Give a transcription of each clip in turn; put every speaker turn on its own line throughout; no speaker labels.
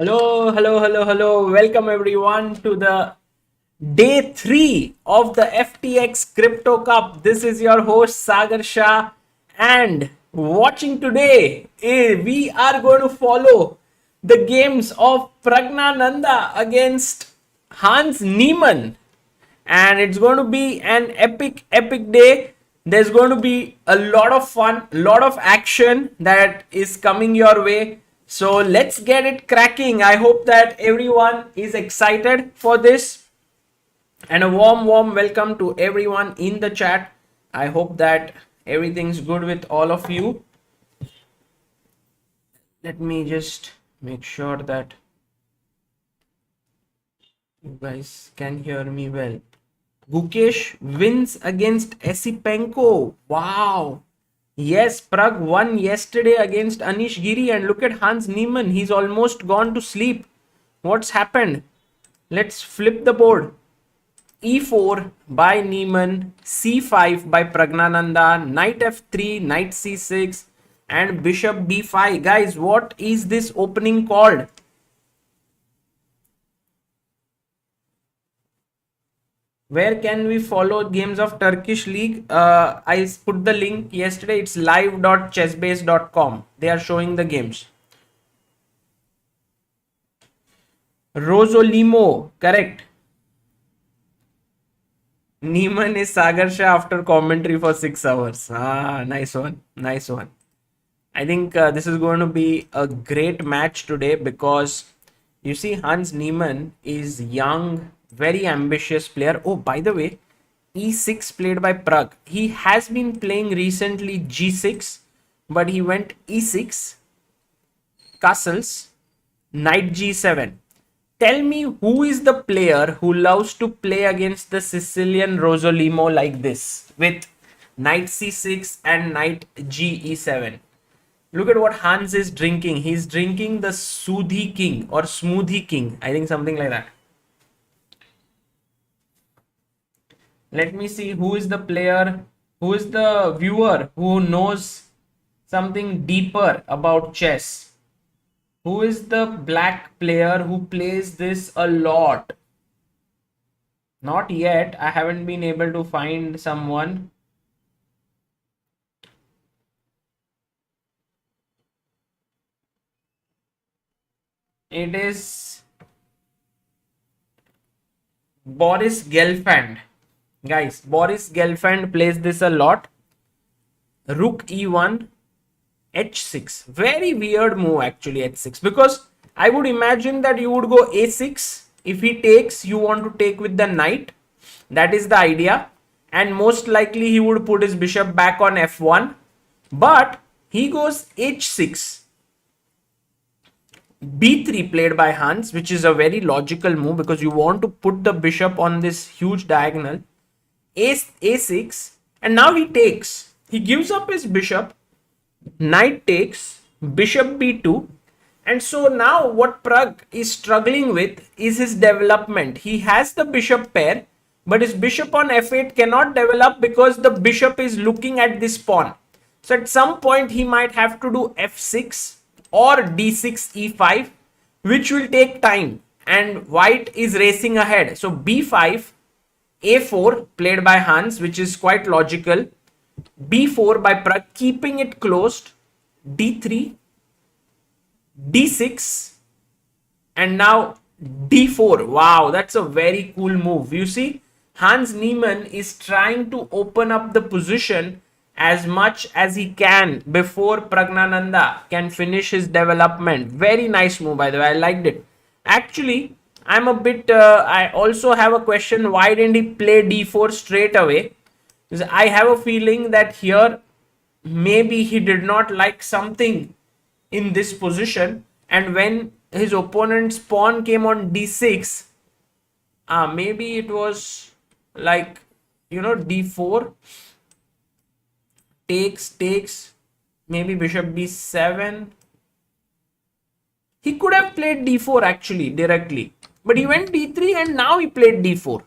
Hello, hello, hello, hello. Welcome everyone to the day 3 of the FTX Crypto Cup. This is your host Sagar Shah, and watching today, we are going to follow the games of Pragnananda against Hans Niemann, and it's going to be an epic day. There's going to be a lot of fun, lot of action that is coming your way. So let's get it cracking. I hope that everyone is excited for this, and a warm welcome to everyone in the chat. I hope that everything's good with all of you. Let me just make sure that you guys can hear me well. Gukesh wins against Esipenko. Wow. Yes, Pragg won yesterday against Anish Giri, and look at Hans Niemann. He's almost gone to sleep. What's happened? Let's flip the board. E4 by Niemann, C5 by Pragnananda, Knight F3, Knight C6, and Bishop B5. Guys, what is this opening called? Where can we follow games of Turkish League? I put the link yesterday. It's live.chessbase.com. They are showing the games. Rosolimo, correct. Niemann is Sagar Shah after commentary for 6 hours. Ah, nice one. Nice one. I think this is going to be a great match today because you see Hans Niemann is young, very ambitious player. Oh, by the way, E6 played by Pragg. He has been playing recently G6, but he went E6, castles, Knight G7. Tell me who is the player who loves to play against the Sicilian Rosolimo like this with Knight C6 and Knight Ge7. Look at what Hans is drinking. He's drinking the Soothie King or Smoothie King. I think something like that. Let me see who is the player, who is the viewer who knows something deeper about chess. Who is the black player who plays this a lot? Not yet. I haven't been able to find someone. It is Boris Gelfand. Guys, Boris Gelfand plays this a lot. Rook E1, H6. Very weird move actually, H6. Because I would imagine that you would go A6. If he takes, you want to take with the knight. That is the idea. And most likely he would put his bishop back on F1. But he goes h6, b3 played by Hans, which is a very logical move because you want to put the bishop on this huge diagonal. A6, and now he takes. He gives up his bishop. Knight takes, bishop b2, and so now what Pragg is struggling with is his development. He has the bishop pair, but his bishop on f8 cannot develop because the bishop is looking at this pawn. So at some point he might have to do f6 or d6 e5, which will take time, and white is racing ahead. So b5, a4 played by Hans, which is quite logical, b4 by Pragg, keeping it closed, d3, d6, and now d4. Wow, that's a very cool move. You see, Hans Niemann is trying to open up the position as much as he can before Pragnananda can finish his development. Very nice move, by the way. I liked it. Actually, I'm a bit, I also have a question. Why didn't he play d4 straight away? Because I have a feeling that here maybe he did not like something in this position, and when his opponent's pawn came on d6, maybe it was like, d4 takes, maybe bishop b7. He could have played d4 actually directly, but he went d3 and now he played d4.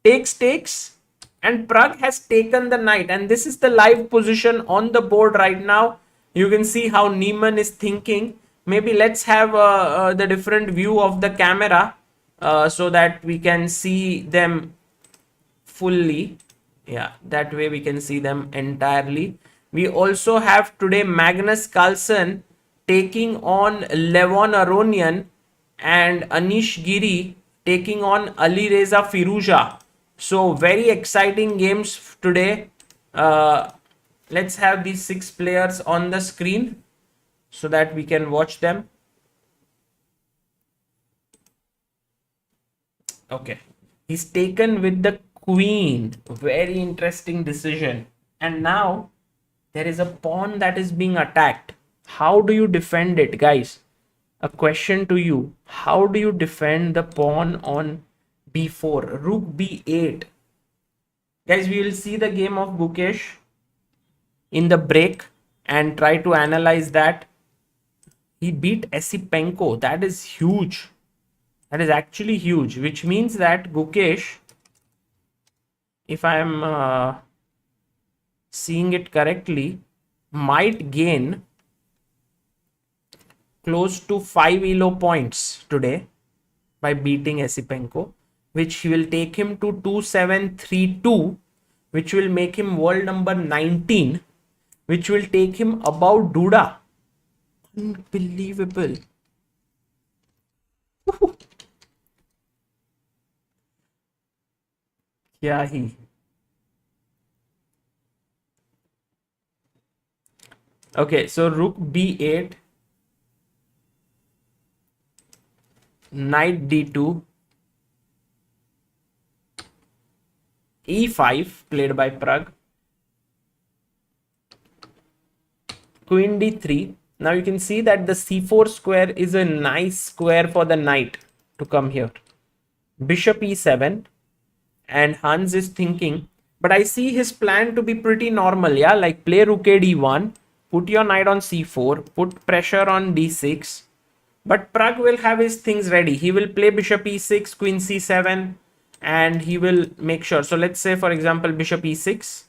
Takes, and Pragg has taken the knight, and this is the live position on the board right now. You can see how Niemann is thinking. Maybe let's have the different view of the camera so that we can see them fully. Yeah, that way we can see them entirely. We also have today Magnus Carlsen taking on Levon Aronian, and Anish Giri taking on Ali Reza Firuza. So very exciting games today. Let's have these 6 players on the screen so that we can watch them. Okay, he's taken with the queen. Very interesting decision. And now there is a pawn that is being attacked. How do you defend it, guys? A question to you. How do you defend the pawn on b4? Rook b8. Guys, we will see the game of Gukesh in the break and try to analyze that. He beat Esipenko. That is huge. That is actually huge, which means that Gukesh, if I am seeing it correctly, might gain close to 5 elo points today by beating Esipenko, which will take him to 2732, which will make him world number 19, which will take him above Duda. Unbelievable. क्या ही. Okay, so rook b8, knight d2, e5 played by Pragg, queen d3. Now you can see that the c4 square is a nice square for the knight to come here. Bishop e7, and Hans is thinking, but I see his plan to be pretty normal. Yeah, like play rook a d1, put your knight on c4, put pressure on d6. But Pragg will have his things ready. He will play bishop e6, queen c7, and he will make sure. So let's say, for example, bishop e6.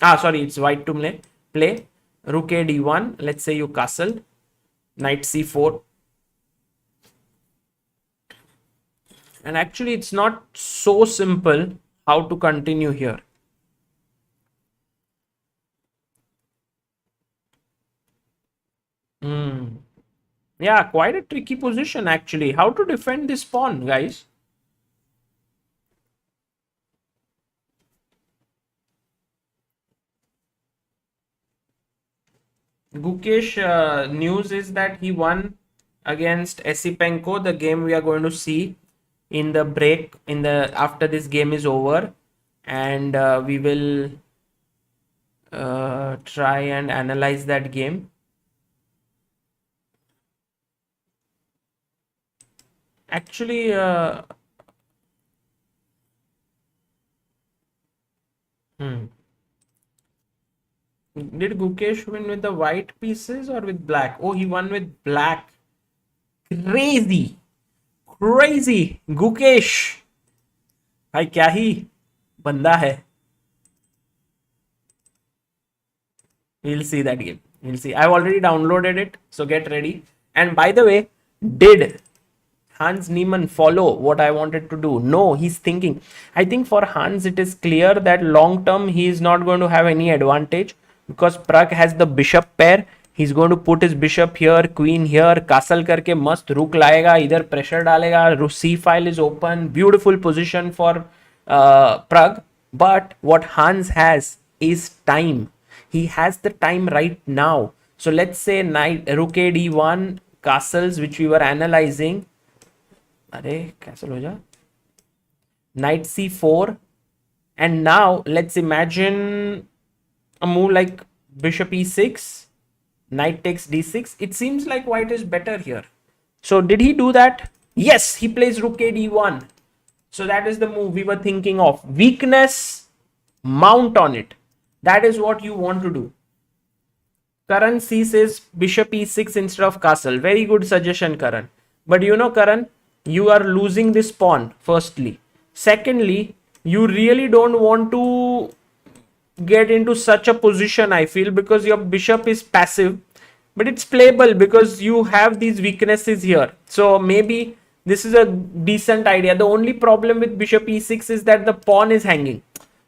Sorry, it's white to play rook a d1. Let's say you castle, knight c4. And actually, it's not so simple how to continue here. Yeah, quite a tricky position actually. How to defend this pawn, guys? Gukesh, news is that he won against Esipenko, the game we are going to see in the break, after this game is over, and we will try and analyze that game. Actually, did Gukesh win with the white pieces or with black? Oh, he won with black. Crazy. Crazy. Gukesh. भाई क्या ही बंदा है. We'll see that game. We'll see. I've already downloaded it, so get ready. And by the way, did Hans Niemann follow what I wanted to do? No, he's thinking. I think for Hans, it is clear that long term he is not going to have any advantage because Pragg has the bishop pair. He's going to put his bishop here, queen here, castle करके मस्त रुक लाएगा, इधर pressure डालेगा. C file is open, beautiful position for Pragg. But what Hans has is time. He has the time right now. So let's say knight rook a d1 castles which we were analyzing. अरे castle हो जा. Knight c4, and now let's imagine a move like bishop e6, knight takes d6. It seems like white is better here. So did he do that? Yes, he plays rook a d1. So that is the move we were thinking of. Weakness, mount on it. That is what you want to do. Karan C says bishop e6 instead of castle. Very good suggestion, Karan. But you know, Karan, you are losing this pawn, firstly. Secondly, you really don't want to get into such a position, I feel, because your bishop is passive. But it's playable because you have these weaknesses here. So maybe this is a decent idea. The only problem with bishop e6 is that the pawn is hanging.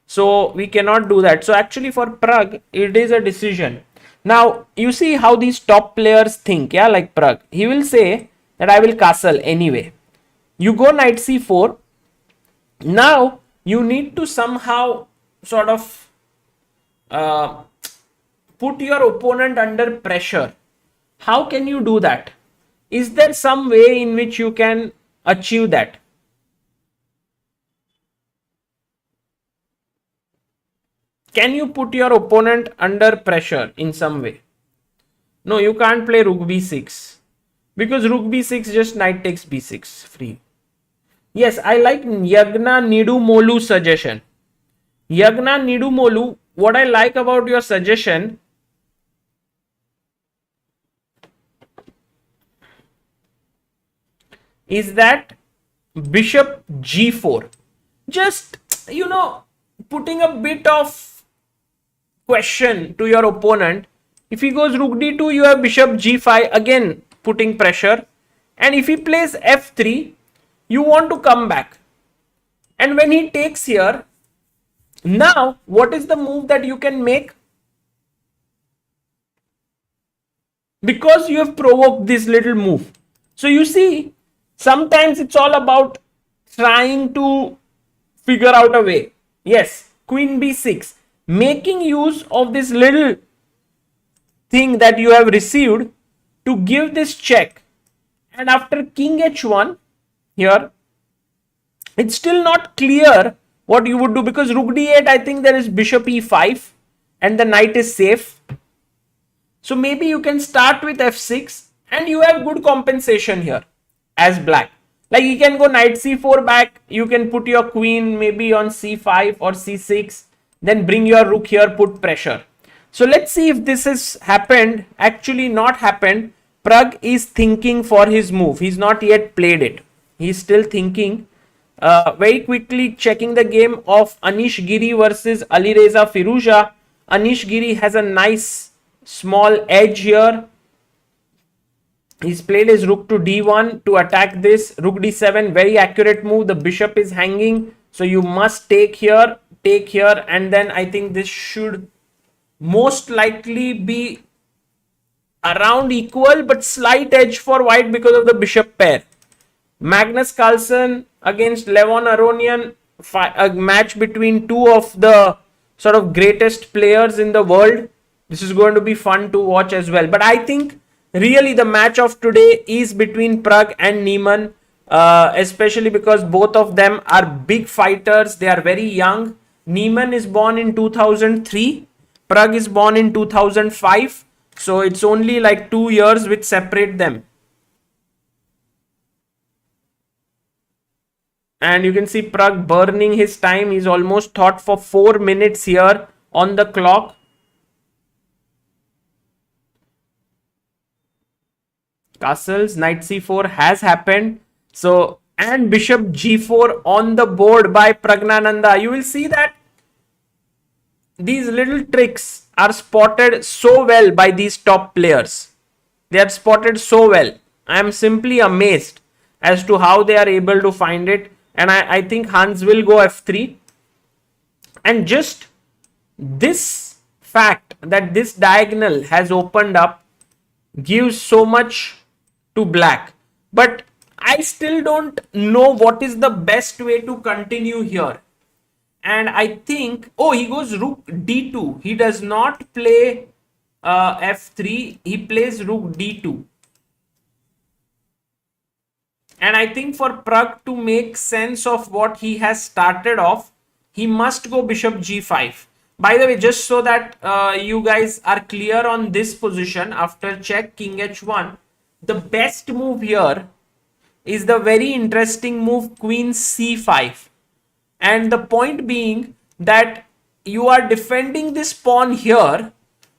So we cannot do that. So actually for Pragg, it is a decision. Now, you see how these top players think, yeah, like Pragg. He will say that I will castle anyway. You go knight c4. Now, you need to somehow sort of put your opponent under pressure. How can you do that? Is there some way in which you can achieve that? Can you put your opponent under pressure in some way? No, you can't play rook b6 because rook b6 just knight takes b6 free. Yes, I like Yagna Nidumolu's suggestion. Yagna Nidumolu, what I like about your suggestion is that bishop g4. Just, you know, putting a bit of question to your opponent. If he goes rook d2, you have bishop g5, again putting pressure. And if he plays f3, you want to come back. And when he takes here, now what is the move that you can make? Because you have provoked this little move. So you see, sometimes it's all about trying to figure out a way. Yes, queen b6. Making use of this little thing that you have received to give this check. And after king h1, here, it's still not clear what you would do because rook d8, I think there is bishop e5 and the knight is safe. So maybe you can start with f6 and you have good compensation here as black. Like you can go knight c4 back, you can put your queen maybe on c5 or c6, then bring your rook here, put pressure. So let's see if this has happened. Actually not happened. Pragg is thinking for his move. He's not yet played it. He's still thinking. Very quickly checking the game of Anish Giri versus Alireza Firuza. Anish Giri has a nice small edge here. He's played his rook to d1 to attack this. Rook d7, very accurate move. The bishop is hanging. So you must take here, and then I think this should most likely be around equal, but slight edge for white because of the bishop pair. Magnus Carlsen against Levon Aronian, a match between two of the sort of greatest players in the world. This is going to be fun to watch as well. But I think really the match of today is between Pragg and Niemann, especially because both of them are big fighters. They are very young. Niemann is born in 2003. Pragg is born in 2005. So it's only like 2 years which separate them. And you can see Pragg burning his time. He's almost thought for 4 minutes here on the clock. Castles, knight c4 has happened. So, and bishop g4 on the board by Pragnananda. You will see that these little tricks are spotted so well by these top players. They are spotted so well. I am simply amazed as to how they are able to find it. And I think Hans will go f3. And just this fact that this diagonal has opened up gives so much to black. But I still don't know what is the best way to continue here. And I think, oh, he goes rook d2. He does not play f3. He plays rook d2. And I think for Pragg to make sense of what he has started off, he must go bishop g5. By the way, just so that you guys are clear on this position, after check king h1, the best move here is the very interesting move queen c5. And the point being that you are defending this pawn here,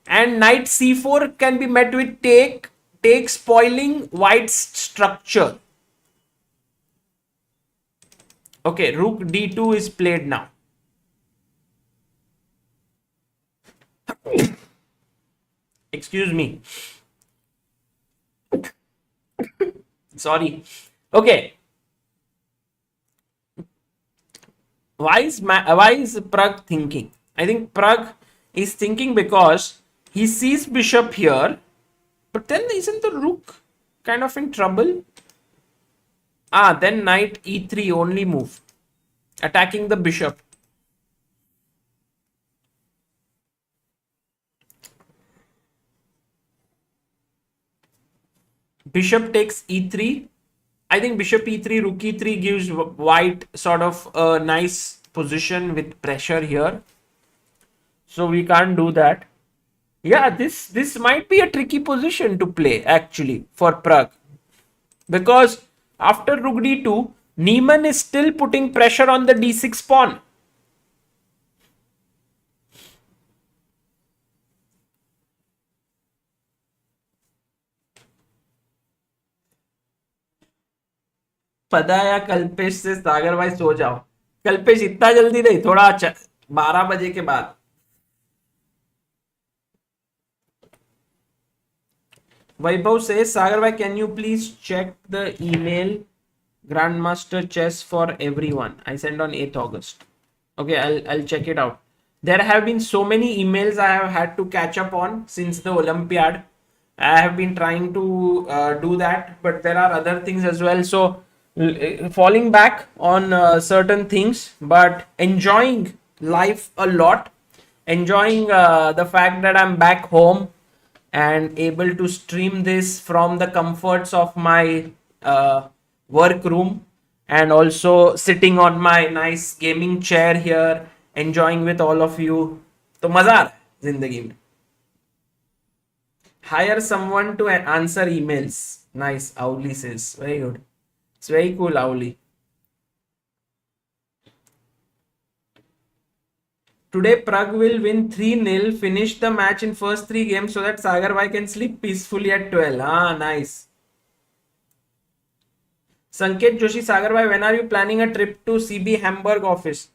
and knight c4 can be met with take spoiling white's structure. Okay, rook d2 is played now. Excuse me. Sorry. Okay. Why is Pragg thinking? I think Pragg is thinking because he sees bishop here, but then isn't the rook kind of in trouble? Then knight e3 only move, attacking the bishop. Bishop takes e3. I think bishop e3, rook e3 gives white sort of a nice position with pressure here. So we can't do that. Yeah, this might be a tricky position to play actually for Pragg. Because after rook d2, Niemann is still putting pressure on the d6 pawn. पता है या कल्पेश से सागर भाई सो जाओ. कल्पेश इतना जल्दी नहीं, थोड़ा 12 बजे के बाद. Vaibhav says, Sagar bhai, can you please check the email Grandmaster Chess for everyone? I sent on 8th August. Okay, I'll check it out. There have been so many emails I have had to catch up on since the Olympiad. I have been trying to do that, but there are other things as well. So falling back on certain things, but enjoying life a lot. Enjoying the fact that I'm back home and able to stream this from the comforts of my work room, and also sitting on my nice gaming chair here, enjoying with all of you. तो मजा आ रहा है जिंदगी में. Hire someone to answer emails. Nice, Auli says. Very good. It's very cool, Auli. Today, Pragg will win 3-0, finish the match in first 3 games so that Sagar bhai can sleep peacefully at 12. Nice. Sanket Joshi, Sagar bhai, when are you planning a trip to CB Hamburg office?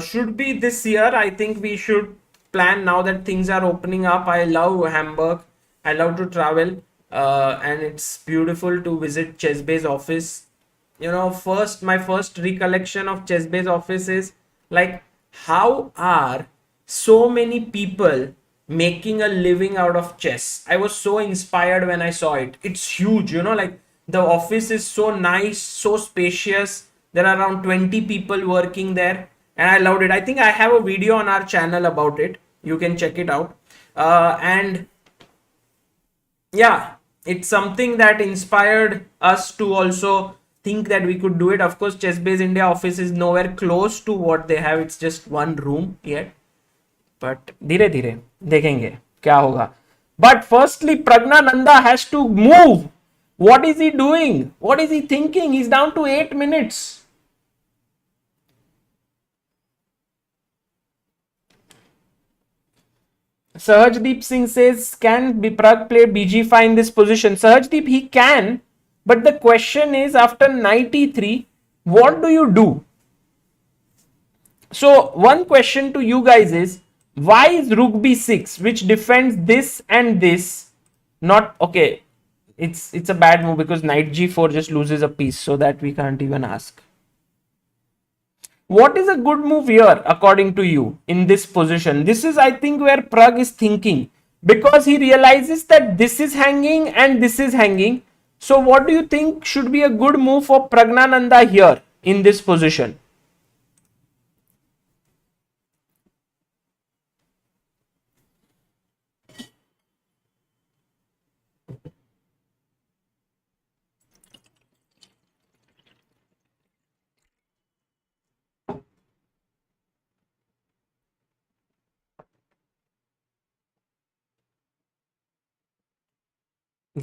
Should be this year. I think we should plan now that things are opening up. I love Hamburg. I love to travel. And it's beautiful to visit Chessbay's office. You know, my first recollection of Chessbay's office is like, how are so many people making a living out of chess? I was so inspired when I saw it. It's huge, you know, like the office is so nice, so spacious. There are around 20 people working there, and I loved it. I think I have a video on our channel about it. You can check it out. And yeah, it's something that inspired us to also think that we could do it. Of course, Chessbase India office is nowhere close to what they have. It's just one room yet. But धीरे धीरे देखेंगे क्या होगा. But firstly Praggnanandhaa has to move. What is he doing? What is he thinking? He's down to 8 minutes. Sahajdeep Singh says, can Pragg play BG5 in this position? Sahajdeep, he can, but the question is, after 93, what do you do? So, one question to you guys is, why is Rook B6, which defends this and this, not okay? It's a bad move because Knight G4 just loses a piece, so that we can't even ask. What is a good move here, according to you, in this position? This is, I think, where Pragg is thinking, because he realizes that this is hanging and this is hanging. So, what do you think should be a good move for Pragnananda here in this position?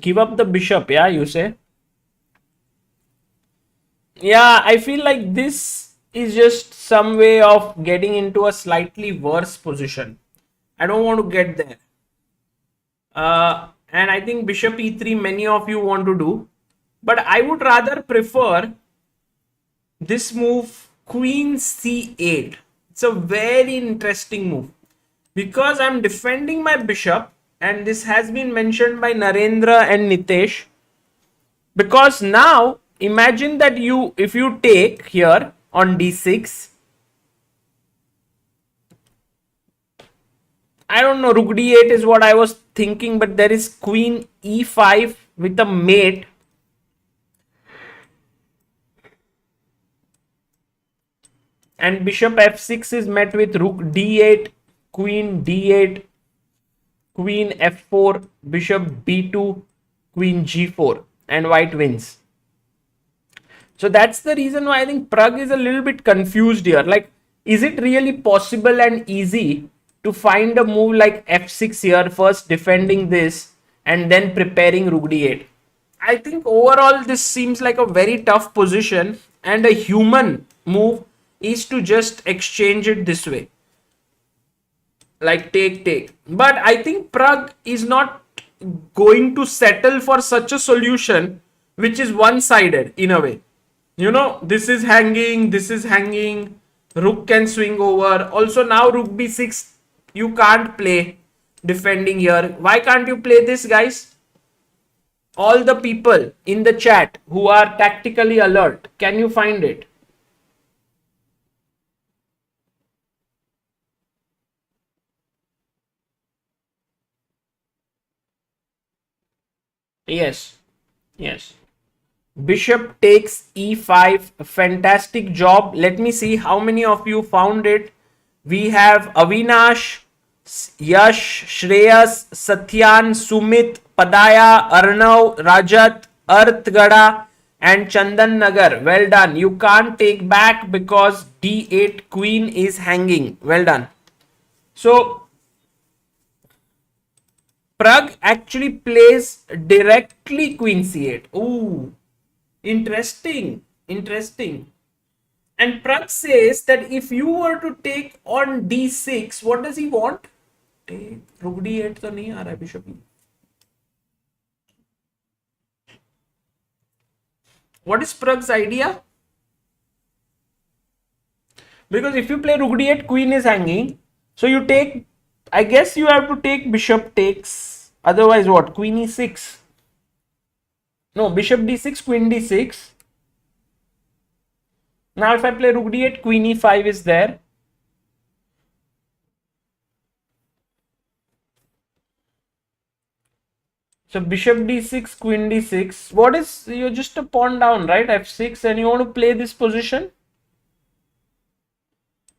Give up the bishop, yeah, you say? Yeah, I feel like this is just some way of getting into a slightly worse position. I don't want to get there. And I think bishop e3 many of you want to do. But I would rather prefer this move, queen c8. It's a very interesting move because I'm defending my bishop, and this has been mentioned by Narendra and Nitesh. Because now imagine that if you take here on d6, I don't know, rook d8 is what I was thinking, but there is queen e5 with a mate. And bishop f6 is met with rook d8, queen d8, queen f4, bishop b2, queen g4, and white wins. So that's the reason why I think Pragg is a little bit confused here. Like, is it really possible and easy to find a move like f6 here, first defending this and then preparing rook d8? I think overall this seems like a very tough position, and a human move is to just exchange it this way, like take. But I think Pragg is not going to settle for such a solution which is one sided in a way. You know, this is hanging, rook can swing over. Also now rook b6, you can't play defending here. Why can't you play this, guys? All the people in the chat who are tactically alert, can you find it? Yes, yes. Bishop takes e5. Fantastic job. Let me see how many of you found it. We have Avinash, Yash, Shreyas, Satyan, Sumit, Padaya, Arnav, Rajat, Arthgada, and Chandan Nagar. Well done. You can't take back because d8 queen is hanging. Well done. So Pragg actually plays directly queen c8. Ooh, interesting. Interesting. And Pragg says that if you were to take on d6, what does he want? Rook d8 तो नहीं आ रहा है bishop. What is Pragg's idea? Because if you play rook d8, queen is hanging. So you take, I guess you have to take bishop takes. Otherwise what? Queen e6. No, bishop d6, queen d6. Now if I play rook d8, queen e5 is there. So bishop d6, queen d6. What is, you're just a pawn down, right? f6, and you want to play this position?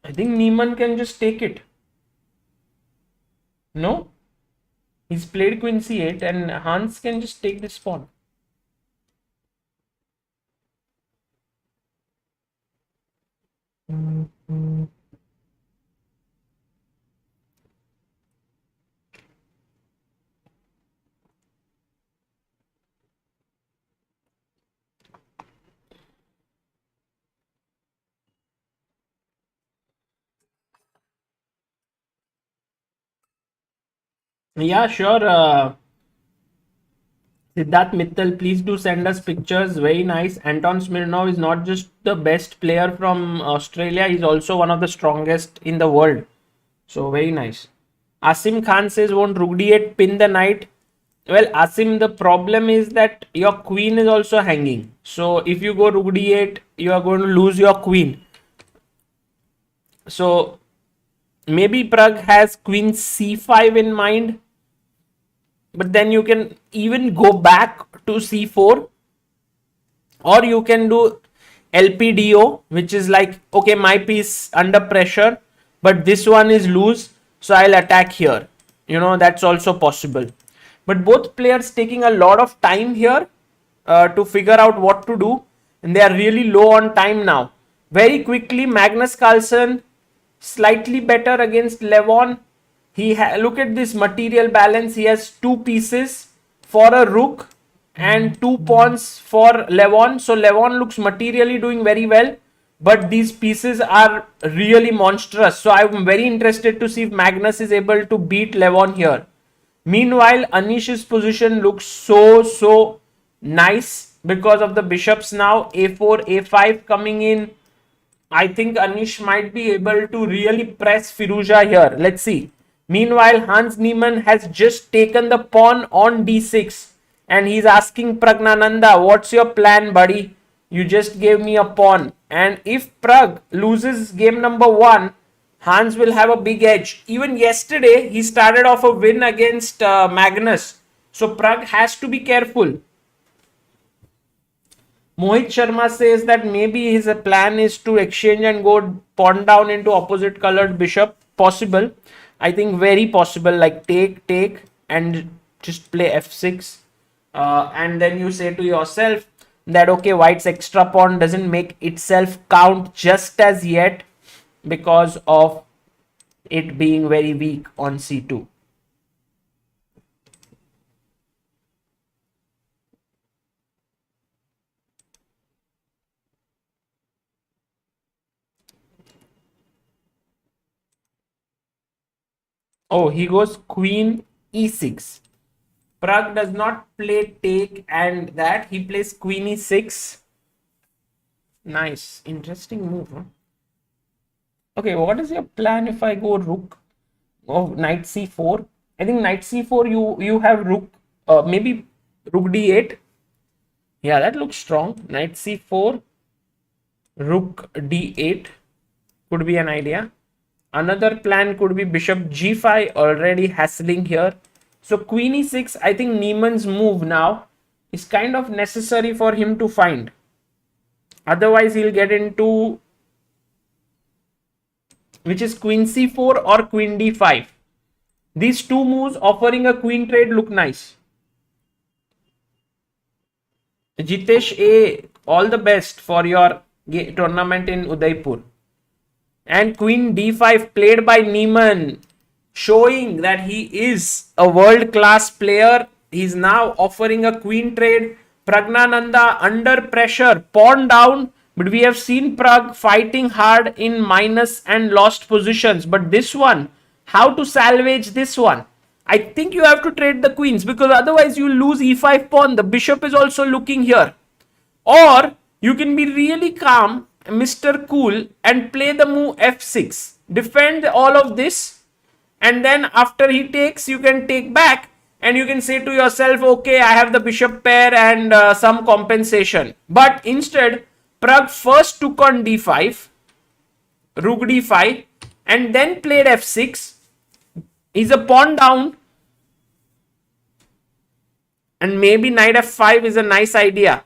I think Niemann can just take it. No? He's played queen c8 and Hans can just take this pawn. Yeah, sure. Siddharth Mittal, please do send us pictures. Very nice. Anton Smirnov is not just the best player from Australia, he's also one of the strongest in the world. So, very nice. Asim Khan says, won't Rook D8 pin the knight? Well, Asim, the problem is that your queen is also hanging. So, if you go Rook D8, you are going to lose your queen. So, maybe Pragg has queen C5 in mind, but then you can even go back to C4, or you can do LPDO, which is like, okay, my piece under pressure, but this one is loose, so I'll attack here. That's also possible. But both players taking a lot of time here to figure out what to do, and they are really low on time now. Very quickly, Magnus Carlsen slightly better against Levon. Look at this material balance. He has two pieces for a rook and two pawns for Levon. So Levon looks materially doing very well, but these pieces are really monstrous. So I'm very interested to see if Magnus is able to beat Levon here. Meanwhile, Anish's position looks so nice because of the bishops now. A4, A5 coming in. I think Anish might be able to really press Firuza here. Let's see. Meanwhile, Hans Niemann has just taken the pawn on d6 and he's asking Pragnananda, what's your plan, buddy? You just gave me a pawn. And if Pragg loses game number 1, Hans will have a big edge. Even yesterday, he started off a win against Magnus. So Pragg has to be careful. Mohit Sharma says that maybe his plan is to exchange and go pawn down into opposite colored bishop. Possible. I think very possible. Like take, and just play f6. And then you say to yourself that, okay, white's extra pawn doesn't make itself count just as yet because of it being very weak on c2. Oh, he goes queen e6. Pragg does not play take and that. He plays queen e6. Nice. Interesting move. Huh? Okay, what is your plan if I go rook? Oh, knight c4. I think knight c4 you have rook, maybe rook d8. Yeah, that looks strong. Knight c4, rook d8 could be an idea. Another plan could be bishop g5, already hassling here. So queen e6, I think Niemann's move now is kind of necessary for him to find. Otherwise, he'll get into, which is queen c4 or queen d5. These two moves offering a queen trade look nice. Jitesh A, all the best for your tournament in Udaipur. And queen d5 played by Niemann, showing that he is a world-class player. He's now offering a queen trade. Pragnananda under pressure, pawn down, but we have seen Pragg fighting hard in minus and lost positions. But this one, how to salvage this one? I think you have to trade the queens because otherwise you lose e5 pawn. The bishop is also looking here. Or you can be really calm, Mr. Cool, and play the move f6. Defend all of this, and then after he takes, you can take back and you can say to yourself, okay, I have the bishop pair and some compensation. But instead, Pragg first took on d5, rook d5, and then played f6. He's a pawn down, and maybe knight f5 is a nice idea.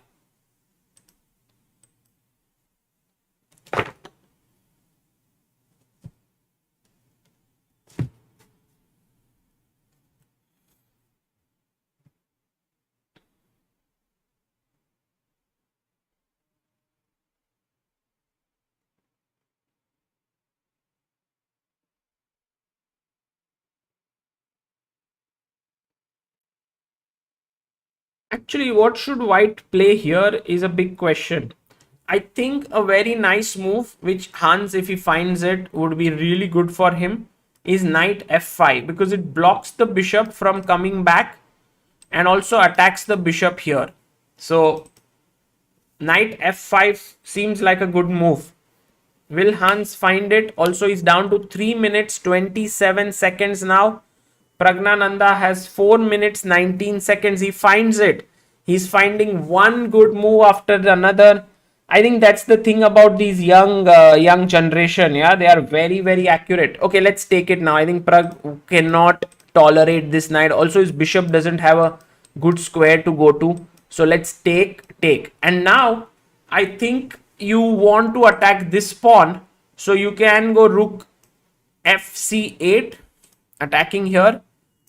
Actually, what should white play here is a big question. I think a very nice move, which Hans, if he finds it, would be really good for him, is knight f5 because it blocks the bishop from coming back and also attacks the bishop here. So knight f5 seems like a good move. Will Hans find it? Also, he's down to 3 minutes 27 seconds now. Pragnananda has 4 minutes 19 seconds. He finds it. He's finding one good move after another. I think that's the thing about these young generation. Yeah, they are very, very accurate. Okay, let's take it now. I think Pragg cannot tolerate this knight. Also, his bishop doesn't have a good square to go to. So let's take. And now, I think you want to attack this pawn. So you can go rook fc8, attacking here.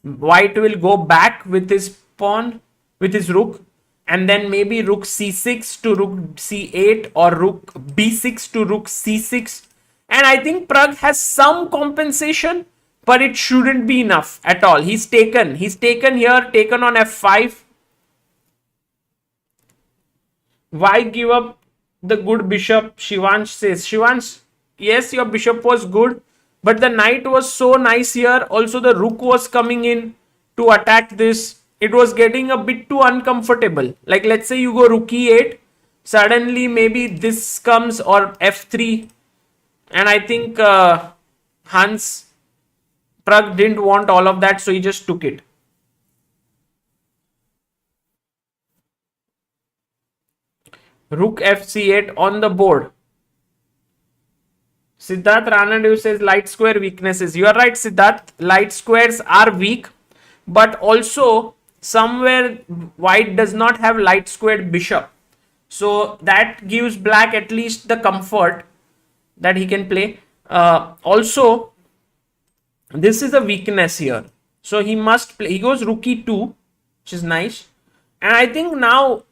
White will go back with his pawn, with his rook, and then maybe rook c6 to rook c8 or rook b6 to rook c6. And I think Pragg has some compensation, but it shouldn't be enough at all. He's taken here, taken on f5. Why give up the good bishop? Shivansh says. Shivansh, yes, your bishop was good, but the knight was so nice here. Also, the rook was coming in to attack this. It was getting a bit too uncomfortable. Like, let's say you go rook e8, suddenly maybe this comes, or f3. And I think Hans Pragg didn't want all of that, so he just took it. Rook fc8 on the board. Siddharth Ranadu says light square weaknesses. You are right, Siddharth. Light squares are weak, but also somewhere white does not have light squared bishop. So that gives black at least the comfort that he can play. Also, this is a weakness here. So he must play. He goes rook e2, which is nice. And I think now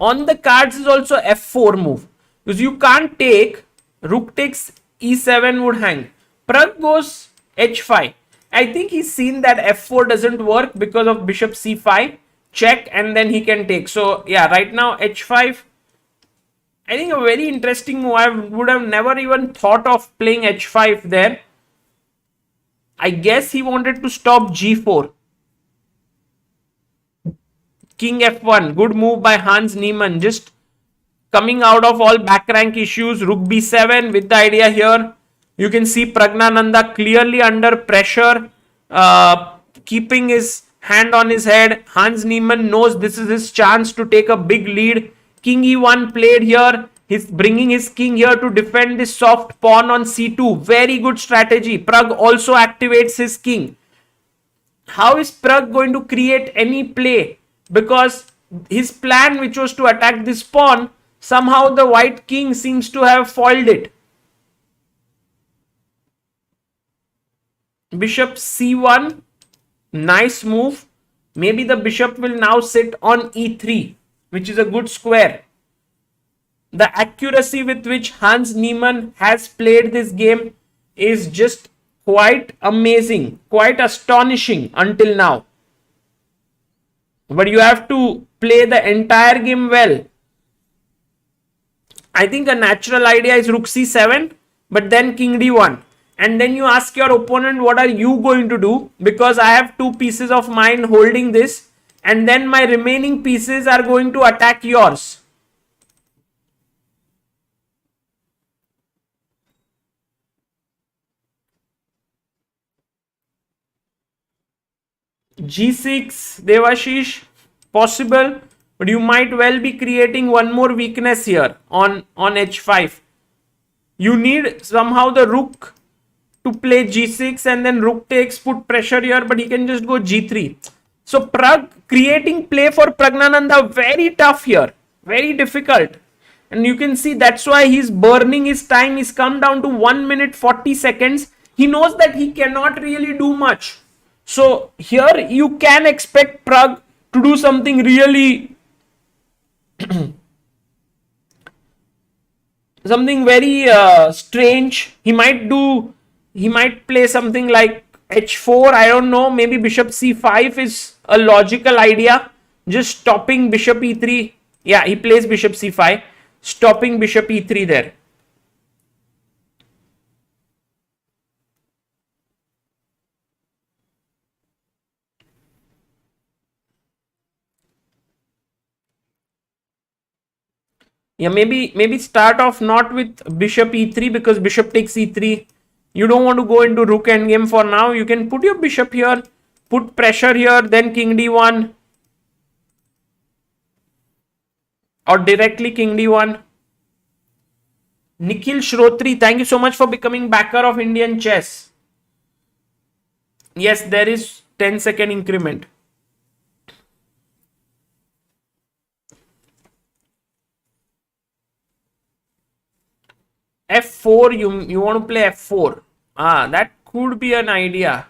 on the cards is also f4 move, because you can't take rook takes e7 would hang. Pragg goes h5. I think he's seen that f4 doesn't work because of bishop c5, check, and then he can take. So yeah, right now h5, I think a very interesting move. I would have never even thought of playing h5 there. I guess he wanted to stop g4. King f1, good move by Hans Niemann, just coming out of all back rank issues. Rook b7 with the idea here. You can see Pragnananda clearly under pressure, keeping his hand on his head. Hans Niemann knows this is his chance to take a big lead. King e1 played here. He's bringing his king here to defend this soft pawn on c2. Very good strategy. Pragg also activates his king. How is Pragg going to create any play? Because his plan, which was to attack this pawn, somehow the white king seems to have foiled it. Bishop c1, nice move. Maybe the bishop will now sit on e3, which is a good square. The accuracy with which Hans Niemann has played this game is just quite amazing, quite astonishing until now. But you have to play the entire game well. I think a natural idea is rook c7, but then king d1. And then you ask your opponent, what are you going to do? Because I have two pieces of mine holding this, and then my remaining pieces are going to attack yours. G6, Devashish, possible, but you might well be creating one more weakness here on h5. You need somehow the rook to play g6, and then rook takes, put pressure here, but he can just go g3. So Pragg creating play for Pragnananda, very tough here, very difficult. And you can see that's why he's burning his time. He's come down to 1 minute 40 seconds. He knows that he cannot really do much. So here you can expect Pragg to do something really something very strange. He might play something like h4. I don't know. Maybe bishop c5 is a logical idea. Just stopping bishop e3. Yeah, he plays bishop c5, stopping bishop e3 there. Yeah, maybe start off not with bishop e3 because bishop takes e3. You don't want to go into rook endgame for now. You can put your bishop here, put pressure here, then king d1 or directly king d1. Nikhil Shrotri, thank you so much for becoming backer of Indian chess. Yes, there is 10-second increment. F4, you want to play F4. That could be an idea.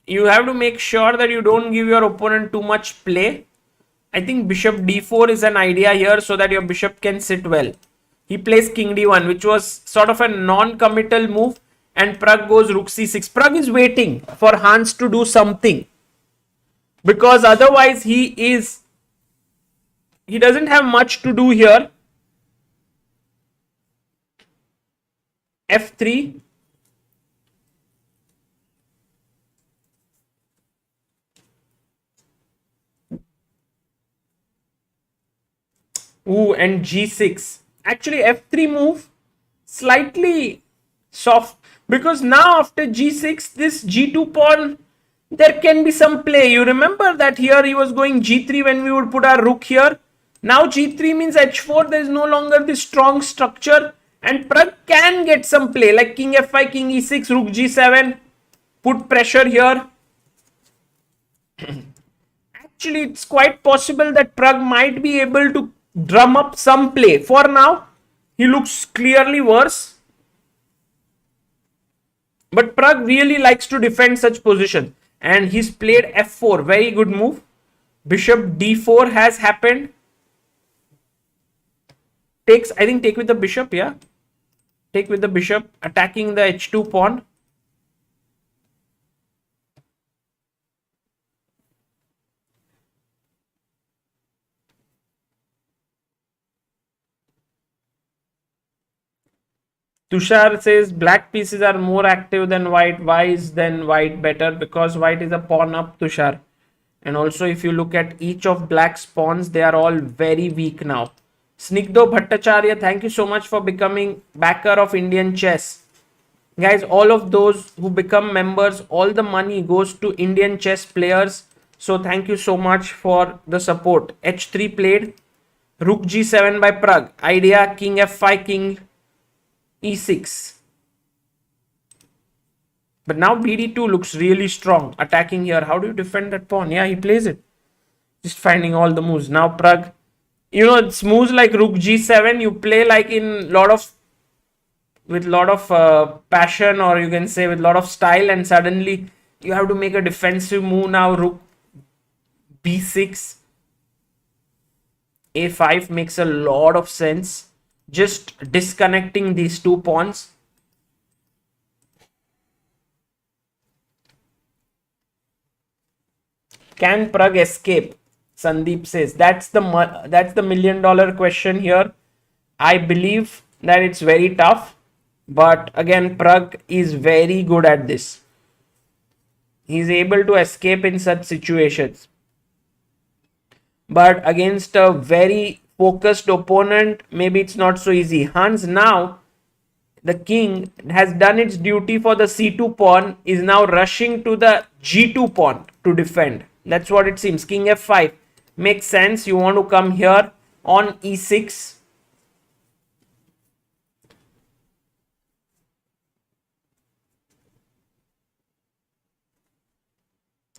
You have to make sure that you don't give your opponent too much play. I think bishop d4 is an idea here so that your bishop can sit well. He plays king d1, which was sort of a non-committal move, and Pragg goes rook c6. Pragg is waiting for Hans to do something because otherwise he doesn't have much to do here. F3. Ooh, and g6. Actually, f3 move slightly soft because now after g6, this g2 pawn, there can be some play. You remember that here he was going g3 when we would put our rook here. Now g3 means h4. There is no longer this strong structure, and Pragg can get some play like king f5, king e6, rook g7. Put pressure here. Actually, it's quite possible that Pragg might be able to drum up some play. For now, he looks clearly worse. But Pragg really likes to defend such position. And he's played f4. Very good move. Bishop d4 has happened. I think take with the bishop, yeah. Take with the bishop, attacking the h2 pawn. Tushar says black pieces are more active than white. Why is then white better? Because white is a pawn up, Tushar. And also if you look at each of black's pawns, they are all very weak now. Snigdho Bhattacharya, thank you so much for becoming backer of Indian chess. Guys, all of those who become members, all the money goes to Indian chess players. So thank you so much for the support. h3 played. Rook g7 by Pragg. Idea king f5, king e6. But now bd2 looks really strong. Attacking here. How do you defend that pawn? Yeah, he plays it. Just finding all the moves. Now Pragg. It's moves like rook g7. You play like with lot of passion, or you can say with lot of style, and suddenly you have to make a defensive move now. Rook b6. a5 makes a lot of sense. Just disconnecting these two pawns. Can Pragg escape? Sandeep says that's the $1 million question here. I believe that it's very tough, but again, Pragg is very good at this. He's able to escape in such situations. But against a very focused opponent, maybe it's not so easy. Hans now, the king has done its duty for the c2 pawn, is now rushing to the g2 pawn to defend. That's what it seems. King f5 makes sense. You want to come here on e6.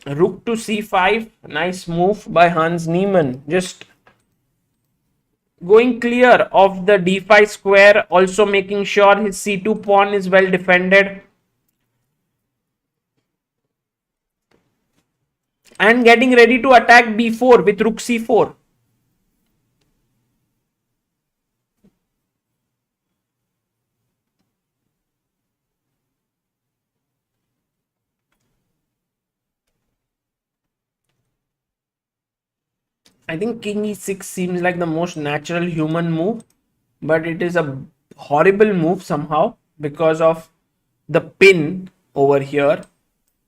Rook to c5. Nice move by Hans Niemann. Just going clear of the d5 square, also making sure his c2 pawn is well defended. And getting ready to attack b4 with rook c4. I think king e6 seems like the most natural human move, but it is a horrible move somehow because of the pin over here,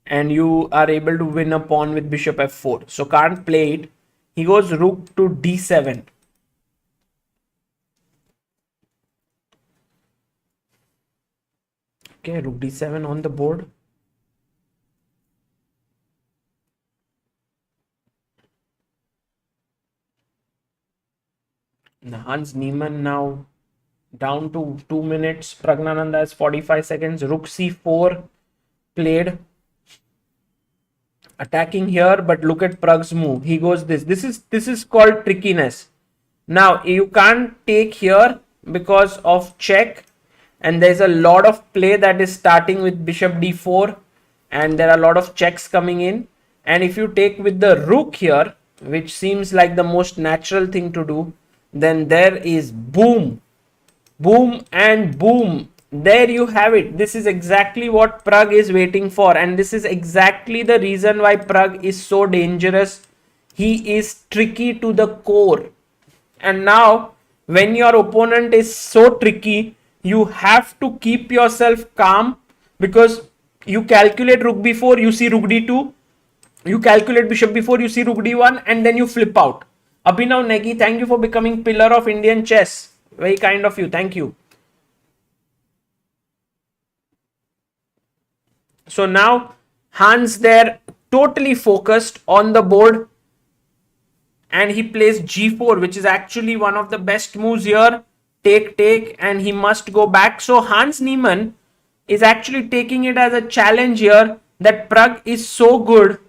and you are able to win a pawn with bishop f4. So can't play it. He goes rook to d7. Okay, rook d7 on the board. Hans Niemann now down to 2 minutes. Pragnananda has 45 seconds. Rook c4 played. Attacking here, but look at Pragg's move. He goes this. This is called trickiness. Now you can't take here because of check, and there's a lot of play that is starting with bishop d4, and there are a lot of checks coming in. And if you take with the rook here, which seems like the most natural thing to do, then there is boom, boom and boom. There you have it. This is exactly what Pragg is waiting for, and this is exactly the reason why Pragg is so dangerous. He is tricky to the core. And now when your opponent is so tricky, you have to keep yourself calm, because you calculate rook b4, you see rook d2, you calculate bishop b4, you see rook d1, and then you flip out. Abhinav Negi, thank you for becoming pillar of Indian chess. Very kind of you. Thank you. So now Hans there totally focused on the board, and he plays g4, which is actually one of the best moves here. Take, and he must go back. So Hans Niemann is actually taking it as a challenge here, that Pragg is so good,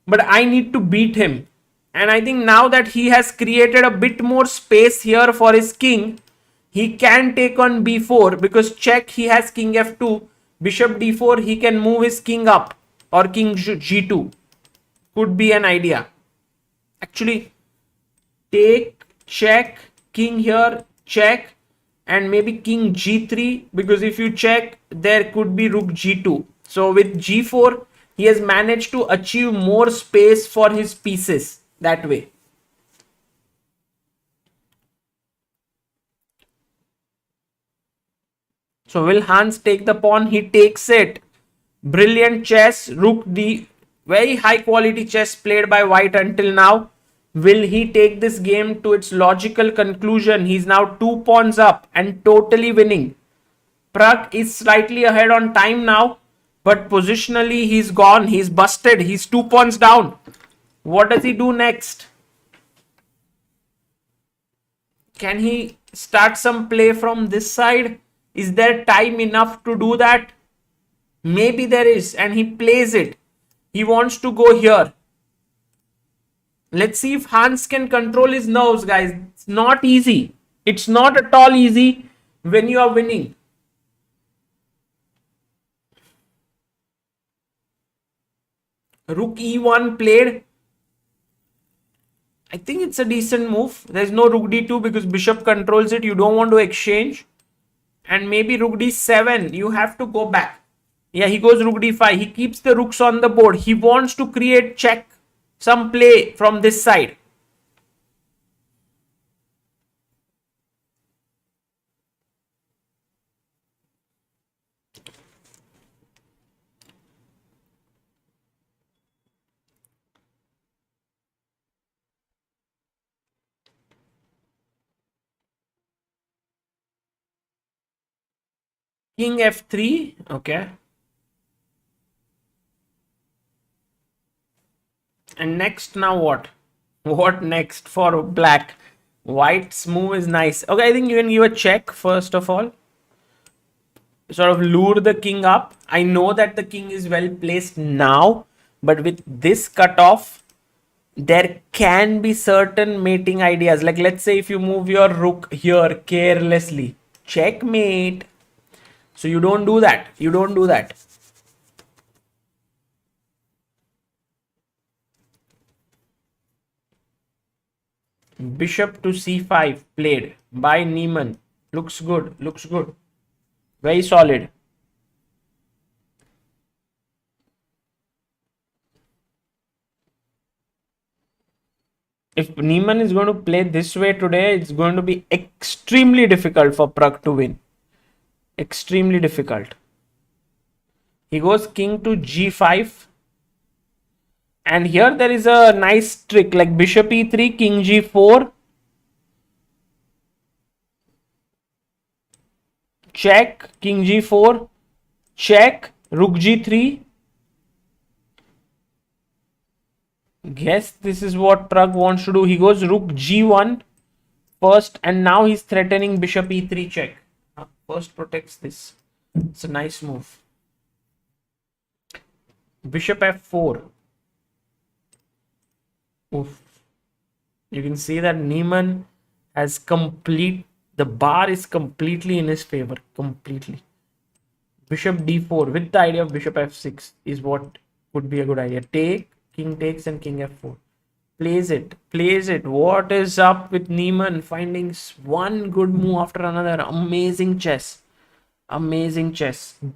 but I need to beat him. And I think now that he has created a bit more space here for his king, he can take on b4, because check, he has king f2, bishop d4, he can move his king up, or king g2 could be an idea. Actually, take, check, king here, check, and maybe king g3, because if you check, there could be rook g2. So with g4, he has managed to achieve more space for his pieces that way. So will Hans take the pawn? He takes it. Brilliant chess. Rook d. Very high quality chess played by white until now. Will he take this game to its logical conclusion? He's now 2 pawns up and totally winning. Pragg is slightly ahead on time now, but positionally he's gone. He's busted. He's 2 pawns down. What does he do next? Can he start some play from this side? Is there time enough to do that? Maybe there is, and he plays it. He wants to go here. Let's see if Hans can control his nerves, guys. It's not easy. It's not at all easy when you are winning. Rook e1 played. I think it's a decent move. There's no rook d2 because bishop controls it. You don't want to exchange. And maybe rook d7. You have to go back. Yeah, he goes rook d5. He keeps the rooks on the board. He wants to create check, some play from this side. King f3. Okay. And next, now what? What next for black? White's move is nice. Okay, I think you can give a check first of all. Sort of lure the king up. I know that the king is well placed now, but with this cutoff, there can be certain mating ideas. Like let's say if you move your rook here carelessly, checkmate. So you don't do that. You don't do that. Bishop to c5 played by Niemann. Looks good. Looks good. Very solid. If Niemann is going to play this way today, it's going to be extremely difficult for Pragg to win. Extremely difficult. He goes king to g5. And here there is a nice trick like bishop e3, king g4. Check, king g4. check, rook g3. Guess this is what Pragg wants to do. He goes rook g1 first, and now he's threatening bishop e3 check. First protects this. It's a nice move. Bishop f4. Oof. You can see that Niemann has the bar is completely in his favor. Completely. Bishop d4 with the idea of bishop f6 is what would be a good idea. Take, king takes, and king f4. Plays it. What is up with Niemann finding one good move after another? Amazing chess.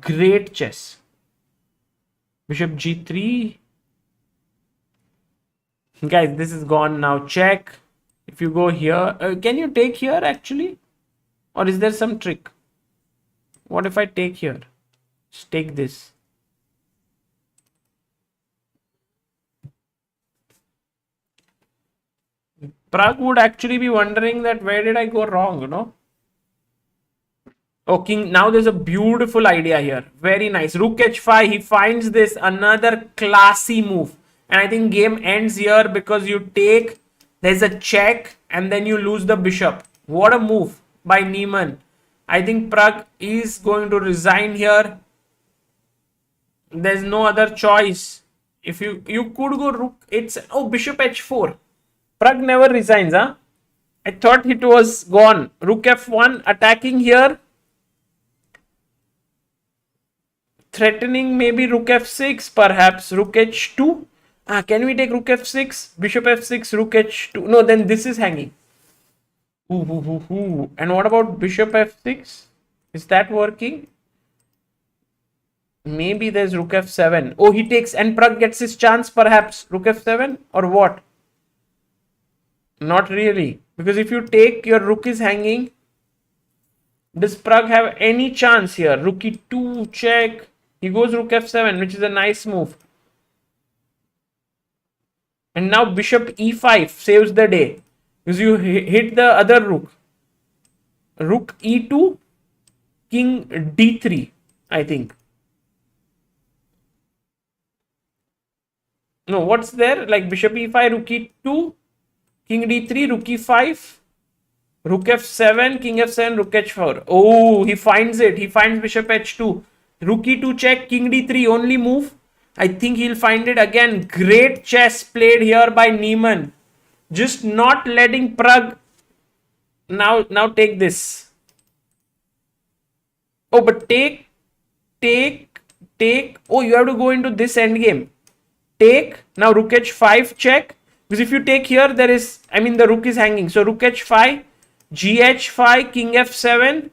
Great chess. Bishop g3. Guys, this is gone now. Check. If you go here, can you take here actually? Or is there some trick? What if I take here? Just take this. Pragg would actually be wondering that where did I go wrong, you know? Oh, king. Now there's a beautiful idea here. Very nice. Rook h5. He finds this. Another classy move. And I think game ends here because you take. There's a check. And then you lose the bishop. What a move by Niemann. I think Pragg is going to resign here. There's no other choice. If you could go rook. It's bishop h4. Pragg never resigns, huh? I thought it was gone. Rook f1 attacking here. Threatening maybe rook f6, perhaps rook h2. Can we take rook f6? Bishop f6, rook h2. No, then this is hanging. And what about bishop f6? Is that working? Maybe there's rook f7. Oh, he takes and Pragg gets his chance, perhaps. Rook f7 or what? Not really. Because if you take, your rook is hanging. Does Pragg have any chance here? Rook e2 check. He goes rook f7, which is a nice move. And now bishop e5 saves the day. Because you hit the other rook. Rook e2, king d3, I think. No, what's there? Like bishop e5, rook e2, king d3, rook e5, rook f7, king f7, rook h4. Oh, he finds it. He finds bishop h2. Rook e2 check, king d3, only move. I think he'll find it again. Great chess played here by Niemann. Just not letting Pragg. Now take this. Oh, but take. Oh, you have to go into this endgame. Take. Now rook h5 check. Because if you take here, the rook is hanging. So rook h5, gh5, king f7.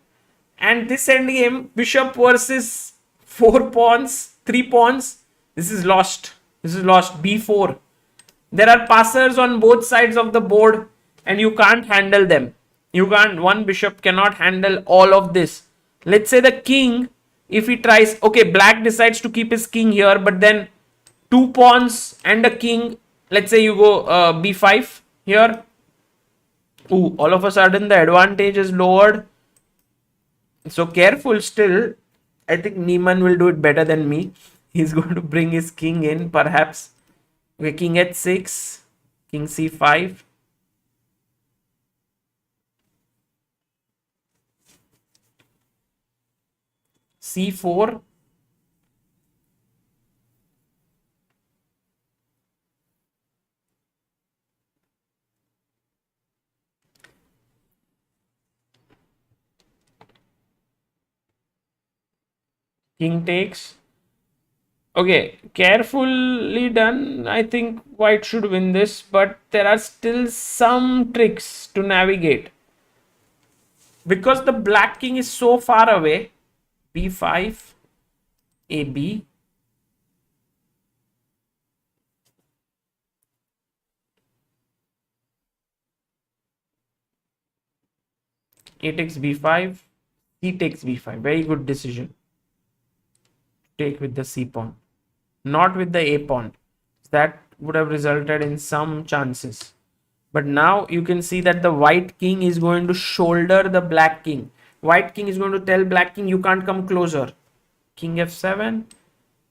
And this endgame, bishop versus 4 pawns, 3 pawns. This is lost. b4. There are passers on both sides of the board and you can't handle them. One bishop cannot handle all of this. Let's say the king, if he tries, okay, black decides to keep his king here, but then 2 pawns and a king. Let's say you go b5 here. Ooh, all of a sudden the advantage is lowered. So careful still. I think Niemann will do it better than me. He's going to bring his king in, perhaps. Okay, king h6, king c5. c4. King takes. Okay, carefully done. I think white should win this, but there are still some tricks to navigate. Because the black king is so far away. b5, ab. A takes b5, c takes b5. Very good decision. Take with the c pawn, not with the a pawn. That would have resulted in some chances. But now you can see that the white king is going to shoulder the black king. White king is going to tell black king, you can't come closer. King f7,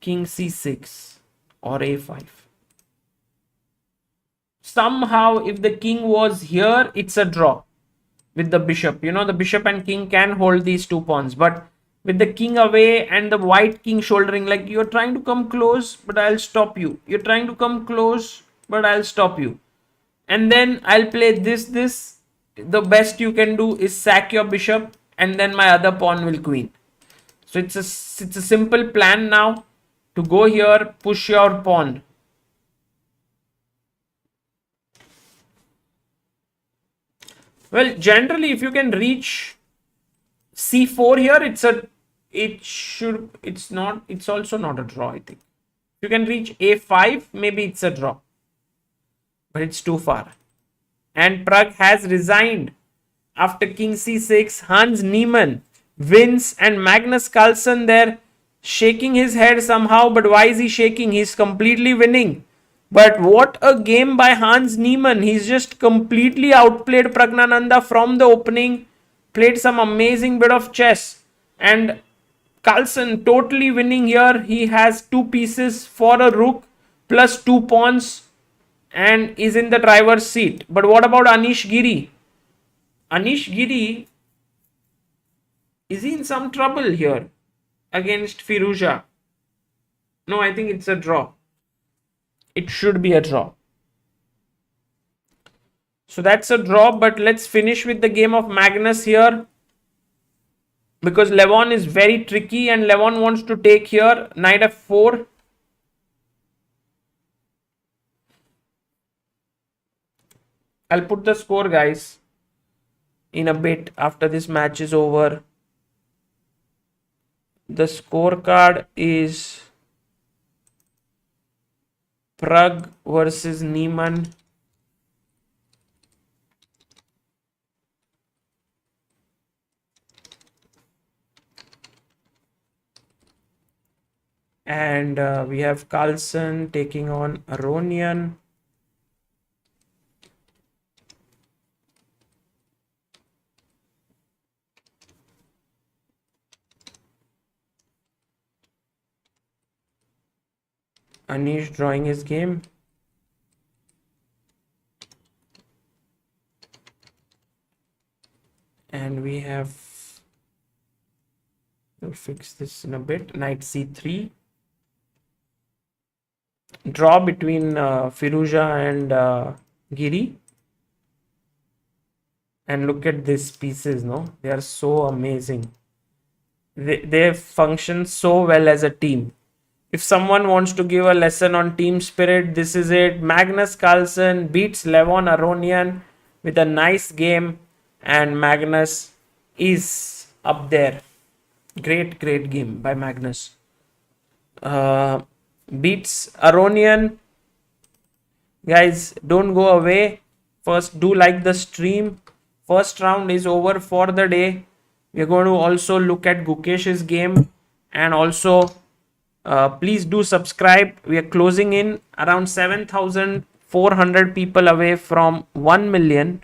king c6 or a5. Somehow if the king was here, it's a draw with the bishop. You know, the bishop and king can hold these two pawns, but with the king away and the white king shouldering, like you're trying to come close, but I'll stop you. You're trying to come close, but I'll stop you. And then I'll play this. The best you can do is sack your bishop, and then my other pawn will queen. So it's a simple plan now to go here, push your pawn. Well, generally, if you can reach c4 here, it's also not a draw, I think. If you can reach a5, maybe it's a draw, but it's too far. And Pragg has resigned after king c6. Hans Niemann wins, and Magnus Carlsen there shaking his head somehow. But why is he shaking? He's completely winning. But what a game by Hans Niemann. He's just completely outplayed Pragnananda from the opening. Played some amazing bit of chess. And Carlsen totally winning here. He has two pieces for a rook plus two pawns and is in the driver's seat. But what about Anish Giri? Anish Giri, is he in some trouble here against Firouzja? No, I think it's a draw. It should be a draw. So that's a draw, but let's finish with the game of Magnus here, because Levon is very tricky and Levon wants to take here. Knight f4. I'll put the score, guys, in a bit after this match is over. The scorecard is Pragg versus Niemann. And we have Carlsen taking on Aronian. Anish drawing his game. And we have, we'll fix this in a bit. Knight c3. Draw between Firouzja and Giri. And look at these pieces, no? They are so amazing. They function so well as a team. If someone wants to give a lesson on team spirit, this is it. Magnus Carlsen beats Levon Aronian with a nice game, and Magnus is up there. Great game by Magnus. Beats Aronian. Guys, don't go away. First, do like the stream. First round is over for the day. We're going to also look at Gukesh's game, and also please do subscribe. We are closing in around 7,400 people away from 1 million.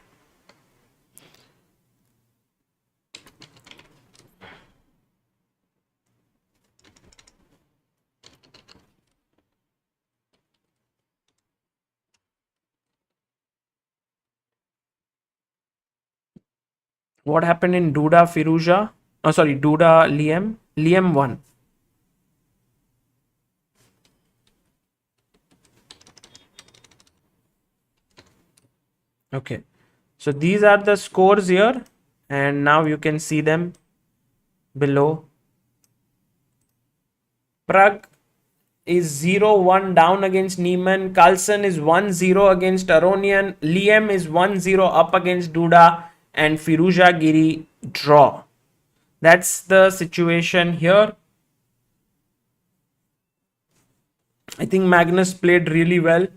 What happened in Duda Firouzja? Oh, sorry, Duda Liam. Liam won. Okay, so these are the scores here, and now you can see them below. Pragg is 0-1 down against Niemann. Carlsen is 1-0 against Aronian. Liam is 1-0 up against Duda, and Firouzja Giri draw. That's the situation here. I think Magnus played really well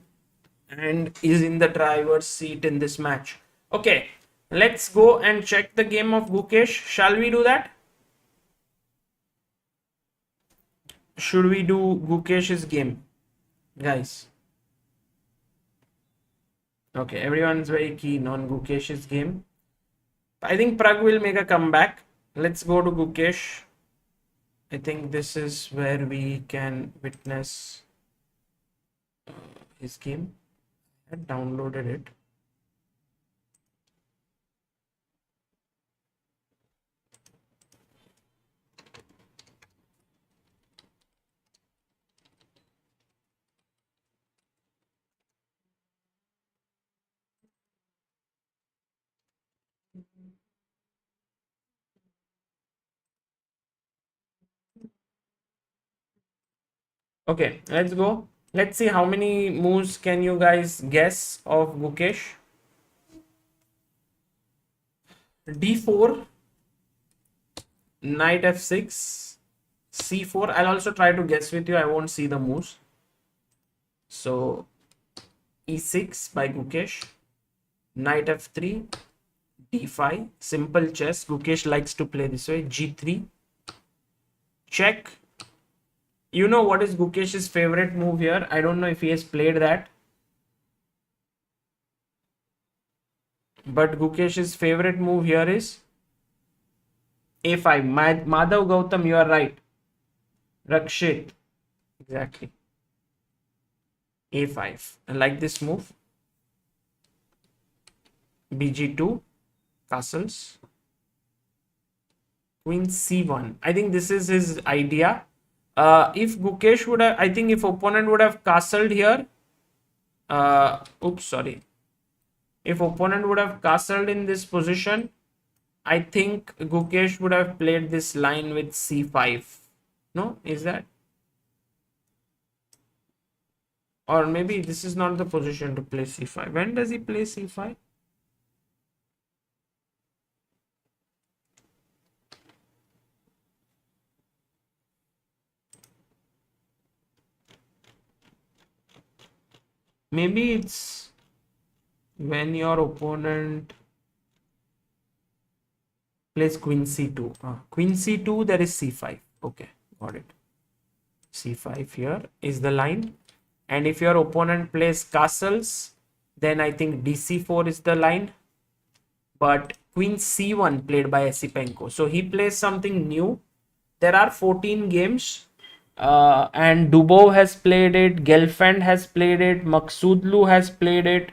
and is in the driver's seat in this match. Okay, let's go and check the game of Gukesh. Shall we do that? Should we do Gukesh's game, guys? Okay, everyone's very keen on Gukesh's game. I think Pragg will make a comeback. Let's go to Gukesh. I think this is where we can witness his game. I had downloaded it. Okay, let's go. Let's see how many moves can you guys guess of Gukesh. D4, knight f6, c4. I'll also try to guess with you. I won't see the moves. So e6 by Gukesh, knight f3, d5. Simple chess. Gukesh likes to play this way. G3, check. You know what is Gukesh's favorite move here? I don't know if he has played that. But Gukesh's favorite move here is a5. Madhav Gautam, you are right. Rakshit. Exactly. a5. I like this move. bg2. Castles. Queen c1. I think this is his idea. If Gukesh would have, I think if opponent would have castled here, oops, sorry. If opponent would have castled in this position, I think Gukesh would have played this line with c5. No, is that? Or maybe this is not the position to play c5. When does he play c5? Maybe it's when your opponent plays queen c2. Queen c2, there is c5. Okay, got it. c5 here is the line. And if your opponent plays castles, then I think dc4 is the line. But queen c1 played by Esipenko. So he plays something new. There are 14 games. And Dubov has played it, Gelfand has played it, Maksudlu has played it.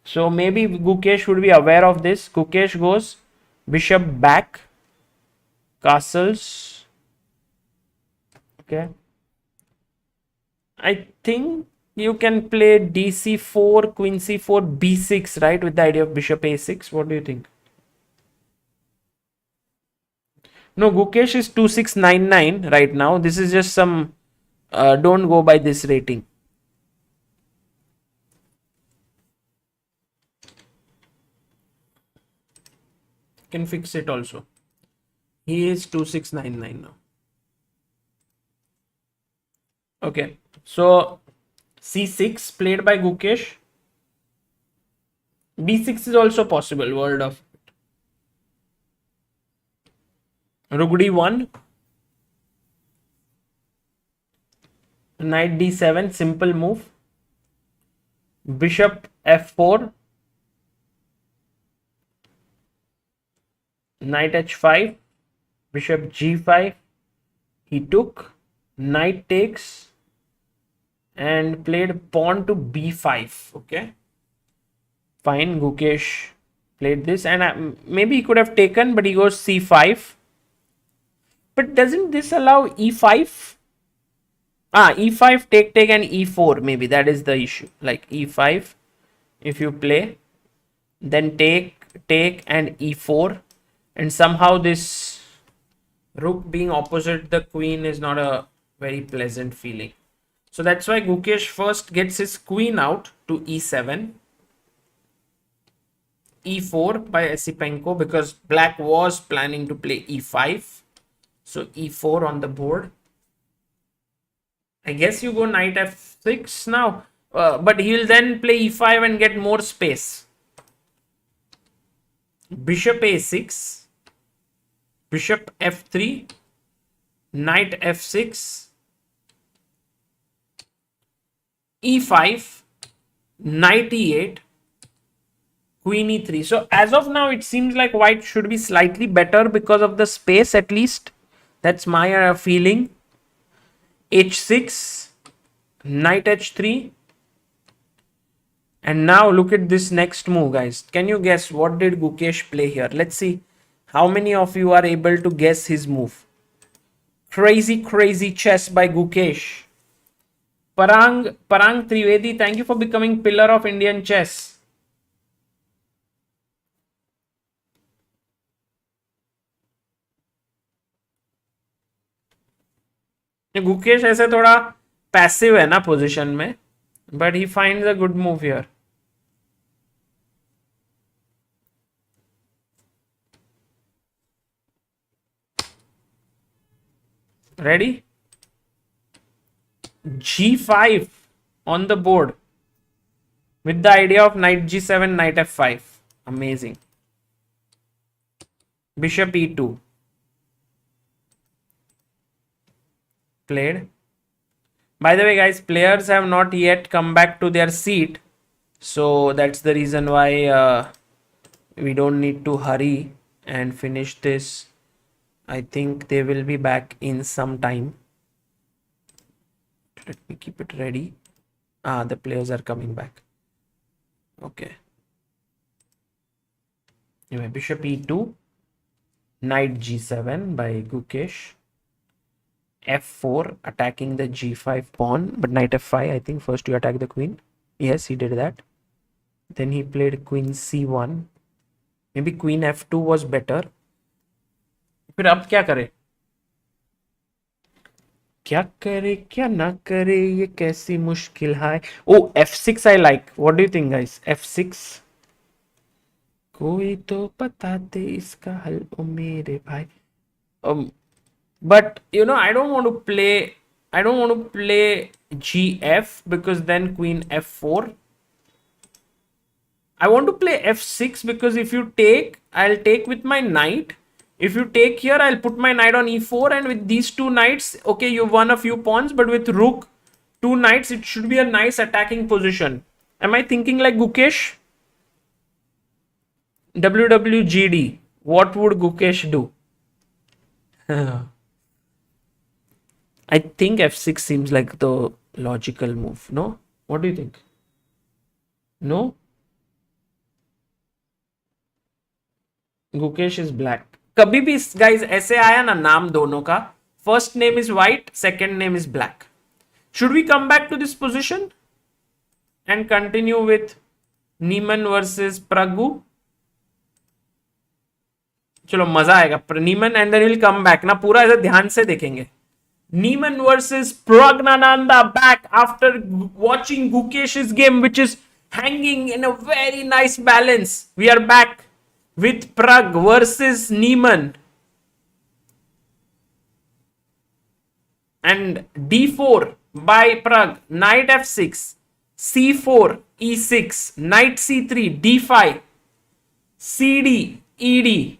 So maybe Gukesh would be aware of this. Gukesh goes bishop back, castles. Okay. I think you can play dc4, queen c4, b6, right? With the idea of bishop a6. What do you think? No, Gukesh is 2699 right now. This is just some, don't go by this rating. Can fix it also. He is 2699 now. Okay, so c6 played by Gukesh. b6 is also possible. Word of Rugdi 1. Knight d7, simple move. Bishop f4. Knight h5. Bishop g5. He took. Knight takes. And played pawn to b5. Okay. Fine. Gukesh played this. And maybe he could have taken, but he goes c5. But doesn't this allow e5? E5, take, and e4. Maybe that is the issue. Like e5, if you play, then take, and e4. And somehow this rook being opposite the queen is not a very pleasant feeling. So that's why Gukesh first gets his queen out to e7. e4 by Esipenko, because black was planning to play e5. So e4 on the board. I guess you go knight f6 now. But he will then play e5 and get more space. Bishop a6. Bishop f3. Knight f6. e5. Knight e8. Queen e3. So as of now, it seems like white should be slightly better because of the space at least. That's my feeling. h6, knight h3. And now look at this next move, guys. Can you guess what did Gukesh play here? Let's see how many of you are able to guess his move. Crazy chess by Gukesh. Parang Trivedi, thank you for becoming pillar of Indian chess. Gukesh ऐसे थोड़ा passive है ना position में, but he finds a good move here. Ready? G5 on the board with the idea of knight G7, knight F5. Amazing. Bishop E2. Played. By the way, guys, players have not yet come back to their seat. So that's the reason why we don't need to hurry and finish this. I think they will be back in some time. Let me keep it ready. The players are coming back. Okay. Anyway, bishop E2, knight G7 by Gukesh. F4, attacking the G5 pawn, but knight F5. I think first you attack the queen. Yes, he did that. Then he played queen C1. Maybe queen F2 was better. फिर अब क्या करे क्या ना करे, ये कैसी मुश्किल है. ओ F6 I like. What do you think, guys? F6. कोई तो बताते इसका हल ओ मेरे भाई. But you know, I don't want to play GF because then queen F4. I want to play F6 because if you take, I'll take with my knight. If you take here, I'll put my knight on E4, and with these two knights, okay, you've won a few pawns, but with rook, two knights, it should be a nice attacking position. Am I thinking like Gukesh? WWGD. What would Gukesh do? I think F6 seems like the logical move. No? What do you think? No? Gukesh is black. कभी भी guys ऐसे आया ना नाम दोनों का, first name is white, second name is black. Should we come back to this position and continue with Niemann versus Pragg? चलो मजा आएगा. Niemann and then we'll come back ना, पूरा ऐसे ध्यान से देखेंगे. Niemann versus Pragnananda back after watching Gukesh's game, which is hanging in a very nice balance. We are back with Pragg versus Niemann. And D4 by Pragg, knight F6, C4, E6, knight C3, D5, CD, ED,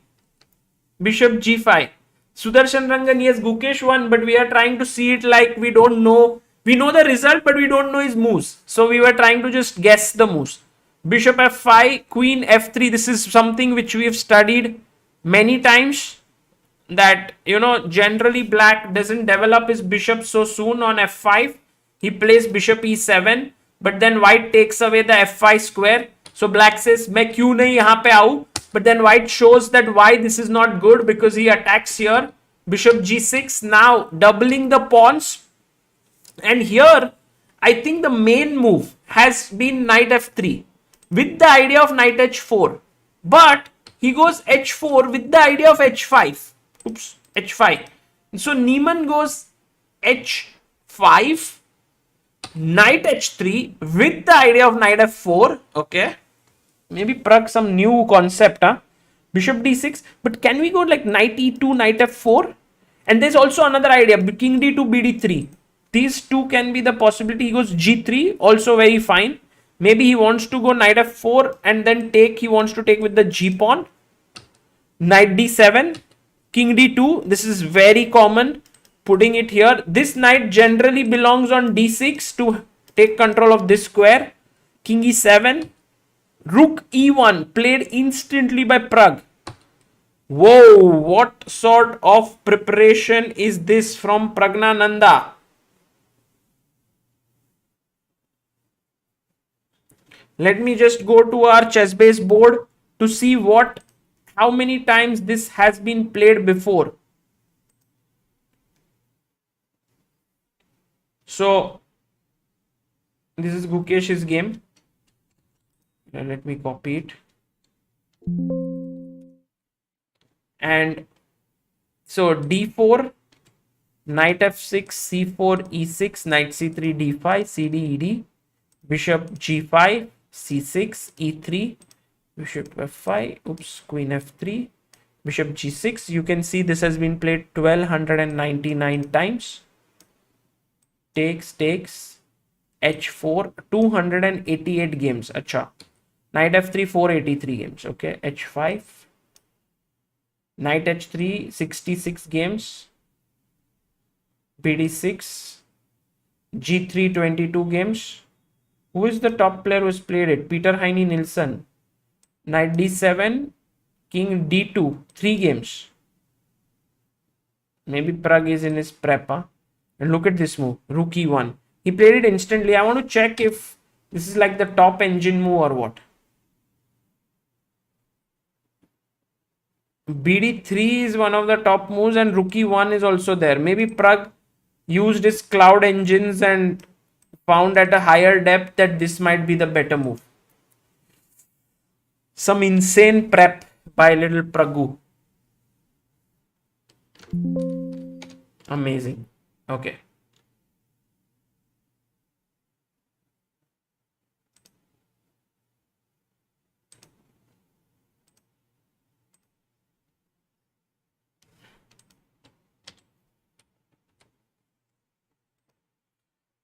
bishop G5. Sudarshan Rangan, yes, Gukesh won, but we are trying to see it like we don't know. We know the result, but we don't know his moves. So we were trying to just guess the moves. Bishop F5, Queen F3. This is something which we have studied many times. That, you know, generally black doesn't develop his bishop so soon on F5. He plays bishop E7, but then white takes away the F5 square. So black says, मैं क्यों नहीं यहाँ पे आऊँ? But then white shows that why this is not good because he attacks here. Bishop G6, now doubling the pawns. And here, I think the main move has been knight F3 with the idea of knight H4. But he goes H4 with the idea of H5. Oops, H5. So Niemann goes H5, knight H3 with the idea of knight F4. Okay. Maybe Pragg some new concept, huh? Bishop D6. But can we go like knight E2, knight F4? And there's also another idea, king D2, BD3. These two can be the possibility. He goes G3, also very fine. Maybe he wants to go knight F4 and then take, he wants to take with the G pawn. Knight D7, king D2. This is very common. Putting it here. This knight generally belongs on D6 to take control of this square. King E7. Rook E1 played instantly by Pragg. Whoa, what sort of preparation is this from Pragnananda? Let me just go to our chess base board to see how many times this has been played before. So this is Gukesh's game. Let me copy it. And so d4, knight f6, c4, e6, knight c3, d5, cd, ed, bishop g5, c6, e3, bishop f5, oops, queen f3, bishop g6. You can see this has been played 1299 times. Takes, h4, 288 games. Acha. Knight f3, 483 games. Okay, h5, knight h3, 66 games. bd6, g3, 22 games. Who is the top player who's played it? Peter Heine Nilsson. Knight d7, king d2, 3 games. Maybe Pragg is in his prep. Huh? And look at this move, rook e1. He played it instantly. I want to check if this is like the top engine move or what. bd3 is one of the top moves and rook e1 is also there. Maybe Pragg used his cloud engines and found at a higher depth that this might be the better move. Some insane prep by little Pragu. Amazing. Okay.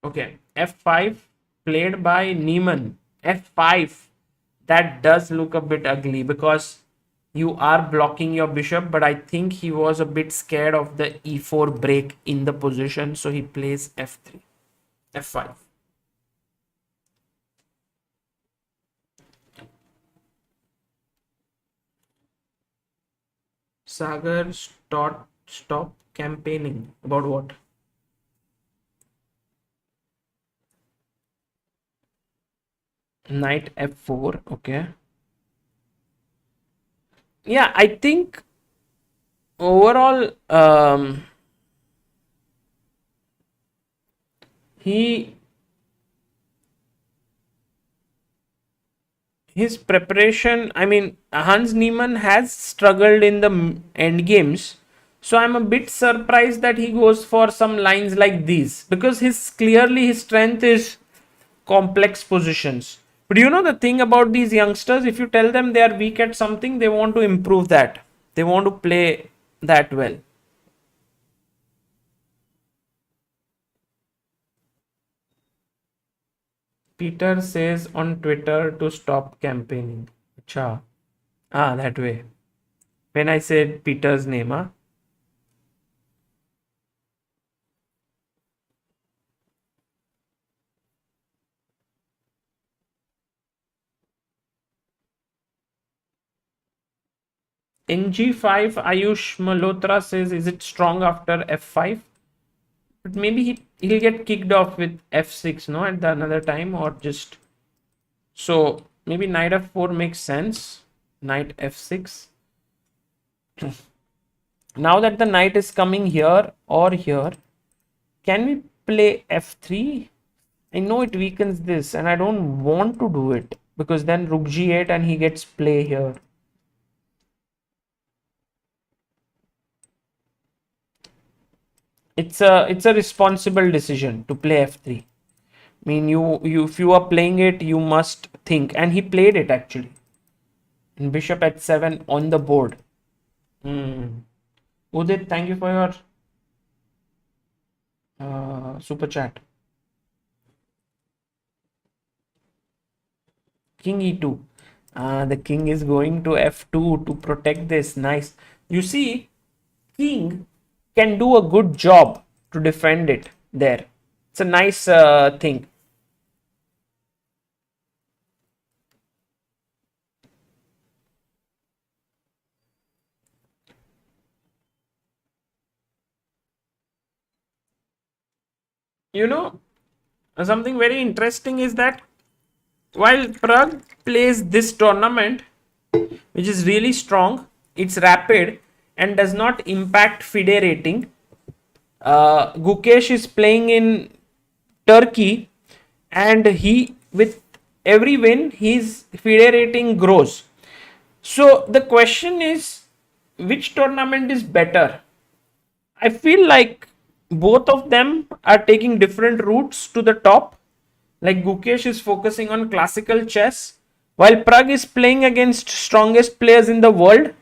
Okay. f5 played by Niemann. f5. That does look a bit ugly because you are blocking your bishop, but I think he was a bit scared of the e4 break in the position, so he plays f3. f5. Sagar, stop campaigning. About what? Knight f4. Okay. Yeah, I think overall he his preparation, I mean, Hans Niemann has struggled in the end games, so I'm a bit surprised that he goes for some lines like these because his clearly his strength is complex positions. But you know the thing about these youngsters, if you tell them they are weak at something, they want to improve that, they want to play that well. Peter says on Twitter to stop campaigning. Acha. Ah, that way. When I said Peter's name, huh? In G5, Ayush Malhotra says, is it strong after F5? But maybe he'll get kicked off with F6, no, at the another time, or just so maybe knight F4 makes sense. Knight F6. Now that the knight is coming here or here, can we play F3? I know it weakens this, and I don't want to do it because then Rook G8 and he gets play here. It's a responsible decision to play f3. I mean, you if you are playing it, you must think, and he played it actually. And bishop h7 on the board. Udit, thank you for your super chat. King e2. The king is going to f2 to protect this. Nice. You see, king can do a good job to defend it there. It's a nice thing. You know, something very interesting is that while Pragg plays this tournament, which is really strong, it's rapid and does not impact FIDE rating. Gukesh is playing in Turkey, and he with every win his FIDE rating grows. So the question is, which tournament is better? I feel like both of them are taking different routes to the top. Like Gukesh is focusing on classical chess, while Pragg is playing against strongest players in the world,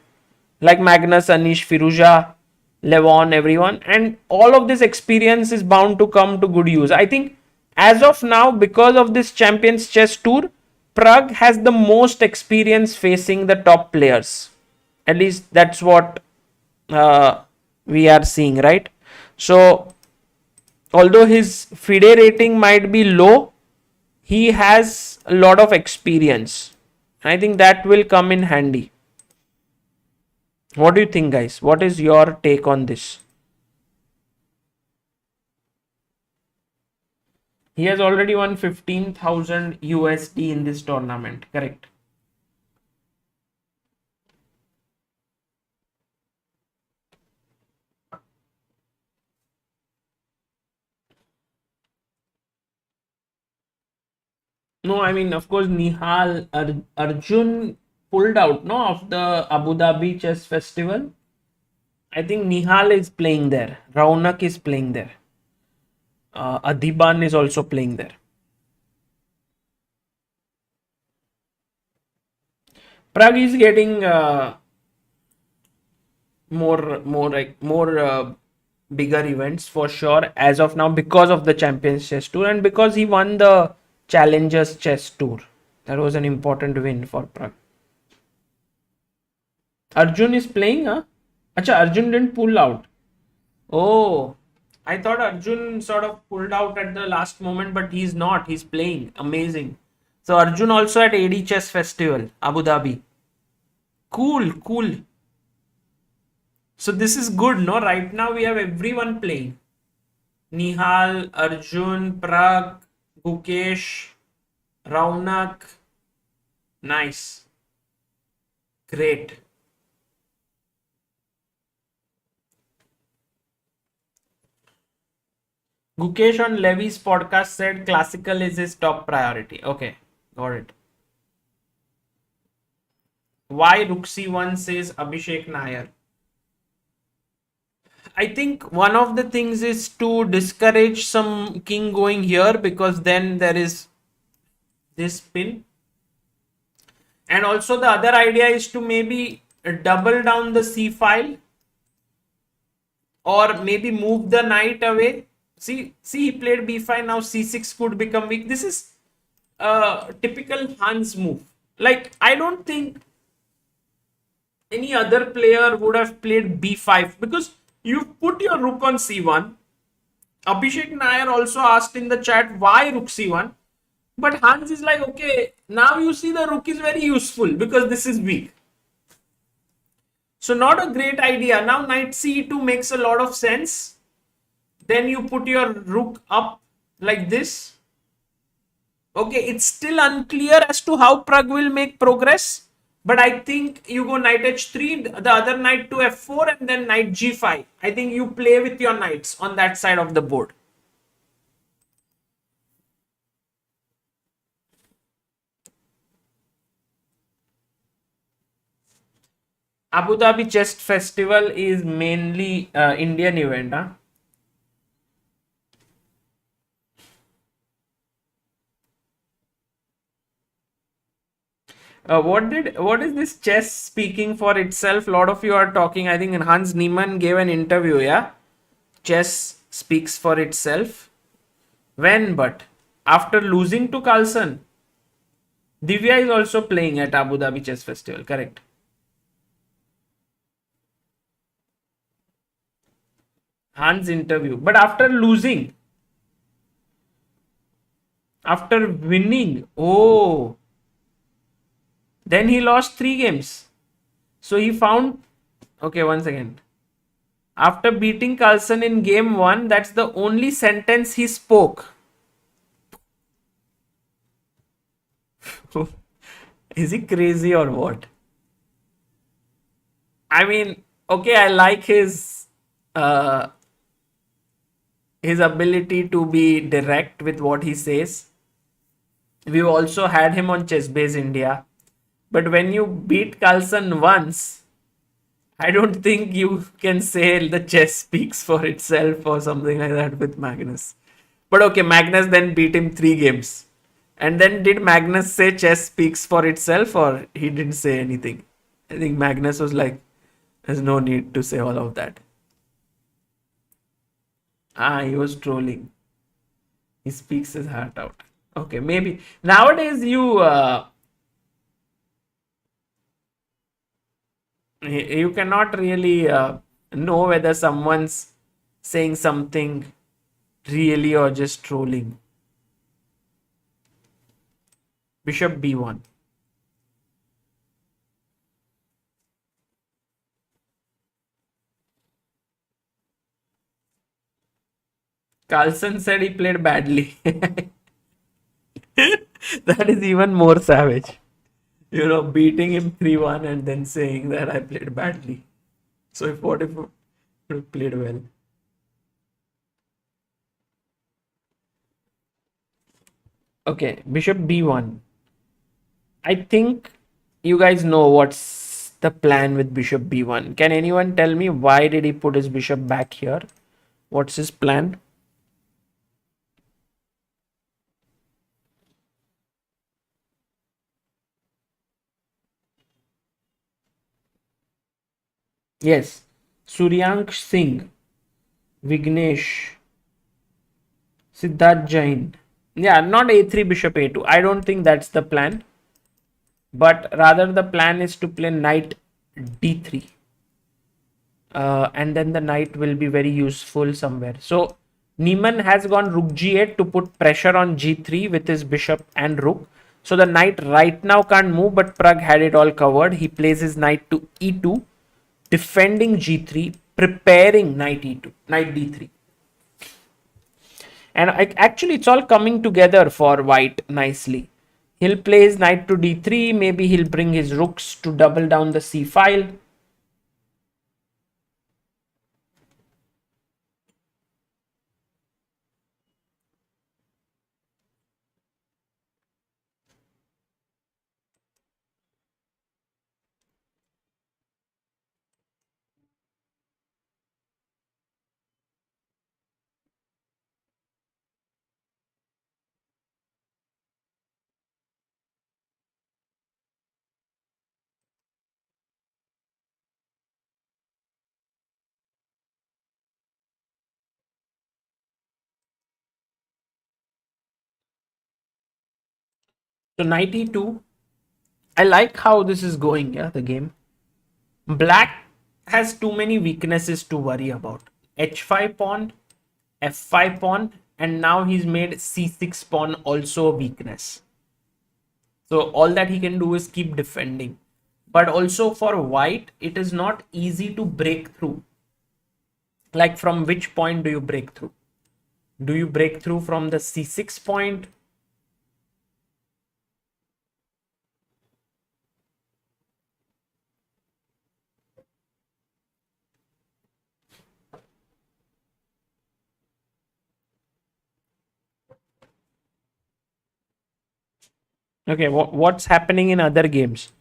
like Magnus, Anish, Firuza, Levon, everyone. And all of this experience is bound to come to good use. I think as of now, because of this Champions Chess Tour, Pragg has the most experience facing the top players. At least that's what we are seeing, right? So, although his FIDE rating might be low, he has a lot of experience. I think that will come in handy. What do you think, guys? What is your take on this? He has already won 15,000 USD in this tournament, correct? No, I mean, of course, Arjun pulled out, no, of the Abu Dhabi Chess Festival. I think Nihal is playing there. Raunak is playing there. Adhiban is also playing there. Pragg is getting more bigger events for sure as of now because of the Champions Chess Tour and because he won the Challengers Chess Tour. That was an important win for Pragg. Arjun is playing, huh? Acha, Arjun didn't pull out. Oh, I thought Arjun sort of pulled out at the last moment, but he's not. He's playing. Amazing. So Arjun also at AD Chess Festival, Abu Dhabi. Cool, cool. So this is good, no? Right now we have everyone playing. Nihal, Arjun, Pragg, Gukesh, Raunak. Nice. Great. Gukesh on Levy's podcast said classical is his top priority. Okay, got it. Why Rook C1 says Abhishek Nair? I think one of the things is to discourage some king going here because then there is this pin. And also the other idea is to maybe double down the c file or maybe move the knight away. See, he played b5, now c6 could become weak. This is a typical Hans move. Like, I don't think any other player would have played b5 because you put your rook on c1. Abhishek Nair also asked in the chat why rook c1. But Hans is like, okay, now you see the rook is very useful because this is weak. So not a great idea. Now knight c2 makes a lot of sense. Then you put your rook up like this. Okay, it's still unclear as to how Pragg will make progress. But I think you go knight h3, the other knight to f4 and then knight g5. I think you play with your knights on that side of the board. Abu Dhabi Chess Festival is mainly Indian event, huh? What is this chess speaking for itself? A lot of you are talking. I think Hans Niemann gave an interview. Yeah, chess speaks for itself. When? But after losing to Carlsen, Divya is also playing at Abu Dhabi Chess Festival. Correct. Hans interview, but after losing, after winning, oh, then he lost 3 games. So he found, okay, once again. After beating Carlsen in game one, that's the only sentence he spoke. Is he crazy or what? I mean, okay, I like uh, his ability to be direct with what he says. We've also had him on Chess Base India. But when you beat Carlsen once, I don't think you can say the chess speaks for itself or something like that with Magnus. But okay, Magnus then beat him 3 games. And then did Magnus say chess speaks for itself or he didn't say anything? I think Magnus was like, there's no need to say all of that. He was trolling. He speaks his heart out. Okay, maybe nowadays you cannot really know whether someone's saying something really or just trolling. Bishop b1. Carlsen said he played badly. That is even more savage. Beating him 3-1 and then saying that I played badly. So if what if you played well? Okay, Bishop b1. I think you guys know what's the plan with Bishop b1. Can anyone tell me why did he put his bishop back here? What's his plan? Yes, Suryank Singh, Vignesh, Siddharth Jain. Yeah, not a3 bishop a2. I don't think that's the plan. But rather the plan is to play knight d3. And then the knight will be very useful somewhere. So Niemann has gone rook g8 to put pressure on g3 with his bishop and rook. So the knight right now can't move, but Pragg had it all covered. He plays his knight to e2, defending g3, preparing knight e2, knight d3. And actually, it's all coming together for white nicely. He'll play his knight to d3. Maybe he'll bring his rooks to double down the c file. So knight e2. I like how this is going, yeah, the game. Black has too many weaknesses to worry about. h5 pawn, f5 pawn, and now he's made c6 pawn also a weakness. So all that he can do is keep defending. But also for white, it is not easy to break through. Like from which point do you break through? Do you break through from the c6 point? Okay, what's happening in other games?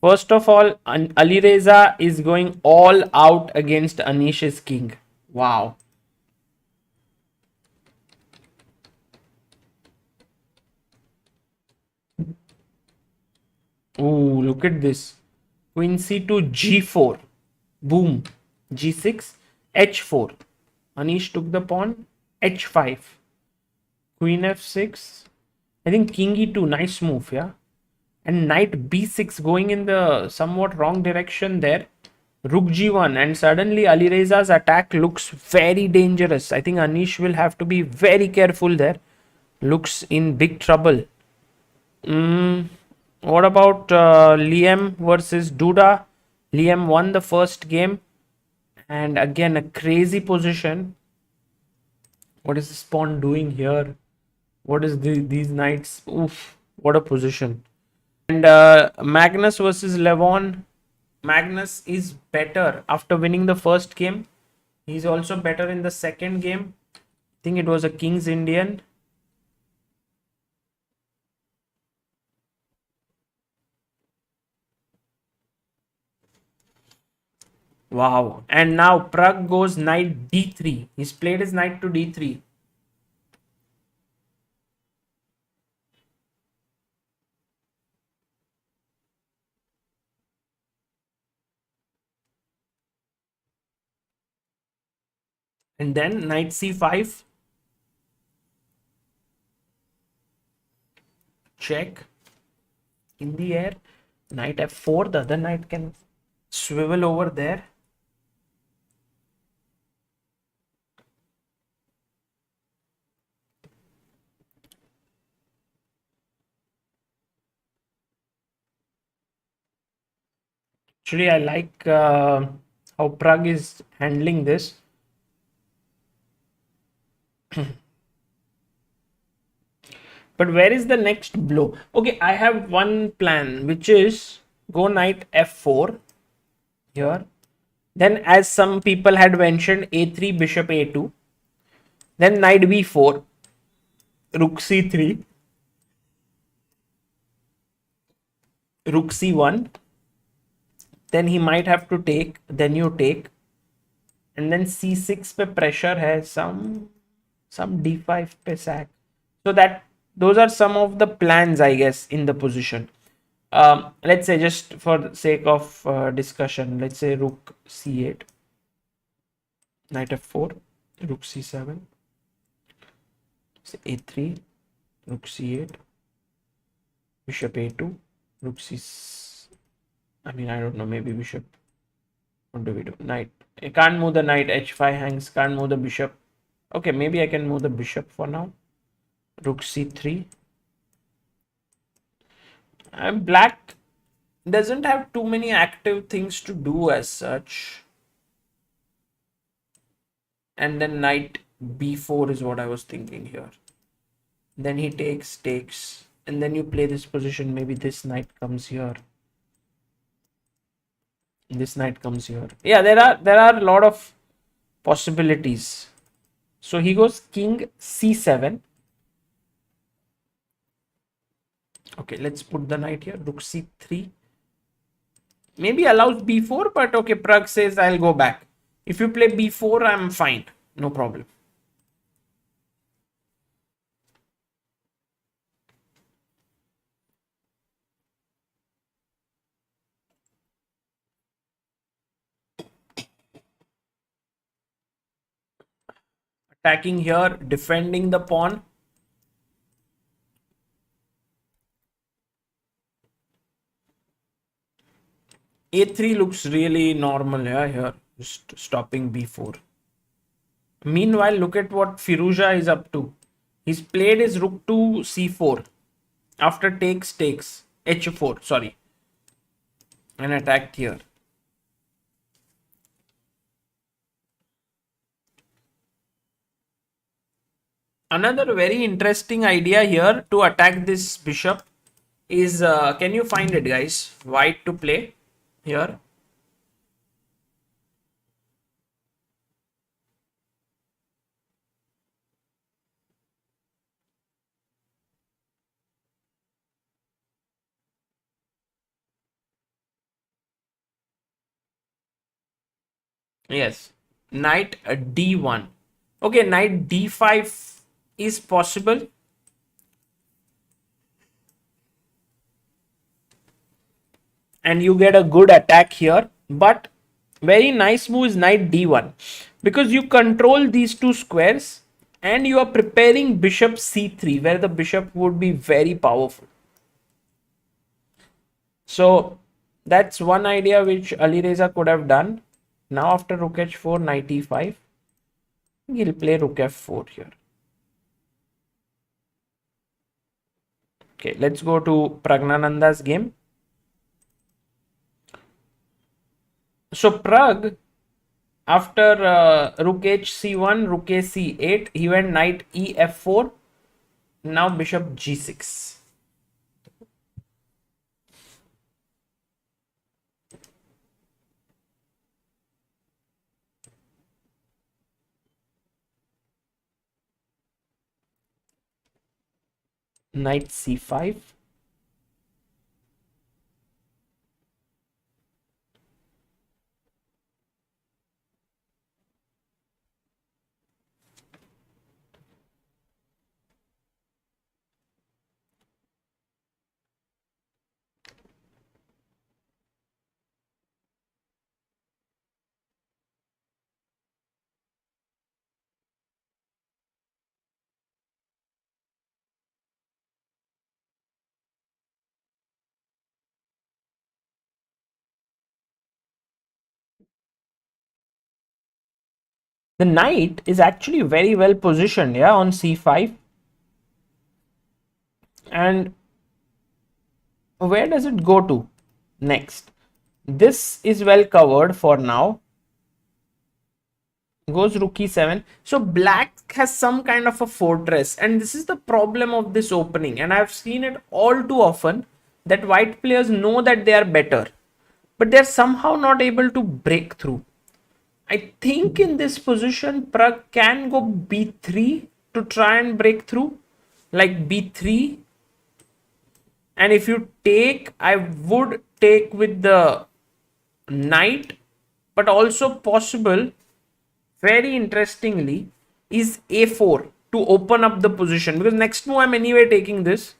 First of all, Alireza is going all out against Anish's king. Wow. Ooh, look at this. Queen c2, g4. Boom. g6, h4. Anish took the pawn. h5. Queen f6. I think king e2. Nice move, yeah. And knight b6 going in the somewhat wrong direction there. Rook g1. And suddenly Alireza's attack looks very dangerous. I think Anish will have to be very careful there. Looks in big trouble. What about Liam versus Duda? Liam won the first game And again, a crazy position. What is this pawn doing here? What is these knights? Oof, what a position. And Magnus versus Levon. Magnus is better after winning the first game. He's also better in the second game. I think it was a King's Indian. Wow. And now Pragg goes knight d3. He's played his knight to d3. And then knight c5. Check. In the air. Knight f4. The other knight can swivel over there. Actually, I like how Pragg is handling this. But where is the next blow? Okay, I have one plan, which is go knight f4 here. Then, as some people had mentioned, a3, bishop a2. Then knight b4, rook c3, rook c1. Then he might have to take. Then you take. And then c6 पे pressure है, some d5 पे sack. So that those are some of the plans, I guess, in the position. Let's say, just for the sake of discussion, let's say rook c8, knight f4, rook c7, a3, rook c8, bishop a2, rook c. I mean, I don't know, maybe bishop. What do we do? Knight. I can't move the knight. h5 hangs. Can't move the bishop. Okay, maybe I can move the bishop for now. Rook c3. And black doesn't have too many active things to do as such. And then knight b4 is what I was thinking here. Then he takes, and then you play this position. Maybe this knight comes here. This knight comes here. Yeah, there are a lot of possibilities. So he goes king c7. Okay, let's put the knight here. Rook c3. Maybe allows b4, but okay, Pragg says I'll go back. If you play b4, I'm fine. No problem. Attacking here, defending the pawn. A3 looks really normal, yeah, here. Just stopping b4. Meanwhile, look at what Firuza is up to. He's played his rook to c4. After takes, h4, sorry. And attacked here. Another very interesting idea here to attack this bishop is, can you find it, guys? White to play here. Yes, knight d1. Okay, knight d5 is possible. And you get a good attack here. But very nice move is knight d1. Because you control these two squares. And you are preparing bishop c3, where the bishop would be very powerful. So that's one idea which Alireza could have done. Now after rook h4, knight e5, he'll play rook f4 here. Okay, let's go to Pragnananda's game. So Pragg After rook h c1, rook a c8, he went knight e f4. Now bishop g6. Knight c5. The knight is actually very well positioned, yeah, on c5. And where does it go to next? This is well covered for now. Goes rook e7. So black has some kind of a fortress, and this is the problem of this opening, and I've seen it all too often that white players know that they are better, but they're somehow not able to break through. I think in this position Pragg can go b3 to try and break through, like b3. And if you take, I would take with the knight, but also possible, very interestingly, is a4 to open up the position, because next move I'm anyway taking this.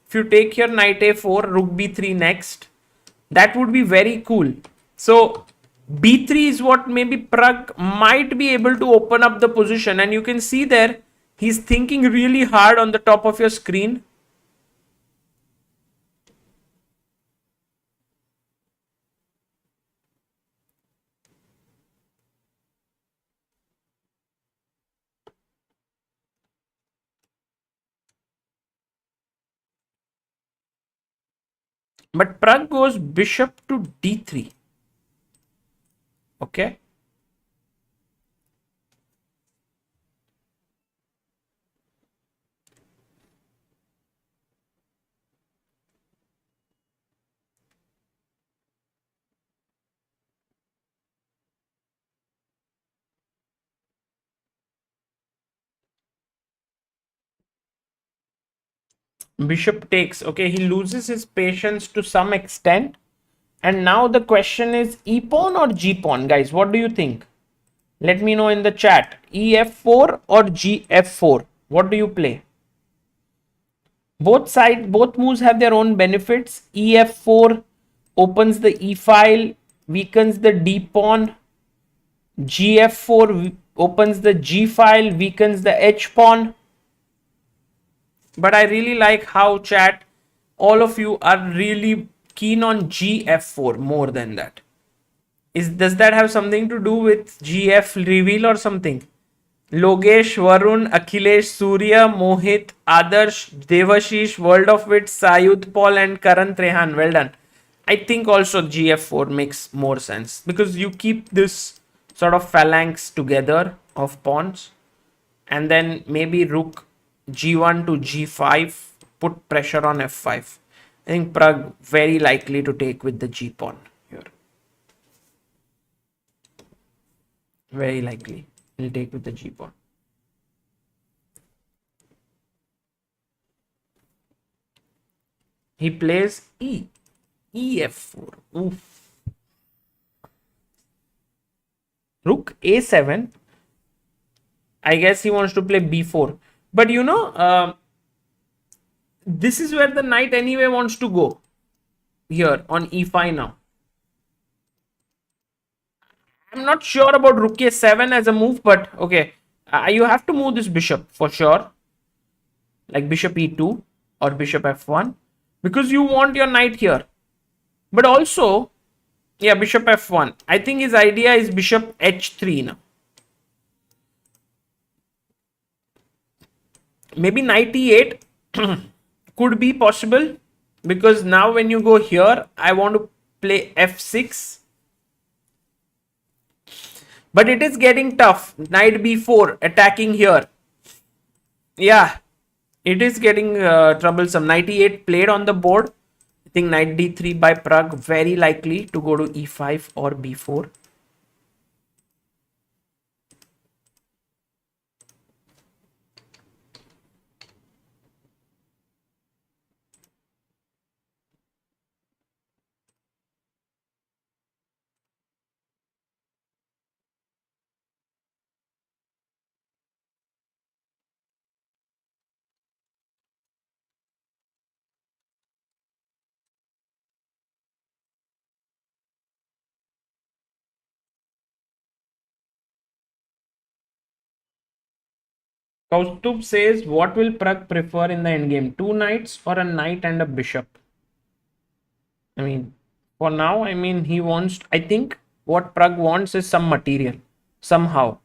If you take here knight a4, rook b3 next, that would be very cool. So b3 is what maybe Pragg might be able to open up the position, and you can see there he's thinking really hard on the top of your screen. But Pragg goes bishop to d3. Okay. Bishop takes. Okay, he loses his patience to some extent. And now the question is e pawn or g pawn, guys. What do you think? Let me know in the chat. ef4 or gf4. What do you play? Both moves have their own benefits. ef4 opens the e file, weakens the d pawn. gf4 opens the g file, weakens the h pawn. But I really like how, chat, all of you are really keen on gf4 more than that. Does that have something to do with gf reveal or something? Logesh, Varun, Akhilesh, Surya, Mohit, Adarsh, Devashish, World of Wits, Sayud Paul, and Karan Trehan. Well done. I think also gf4 makes more sense because you keep this sort of phalanx together of pawns, and then maybe rook g1 to g5, put pressure on f5. I think Pragg very likely to take with the g pawn here. Very likely he'll take with the g pawn. He plays ef4. Oof. Rook a7. I guess he wants to play b4. But you know, this is where the knight anyway wants to go. Here on e5 now. I'm not sure about rook a7 as a move, but okay. You have to move this bishop for sure. Like bishop e2 or bishop f1. Because you want your knight here. But also, yeah, bishop f1. I think his idea is bishop h3 now. Maybe knight e8 could be possible. Because now when you go here, I want to play f6. But it is getting tough. Knight b4 attacking here. Yeah, it is getting troublesome. Knight e8 played on the board. I think knight d3 by Pragg, very likely to go to e5 or b4. Kaustubh says, what will Pragg prefer in the endgame? Two knights or a knight and a bishop? I mean, for now, I mean, he wants, I think what Pragg wants is some material somehow,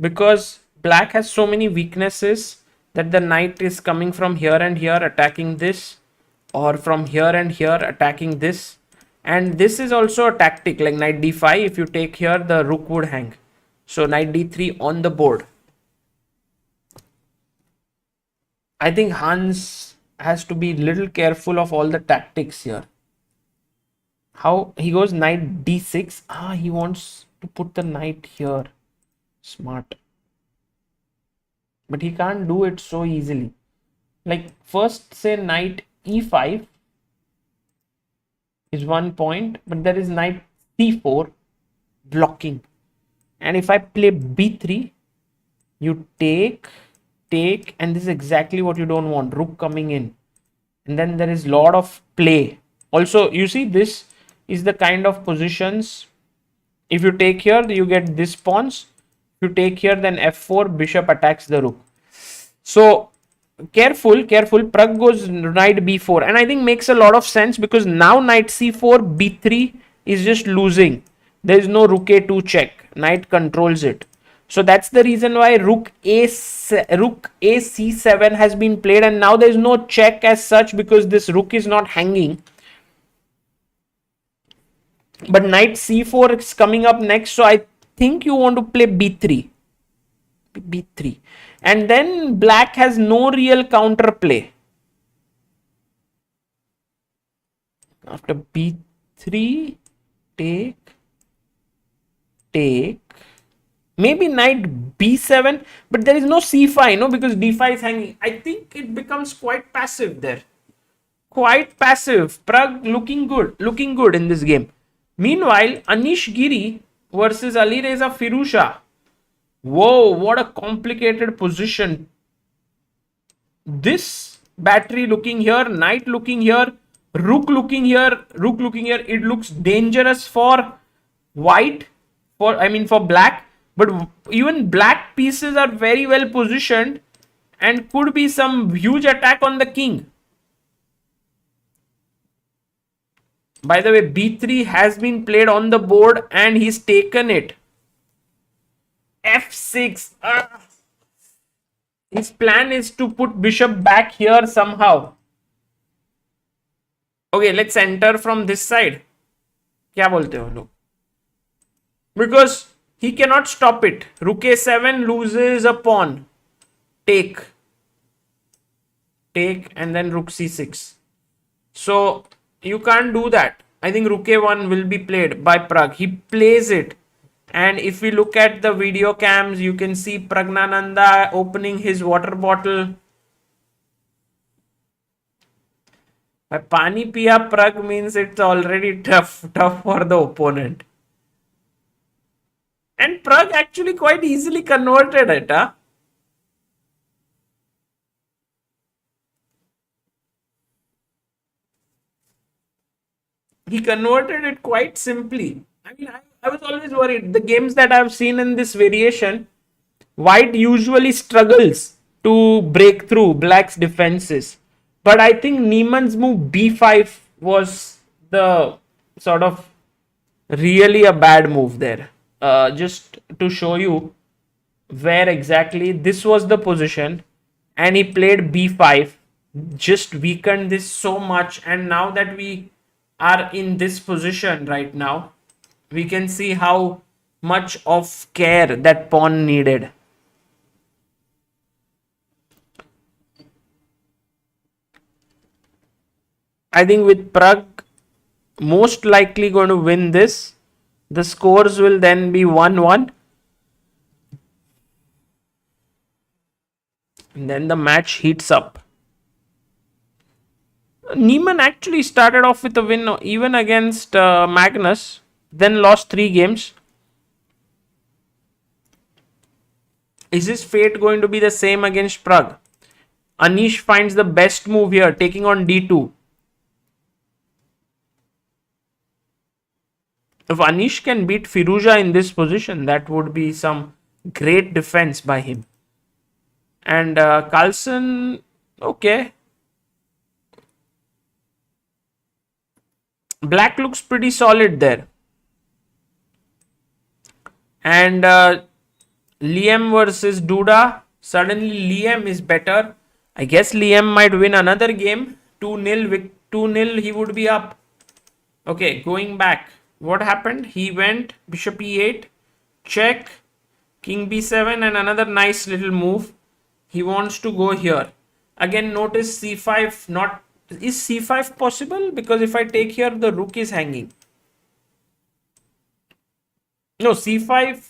because black has so many weaknesses that the knight is coming from here and here attacking this, or from here and here attacking this. And this is also a tactic like knight d5. If you take here, the rook would hang. So knight d3 on the board. I think Hans has to be little careful of all the tactics here. How he goes knight d6. He wants to put the knight here. Smart. But he can't do it so easily. Like first say knight e5 is 1 point, but there is knight c4 blocking. And if I play b3, you take, and this is exactly what you don't want. Rook coming in. And then there is lot of play. Also, you see, this is the kind of positions. If you take here, you get this pawns. If you take here, then f4, bishop attacks the rook. So careful. Pragg goes knight b4, and I think makes a lot of sense, because now knight c4, b3 is just losing. There is no rook a2 check. Knight controls it. So that's the reason why rook a c7 has been played, and now there is no check as such because this rook is not hanging. But knight c4 is coming up next, so I think you want to play b3. And then black has no real counter play. After b3, take. Maybe knight b7, but there is no c5, no, because d5 is hanging. I think it becomes quite passive there. Quite passive. Pragg looking good in this game. Meanwhile, Anish Giri versus Alireza Firusha. Whoa, what a complicated position. This battery looking here, knight looking here, rook looking here. It looks dangerous for white, for black. But even black pieces are very well positioned and could be some huge attack on the king. By the way, b3 has been played on the board and he's taken it. f6. His plan is to put bishop back here somehow. Okay, let's enter from this side. क्या बोलते हो लोग? Because he cannot stop it. Rook a7 loses a pawn. Take, and then rook c6. So you can't do that. I think rook a1 will be played by Pragg. He plays it. And if we look at the video cams, you can see Pragnananda opening his water bottle. By Pani Piya Pragg means it's already tough for the opponent. And Pragg actually quite easily converted it. He converted it quite simply. I mean, I was always worried. The games that I've seen in this variation, white usually struggles to break through black's defenses. But I think Niemann's move b5 was the sort of really a bad move there. Just to show you where exactly this was the position, and he played b5, just weakened this so much. And now that we are in this position right now, we can see how much of care that pawn needed. I think with Pragg most likely going to win this, the scores will then be 1-1. And then the match heats up. Niemann actually started off with a win even against Magnus, then lost 3 games. Is his fate going to be the same against Pragg? Anish finds the best move here, taking on d2. If Anish can beat Firuza in this position, that would be some great defense by him. And Carlsen, okay. Black looks pretty solid there. And Liam versus Duda. Suddenly Liam is better. I guess Liam might win another game. 2-0. 2-0 he would be up. Okay, going back. What happened? He went bishop e8, check, king b7, and another nice little move. He wants to go here. Again, notice c5 not... Is c5 possible? Because if I take here, the rook is hanging. No, c5,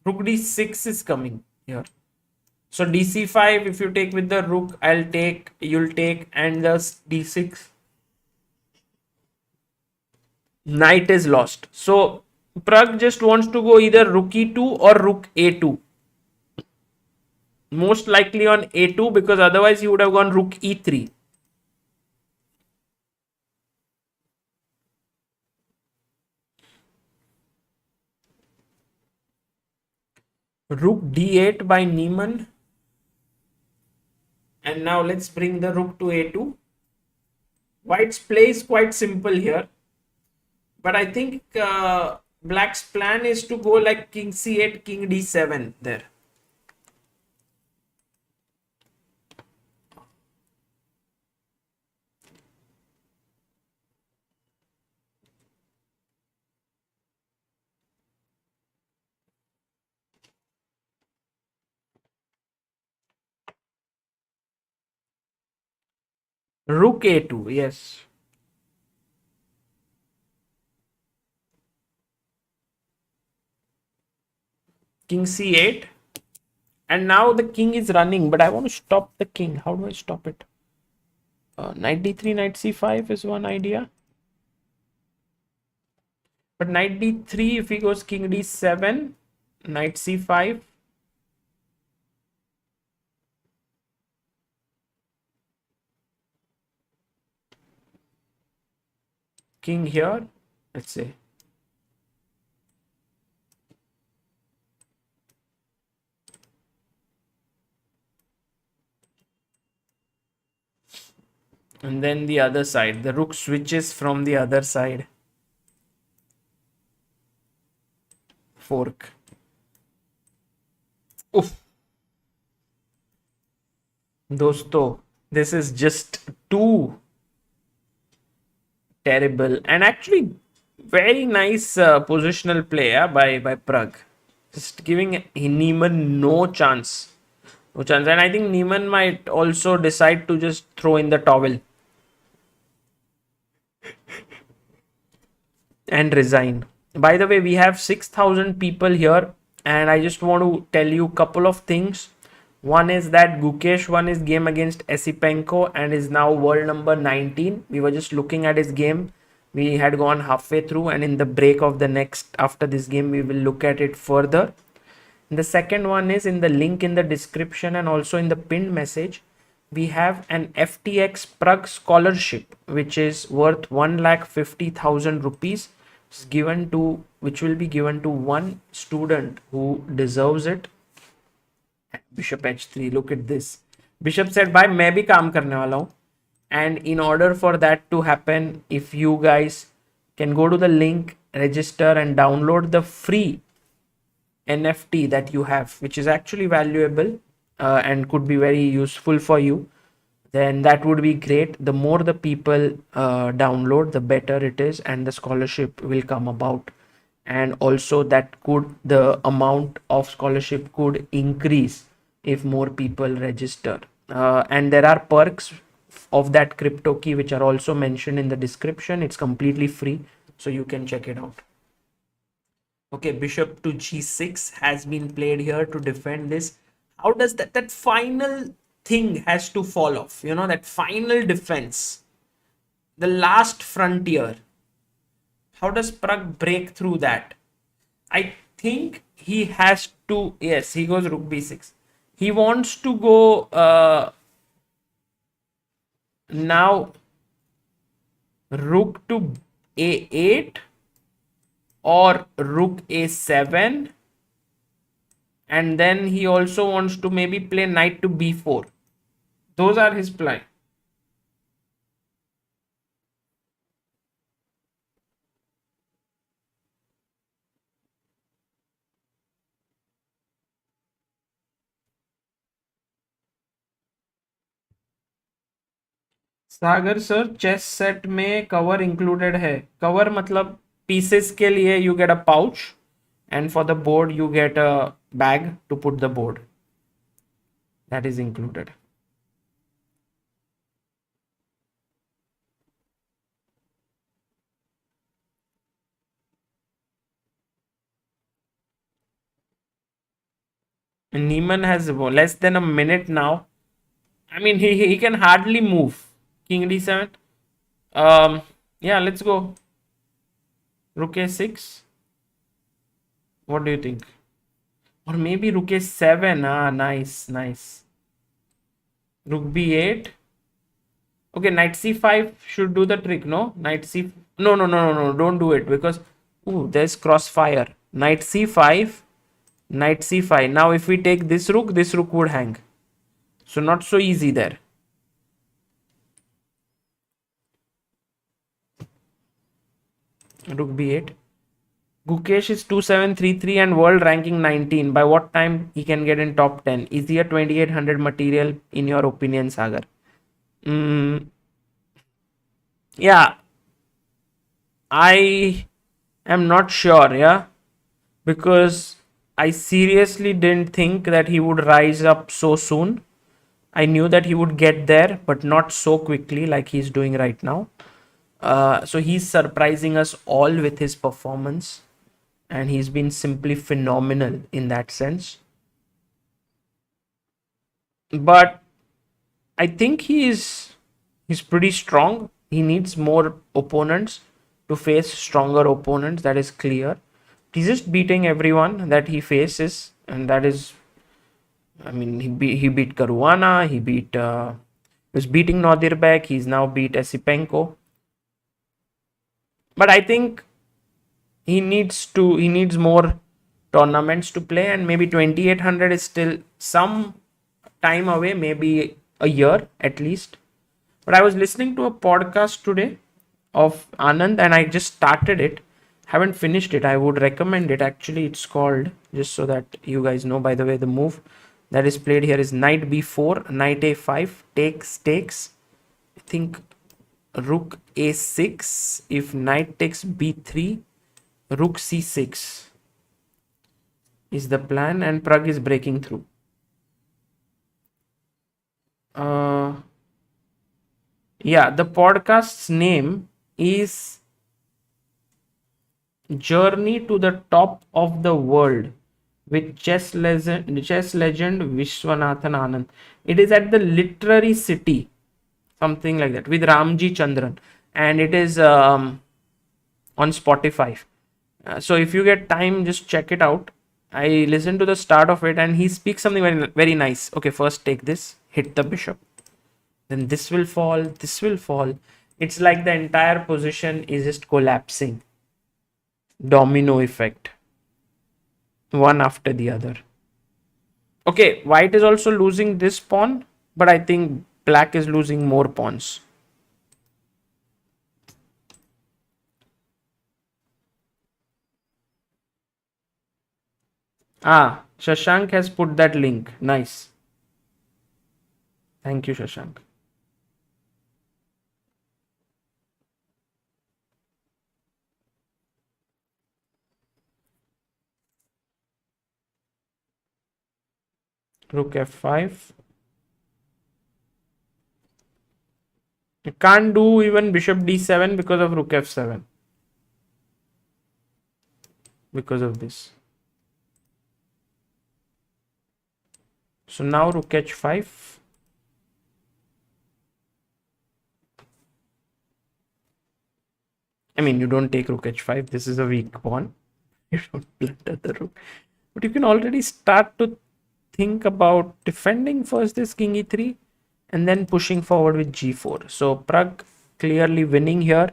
rook d6 is coming here. So dc5, if you take with the rook, I'll take, you'll take, and the d6. Knight is lost. So Pragg just wants to go either rook e2 or rook a2. Most likely on a2, because otherwise he would have gone rook e3. Rook d8 by Niemann. And now let's bring the rook to a2. White's play is quite simple here. But I think Black's plan is to go like king c8, king d7 there. Rook a2, yes. King c8. And now the king is running, but I want to stop the king. How do I stop it? Knight d3, knight c5 is one idea. But knight d3, if he goes king d7, knight c5. King here, let's say. And then the other side, the rook switches from the other side. Fork. Oof. Dosto, this is just too terrible. And actually, very nice positional play by Pragg. Just giving Niemann no chance. No chance. And I think Niemann might also decide to just throw in the towel and resign. By the way, we have 6,000 people here, and I just want to tell you a couple of things. One is that Gukesh won his game against Esipenko and is now world number 19. We were just looking at his game. We had gone halfway through, and in the break of the next, after this game, we will look at it further. And the second one is in the link in the description and also in the pinned message. We have an FTX Pragg scholarship, which is worth 1,50,000 rupees, given to, which will be given to one student who deserves it. Bishop h3, look at this. Bishop said, bhai, main bhi kaam karne wala hu. And in order for that to happen, if you guys can go to the link, register and download the free NFT that you have, which is actually valuable and could be very useful for you, then that would be great. The more the people download, the better it is, and the scholarship will come about. and also that could, the amount of scholarship could increase if more people register. And there are perks of that crypto key which are also mentioned in the description. It's completely free, so you can check it out. Okay, bishop to g6 has been played here to defend this. How does that final thing has to fall off? You know, that final defense, the last frontier. How does Pragg break through that? I think he has to. Yes, he goes rook b6. He wants to go now rook to a8 or rook a7, and then he also wants to maybe play knight to b4. Those are his play. Sagar sir, chess set में cover included है? Cover मतलब pieces के लिए you get a pouch, and for the board you get a bag to put the board. That is included. Niemann has less than a minute now. I mean, he can hardly move. King d7. Yeah, let's go. Rook a6. What do you think? Or maybe rook a7. Ah, nice, nice. Rook b8. Okay, knight c5 should do the trick, no? Knight c. No, no, no, no, no. Don't do it because. Ooh, there's crossfire. Knight c5. Knight c5. Now, if we take this rook would hang. So, not so easy there. Rook b8. Gukesh is 2733 and world ranking 19. By what time he can get in top 10? Is he a 2800 material in your opinion, Sagar? Yeah, I am not sure, yeah, because I seriously didn't think that he would rise up so soon. I knew that he would get there, but not so quickly like he's doing right now. So he's surprising us all with his performance, and he's been simply phenomenal in that sense. But I think he's pretty strong. He needs more opponents to face stronger opponents. That is clear. He's just beating everyone that he faces, and that is, I mean, he beat Caruana. He was beating Nodirbek. He's now beat Esipenko. But I think he needs more tournaments to play, and maybe 2800 is still some time away, maybe a year at least. But I was listening to a podcast today of Anand, and I just started it. Haven't finished it. I would recommend it. Actually, it's called, just so that you guys know, by the way, the move that is played here is knight b4, knight a5, takes. I think rook a6. If knight takes b3, rook c6 is the plan, and Pragg is breaking through. Uh, yeah, the podcast's name is Journey to the Top of the World with chess legend Vishwanathan Anand. It is at the Literary City, something like that, with Ramji Chandran, and it is on Spotify. So if you get time, just check it out. I listened to the start of it, and he speaks something very, very nice. Okay, first take this, hit the bishop, then this will fall, this will fall. It's like the entire position is just collapsing. Domino effect, one after the other. Okay, white is also losing this pawn, but I think black is losing more pawns. Ah, Shashank has put that link. Nice. Thank you, Shashank. Rook f5. You can't do even bishop d7 because of rook f7. Because of this. So now rook h5. I mean, you don't take rook h5. This is a weak pawn. You don't blunder the rook. But you can already start to think about defending first this king e3 and then pushing forward with g4. So Pragg clearly winning here,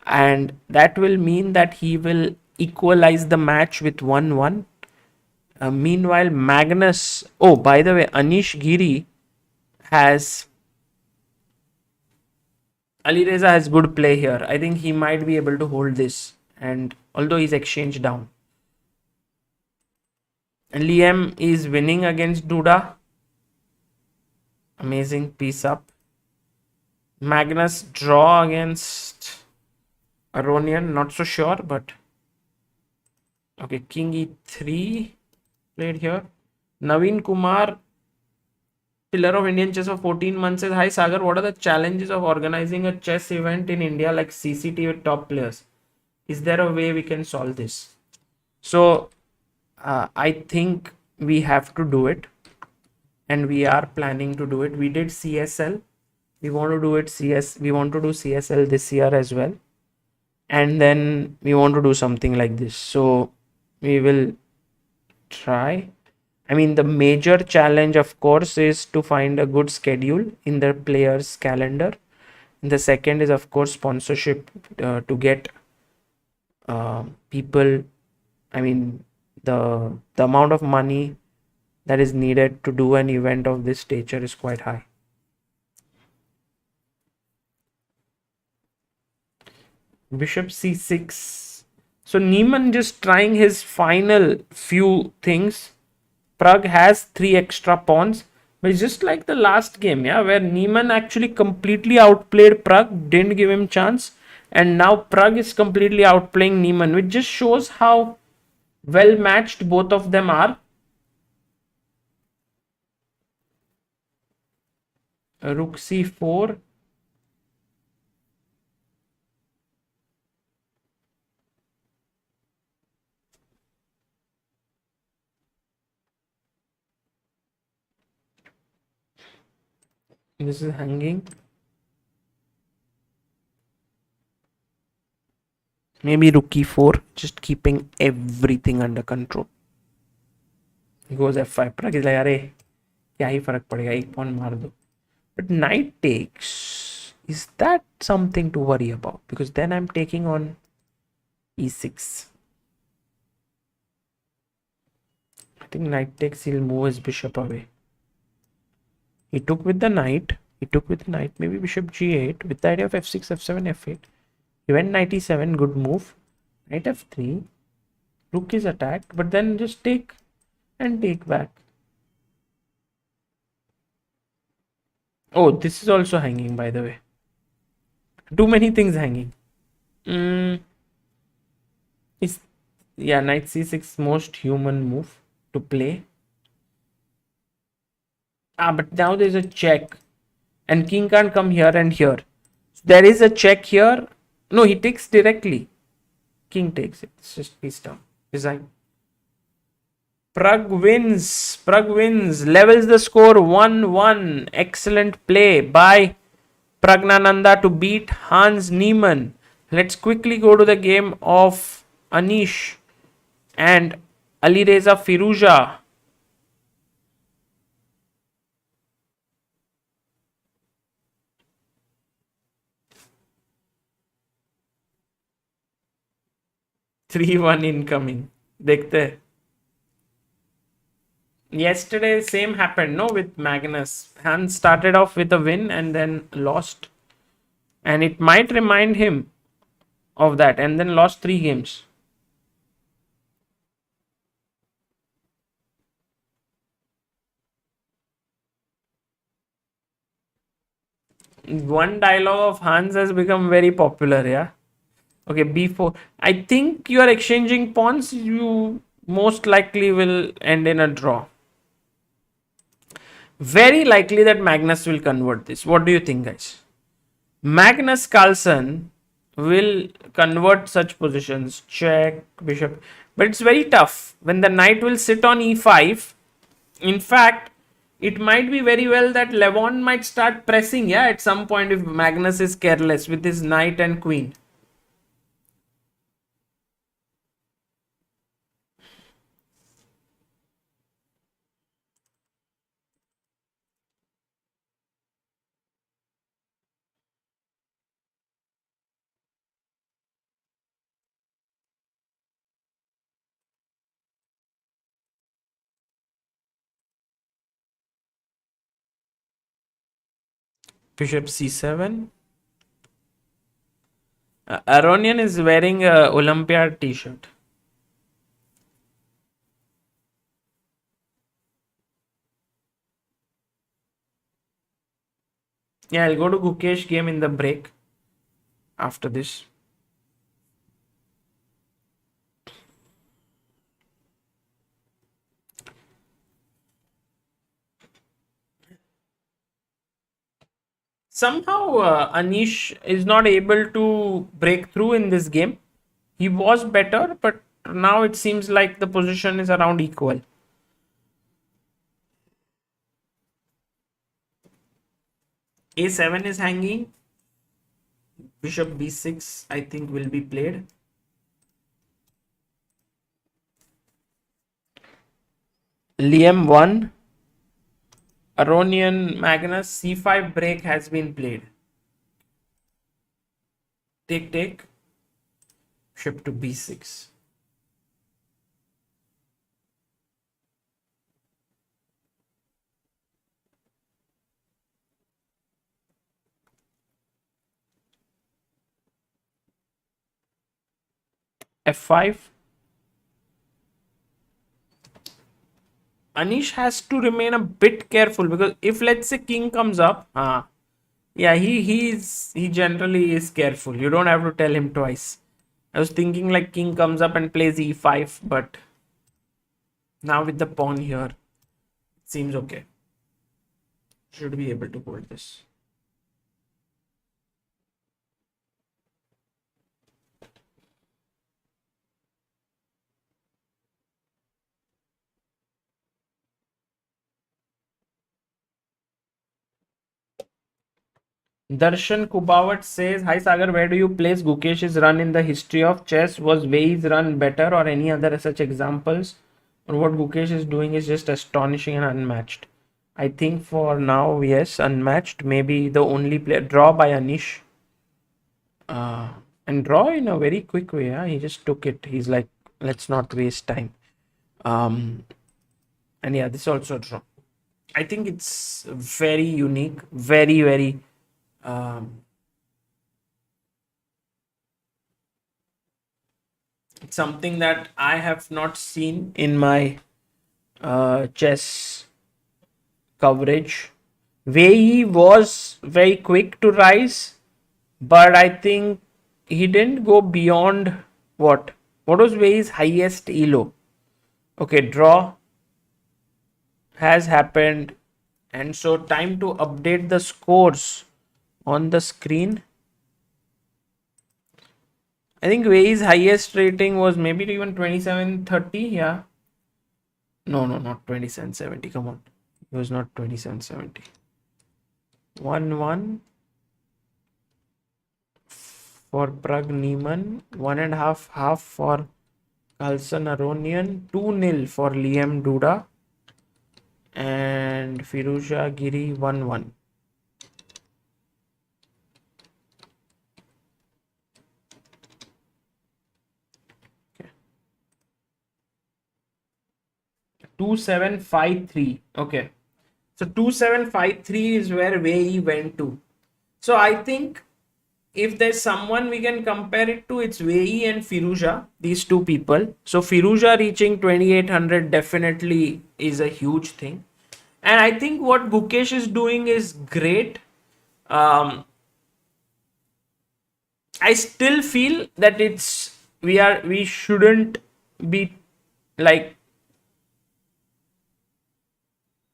and that will mean that he will equalize the match with 1-1. Meanwhile, Magnus, oh, by the way, Anish Giri has, Alireza has good play here. I think he might be able to hold this, and although he's exchanged down. Liam is winning against Duda. Amazing piece up. Magnus draw against Aronian, not so sure, but okay, king e3 played here. Naveen Kumar, pillar of Indian chess for 14 months, says, hi Sagar, what are the challenges of organizing a chess event in India like CCT with top players? Is there a way we can solve this? So I think we have to do it, and we are planning to do it. We did CSL. We want to do it we want to do CSL this year as well. And then we want to do something like this. So we will try. I mean, the major challenge, of course, is to find a good schedule in the players' calendar. And the second is, of course, sponsorship to get people. I mean, the amount of money that is needed to do an event of this stature is quite high. Bishop c6. So Niemann just trying his final few things. Pragg has 3 extra pawns, but it's just like the last game, yeah, where Niemann actually completely outplayed Pragg, didn't give him chance, and now Pragg is completely outplaying Niemann, which just shows how well matched both of them are. Rook c4. This is hanging. Maybe rook e4, just keeping everything under control. He goes f5. Pragg is like, अरे क्या ही फर्क पड़ेगा, एक pawn मार दो. But knight takes, is that something to worry about? Because then I'm taking on e6. I think knight takes, he'll move his bishop away. He took with the knight. Maybe bishop g8 with the idea of f6, f7, f8. He went knight e7, good move. Knight f3. Rook is attacked, but then just take and take back. Oh, this is also hanging, by the way. Too many things hanging. Yeah, knight c6 most human move to play. But now there's a check, and king can't come here and here. So there is a check here. No, he takes directly. King takes it. It's just piece down. Design. Pragg wins. Levels the score 1-1. Excellent play by Pragnananda to beat Hans Niemann. Let's quickly go to the game of Anish and Alireza Firuza. Three one incoming. देखते. Yesterday same happened, no, with Magnus. Hans started off with a win and then lost, and it might remind him of that, and then lost 3 games. One dialogue of Hans has become very popular, yeah. Okay, b4. I think you are exchanging pawns. You most likely will end in a draw. Very likely that Magnus will convert this. What do you think, guys? Magnus Carlsen will convert such positions, check, bishop, but it's very tough when the knight will sit on e5. In fact, it might be very well that Levon might start pressing, yeah, at some point if Magnus is careless with his knight and queen. Bishop c7. Aronian is wearing a Olympiad t-shirt. Yeah, I'll go to Gukesh game in the break after this. Somehow Anish is not able to break through in this game. He was better, but now it seems like the position is around equal. A7 is hanging. Bishop b6, I think, will be played. Liam 1. Aronian Magnus c5 break has been played. Take. Bishop to b6. f5. Anish has to remain a bit careful because if let's say king comes up, yeah, he generally is careful. You don't have to tell him twice. I was thinking like king comes up and plays e5, but now with the pawn here, it seems okay. Should be able to hold this. Darshan Kubawat says, Hi Sagar, where do you place Gukesh's run in the history of chess? Was Wei's run better or any other such examples? Or what Gukesh is doing is just astonishing and unmatched. I think for now, yes, unmatched. Maybe the only player, draw by Anish. And draw in a very quick way. Yeah? He just took it. He's like, let's not waste time. And yeah, this also draw. I think it's very unique, very it's something that I have not seen in my chess coverage. Wei was very quick to rise, but I think he didn't go beyond what? What was Wei's highest elo? Okay, draw has happened, and so time to update the scores on the screen. I think Wei's highest rating was maybe even 2730. Yeah. No, not 2770. Come on. It was not 2770. 1-1 for Pragg Niemann. 1.5 for Carlsen Aronian. 2-0 for Liam Duda. And Firuza Giri 1-1. 2753. Okay. So 2753 is where Wei went to. So I think if there's someone we can compare it to, it's Wei and Firuza, these two people. So Firuza reaching 2800 definitely is a huge thing. And I think what Gukesh is doing is great. I still feel that we shouldn't be like,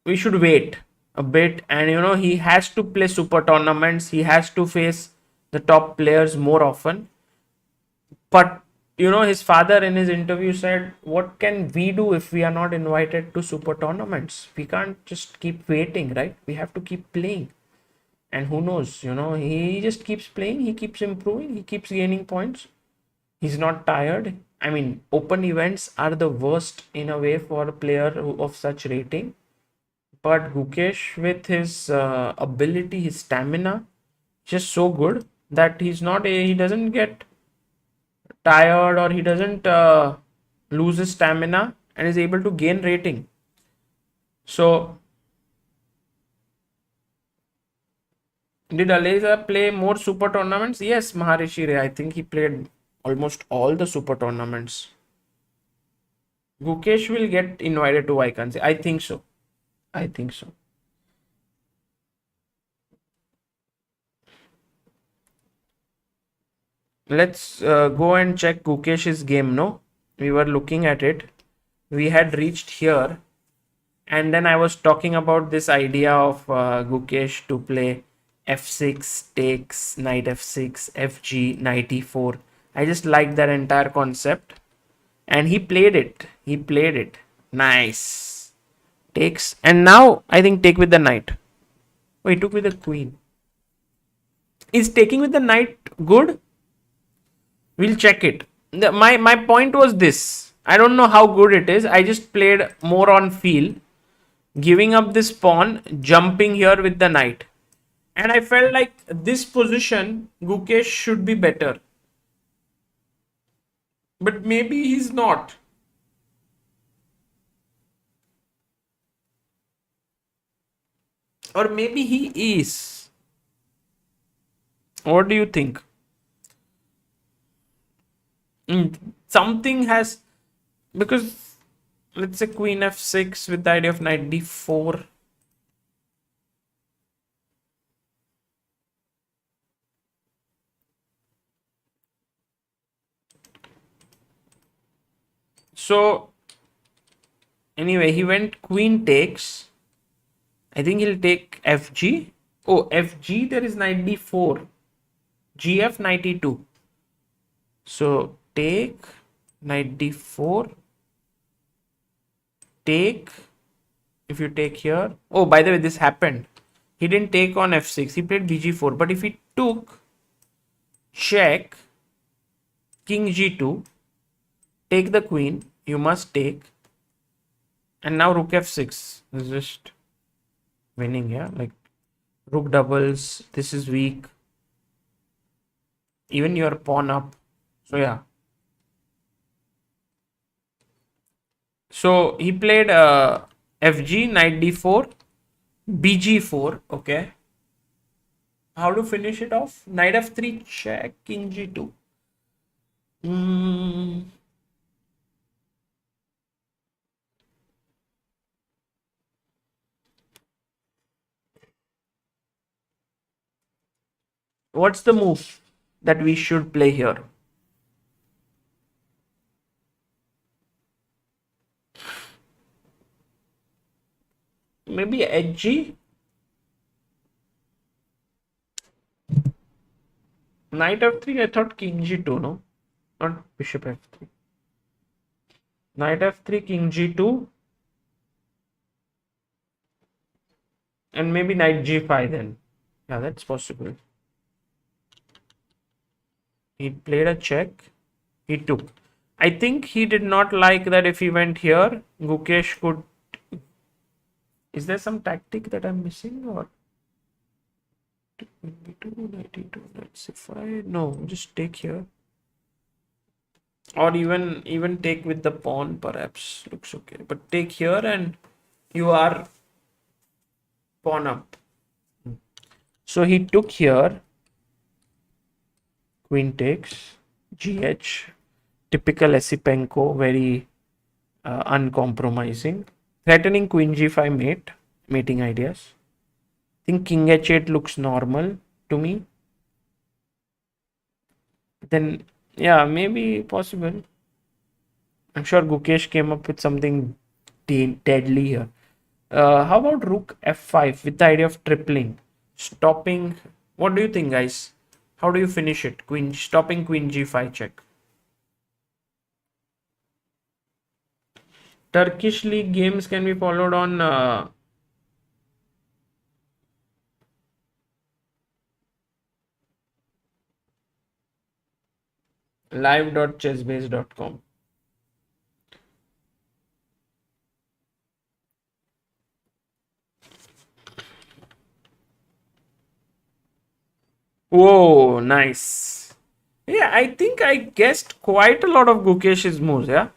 we should wait. a bit, and he has to play super tournaments, he has to face the top players more often. But his father in his interview said, what can we do if we are not invited to super tournaments? We can't just keep waiting, right? We have to keep playing. And who knows, he just keeps playing, he keeps improving, he keeps gaining points. He's not tired. I mean, open events are the worst in a way for a player of such rating. But Gukesh, with his ability, his stamina, just so good that he doesn't get tired, or he doesn't lose his stamina, and is able to gain rating. So, did Aleza play more super tournaments? Yes, Maharishi Ray. I think he played almost all the super tournaments. Gukesh will get invited to Vacancy. I think so. I think so. Let's go and check Gukesh's game. No, we were looking at it. We had reached here, and then I was talking about this idea of Gukesh to play f6 takes knight f6 fg knight e4. I just like that entire concept, and he played it. He played it. Nice. Takes, and now I think take with the knight. Oh, he took with the queen. Is taking with the knight good? We'll check it. My point was this. I don't know how good it is. I just played more on feel, giving up this pawn, jumping here with the knight. And I felt like this position, Gukesh should be better. But maybe he's not. Or maybe he is. What do you think? Something has, because let's say queen f6 with the idea of knight d4. So anyway, he went queen takes. I think he'll take fg. Oh, fg, there is knight d4. gf, knight e2. So take knight d4. Take. If you take here. Oh, by the way, this happened. He didn't take on f6. He played bg4. But if he took check, king g2, take the queen, you must take. And now rook f6 is just winning, yeah. Like rook doubles. This is weak. Even your pawn up. So yeah. So he played fg, knight d4, bg4. Okay. How to finish it off? Knight f3 check, king g2. What's the move that we should play here? Maybe hg. Knight f3. I thought king g2. No, not bishop f3. Knight f3, king g2, and maybe knight g5 then. Yeah, that's possible. He played a check. He took. I think he did not like that if he went here, Gukesh could. Is there some tactic that I'm missing, or knight e2, knight c5? No, just take here. Or even take with the pawn, perhaps. Looks okay. But take here and you are pawn up. So he took here. Queen takes. GH. Typical Esipenko, very uncompromising. Threatening queen g5 mating ideas. I think king h8 looks normal to me. Then, yeah, maybe possible. I'm sure Gukesh came up with something deadly here. How about rook f5 with the idea of tripling, stopping? What do you think, guys? How do you finish it? Queen stopping queen g5 check. Turkish league games can be followed on live.chessbase.com. Whoa, nice. Yeah, I think I guessed quite a lot of Gukesh's moves. Yeah,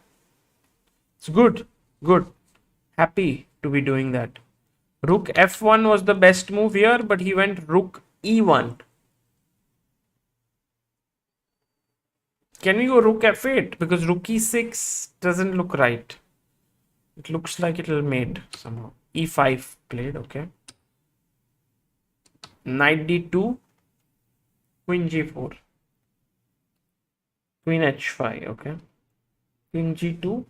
it's good. Good. Happy to be doing that. Rook f1 was the best move here, but he went rook e1. Can we go rook f8? Because rook e6 doesn't look right. It looks like it'll mate somehow. e5 played, okay. Knight d2, queen g4. Queen h5, okay. Queen g2,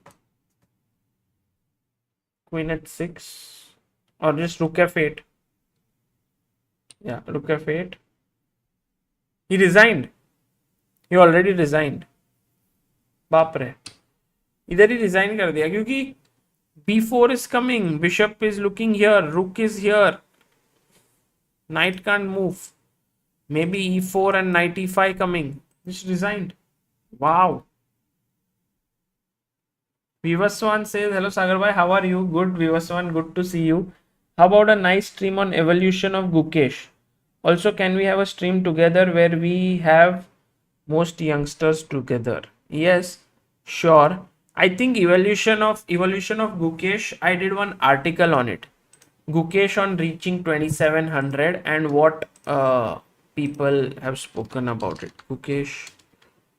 queen h6, or just rook f8. Yeah, rook f8. He resigned. He already resigned. बाप रे, इधर ही resign कर दिया क्योंकि b4 is coming, bishop is looking here, rook is here, knight can't move. Maybe e4 and knight e5 coming. Just resigned. Wow. Vivaswan says, hello Sagar bhai, how are you? Good, Vivaswan, good to see you. How about a nice stream on evolution of Gukesh? Also, can we have a stream together where we have most youngsters together? Yes, sure. I think evolution of Gukesh, I did one article on it. Gukesh on reaching 2700 and what people have spoken about it. Gukesh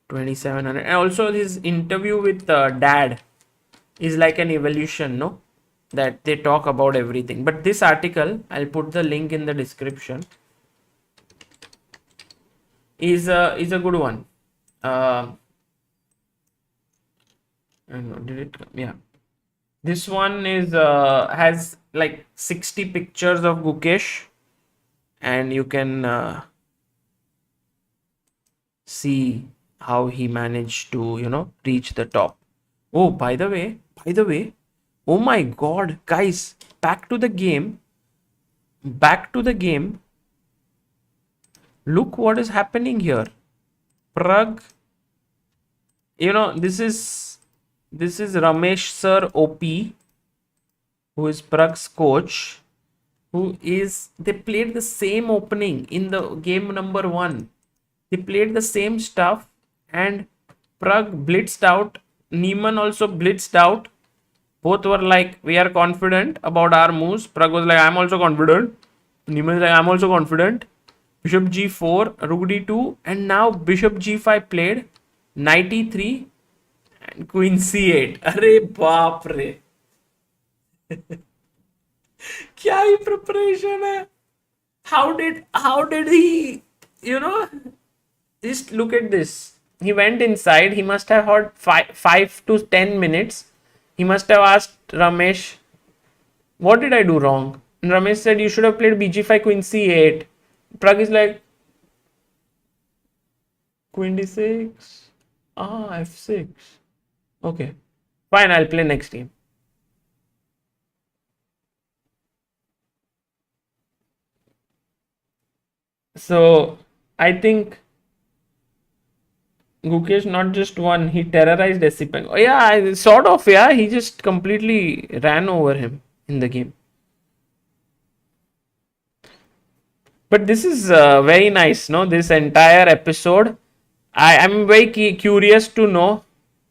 2700 and also his interview with dad is like an evolution, no, that they talk about everything. But this article, I'll put the link in the description, is a good one. Did it come? Yeah, this one is has like 60 pictures of Gukesh and you can see how he managed to reach the top. Oh, by the way, oh my god, guys, back to the game. Look what is happening here. Pragg, this is Ramesh sir OP, who is Pragg's coach, they played the same opening in the game number 1. They played the same stuff and Pragg blitzed out. Niemann also blitzed out. Both were like, we are confident about our moves. Pragg was like, I'm also confident. Niemann is like, I'm also confident. Bishop g4, rook d2, and now bishop g5 played. Knight e3 and queen c8. Arey baap re. क्या ही preparation है? How did he, just look at this. He went inside. He must have had 5 to 10 minutes. He must have asked Ramesh, what did I do wrong? And Ramesh said, you should have played bg5, queen c8. Pragg is like, queen d6. f6. Okay. Fine, I'll play next game. So, I think Gukesh not just won, he terrorized SCP. Oh, yeah, sort of, yeah. He just completely ran over him in the game. But this is very nice, no? This entire episode. I am very curious to know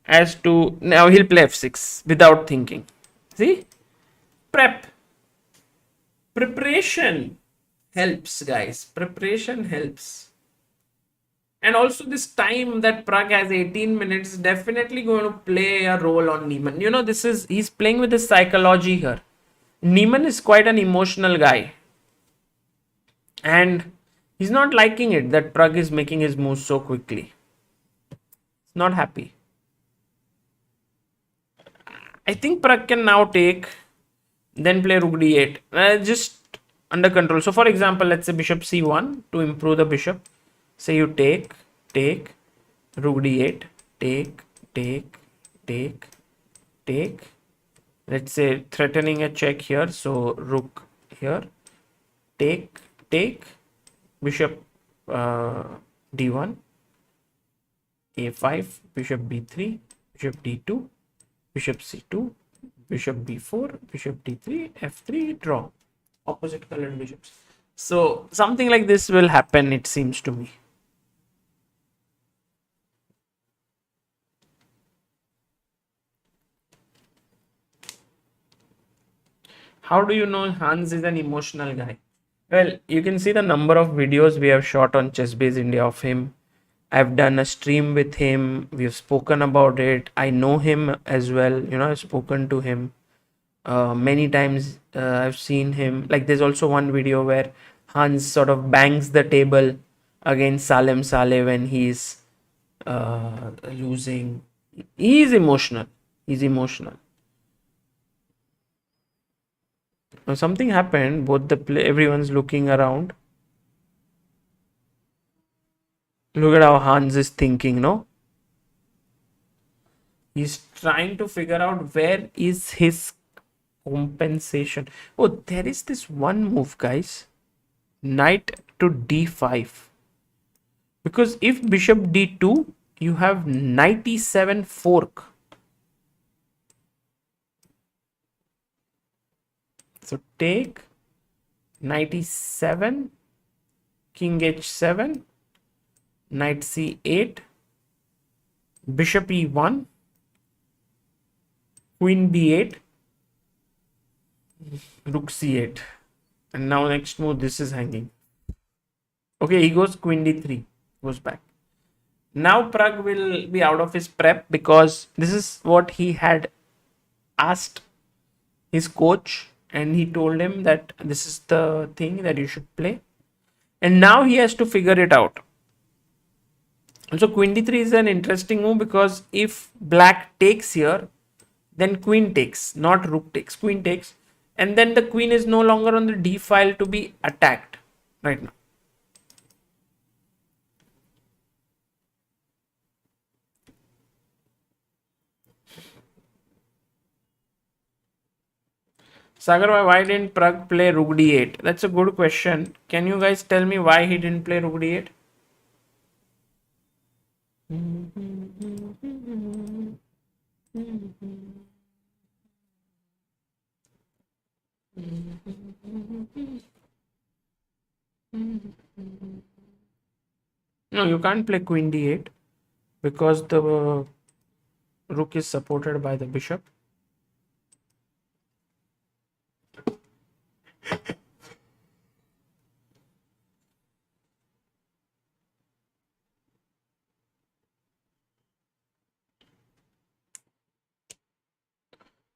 as to... Now he'll play f6 without thinking. See? Preparation helps, guys. Preparation helps. And also this time that Pragg has 18 minutes definitely going to play a role on Niemann. He's playing with his psychology here. Niemann is quite an emotional guy. And he's not liking it that Pragg is making his moves so quickly. He's not happy. I think Pragg can now take then play rook d8. Just under control. So for example, let's say bishop c1 to improve the bishop. Say you take, rook d8, take, take. Let's say threatening a check here. So rook here, take, bishop d1, a5, bishop b3, bishop d2, bishop c2, bishop b4, bishop d3, f3, draw. Opposite colored bishops. So something like this will happen, it seems to me. How do you know Hans is an emotional guy? Well, you can see the number of videos we have shot on ChessBase India of him. I've done a stream with him. We've spoken about it. I know him as well. I've spoken to him many times. I've seen him. Like, there's also one video where Hans sort of bangs the table against Salem Saleh when he's losing. He's emotional. He's emotional. Now, something happened. Both the play. Everyone's looking around. Look at how Hans is thinking, no? He's trying to figure out where is his compensation. Oh, there is this one move, guys. Knight to d5. Because if bishop d2, you have knight e7 fork. So take, knight e7, king h7, knight c8, bishop e1, queen b8, rook c8. And now next move, this is hanging. Okay, he goes queen d3, goes back. Now Pragg will be out of his prep because this is what he had asked his coach, and he told him that this is the thing that you should play. And now he has to figure it out. So queen d3 is an interesting move because if black takes here, then queen takes, not rook takes, queen takes. And then the queen is no longer on the d file to be attacked right now. Sagar, why didn't Pragg play rook d8? That's a good question. Can you guys tell me why he didn't play rook d8? No, you can't play queen d8 because the rook is supported by the bishop.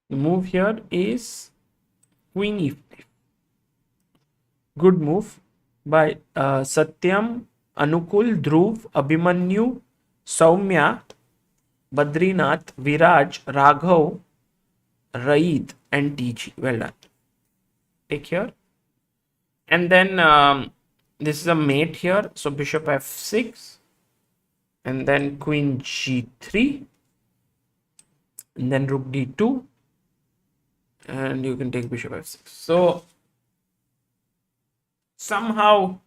The move here is queen e5. Good move by Satyam, Anukul, Dhruv, Abhimanyu, Soumya, Badrinath, Viraj, Raghav, Raid, and TG. Well done. Take here. And then this is a mate here. So bishop f6. And then queen g3. And then rook d2. And you can take bishop f6. So somehow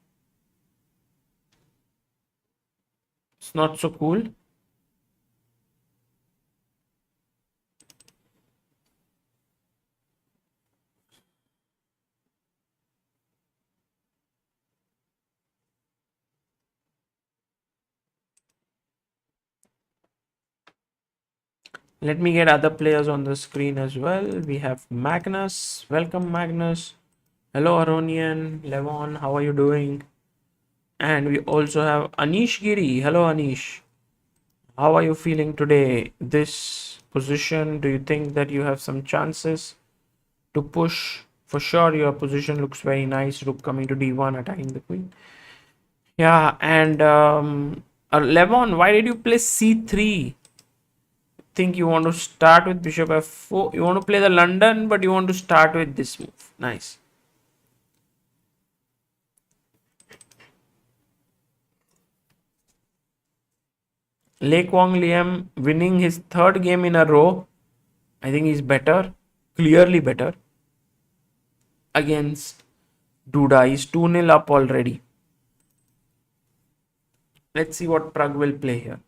it's not so cool. Let me get other players on the screen as well. We have Magnus. Welcome, Magnus. Hello, Aronian. Levon, how are you doing? And we also have Anish Giri. Hello, Anish. How are you feeling today? This position, do you think that you have some chances to push? For sure, your position looks very nice. Rook coming to d1, attacking the queen. Yeah, and Levon, why did you play c3? think you want to start with bishop f4. You want to play the London, but you want to start with this move. Nice. Lei Kwang Liam winning his third game in a row. I think he's better, clearly better against Duda. He's 2-0 up already. Let's see what Pragg will play here.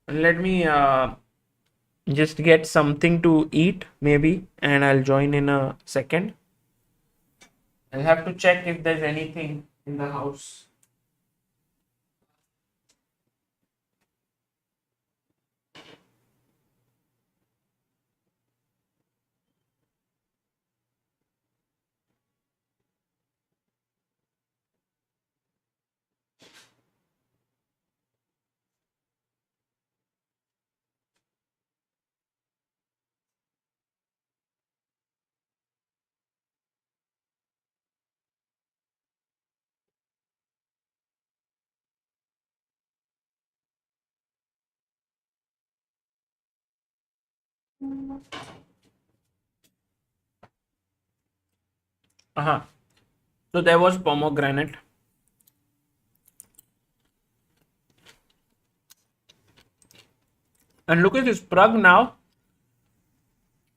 Let me just get something to eat, maybe, and I'll join in a second. I'll have to check if there's anything in the house. So there was pomegranate. And look at this, Pragg now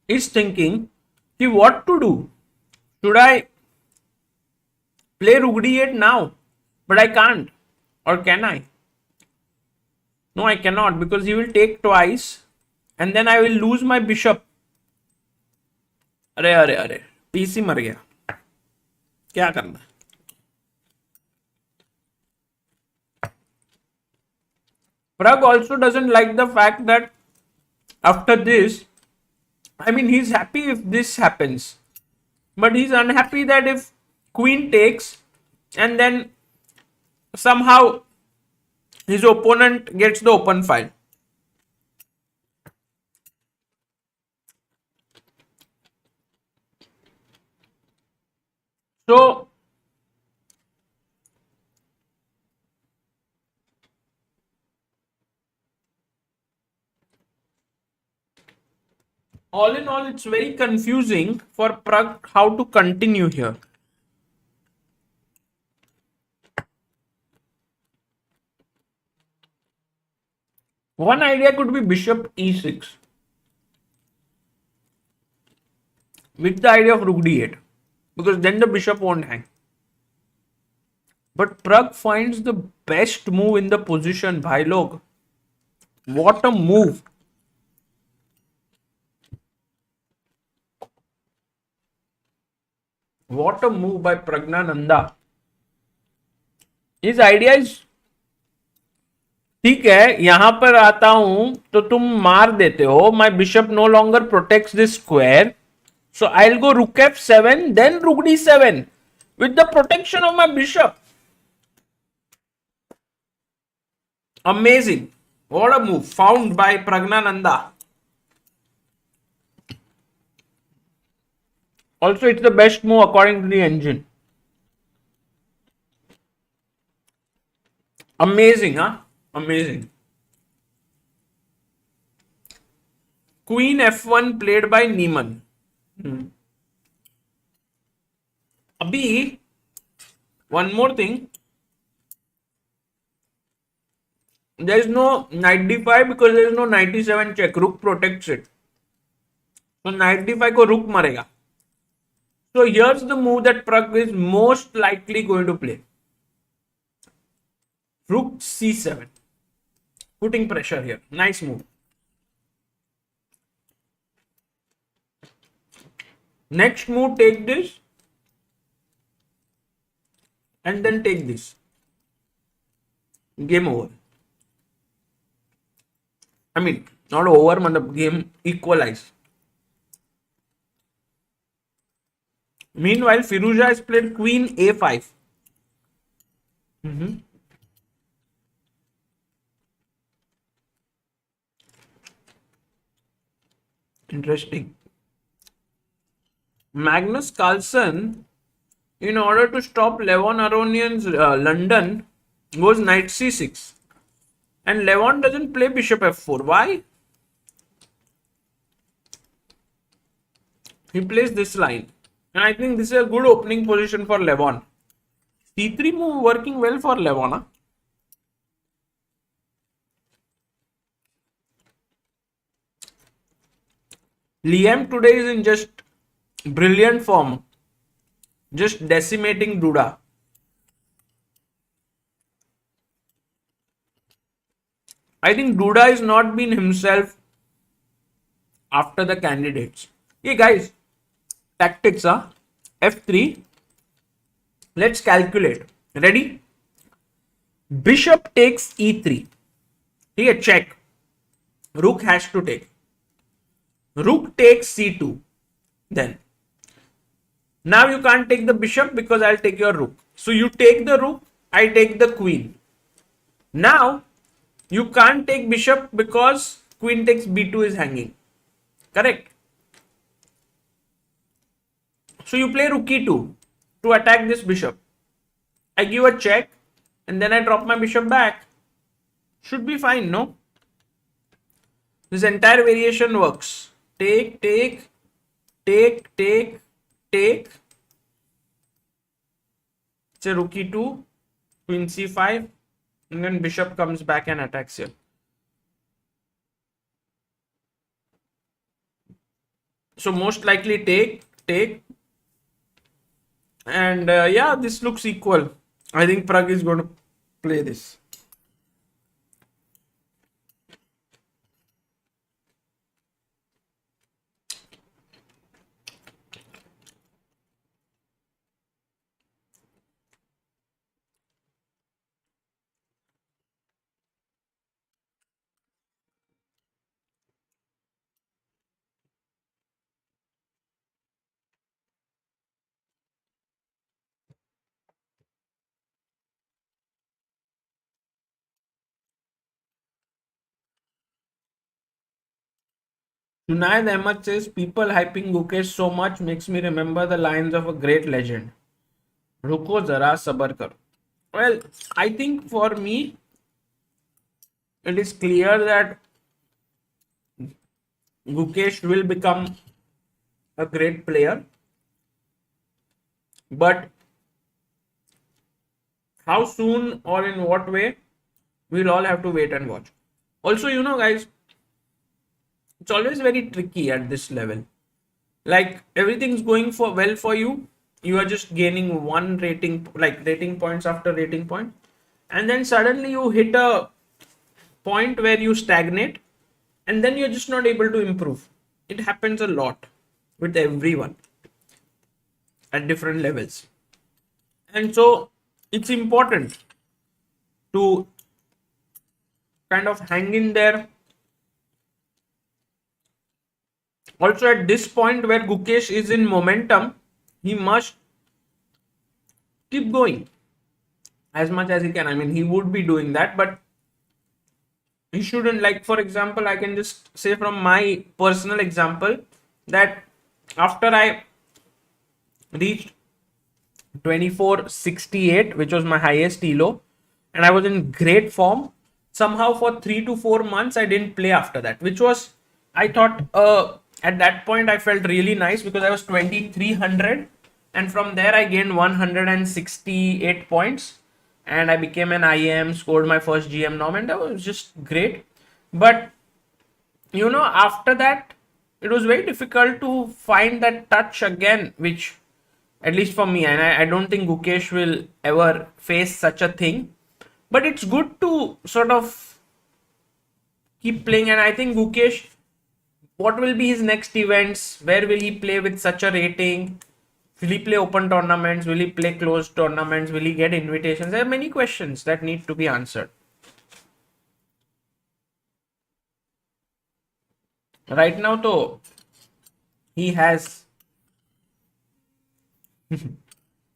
is thinking, see what to do. Should I play Rook d8 now? But I can't. Or can I? No, I cannot, because he will take twice and then I will lose my bishop. अरे अरे अरे PC मर गया, क्या करना. Pragg also doesn't like the fact that after this, I mean, he's happy if this happens, but he's unhappy that if queen takes and then somehow his opponent gets the open file. So all in all, it's very confusing for Pragg how to continue here. One idea could be bishop e6 with the idea of rook d8, because then the bishop won't hang. But Pragg finds the best move in the position. Bhai log, what a move! What a move by Pragnananda. His idea is, ठीक है, यहां पर आता हूं तो तुम मार देते हो. My bishop no longer protects this square, so I'll go rook f7, then rook d7 with the protection of my bishop. Amazing. What a move found by Pragnananda. Also, it's the best move according to the engine. Amazing, huh? Amazing. Queen f1 played by Niemann. Abhi, one more thing. There is no knight d5 because there is no knight d7 check. Rook protects it. So knight d5 को rook मरेगा. So here's the move that Pragg is most likely going to play. Rook c7. Putting pressure here. Nice move. Next move, take this. And then take this. Game over. I mean, not over, but the game equalized. Meanwhile, Firuza has played Queen A5. Interesting. Magnus Carlsen, in order to stop Levon Aronian's London, goes knight c6. And Levon doesn't play bishop f4. Why? He plays this line. And I think this is a good opening position for Levon. c3 move working well for Levon. Huh? Liam today is in just brilliant form. Just decimating Duda. I think Duda is not been himself after the candidates. Hey guys, tactics, huh? F3. Let's calculate. Ready? Bishop takes e3. Okay, check. Rook has to take. Rook takes c2. Then. Now you can't take the bishop because I'll take your rook. So you take the rook, I take the queen. Now you can't take bishop because queen takes b2 is hanging. Correct? So you play rook e2 to attack this bishop. I give a check and then I drop my bishop back. Should be fine, no? This entire variation works. Take, take, take, take, take. It's a rook e2, queen c5, and then bishop comes back and attacks here. So most likely take, take. And yeah, this looks equal. I think Pragg is going to play this. Junaid Ahmed says, people hyping Gukesh so much makes me remember the lines of a great legend. Ruko zara sabar karo. Well, I think for me, it is clear that Gukesh will become a great player. But how soon or in what way, we'll all have to wait and watch. Also, you know, guys, it's always very tricky at this level. Like everything's going for well for you, you are just gaining one rating, like rating points after rating point, and then suddenly you hit a point where you stagnate, and then you're just not able to improve. It happens a lot with everyone at different levels, and so it's important to kind of hang in there. Also, at this point where Gukesh is in momentum, he must keep going as much as he can. I mean, he would be doing that, but he shouldn't. Like, for example, I can just say from my personal example that after I reached 2468, which was my highest elo, and I was in great form, somehow for 3 to 4 months I didn't play after that, which was, I thought, at that point I felt really nice because I was 2300, and from there I gained 168 points and I became an IM, scored my first GM norm, and that was just great. But you know, after that it was very difficult to find that touch again, which at least for me, and I don't think Gukesh will ever face such a thing, but it's good to sort of keep playing. And I think Gukesh, what will be his next events? Where will he play with such a rating? Will he play open tournaments? Will he play closed tournaments? Will he get invitations? There are many questions that need to be answered. Right now, though, he has. If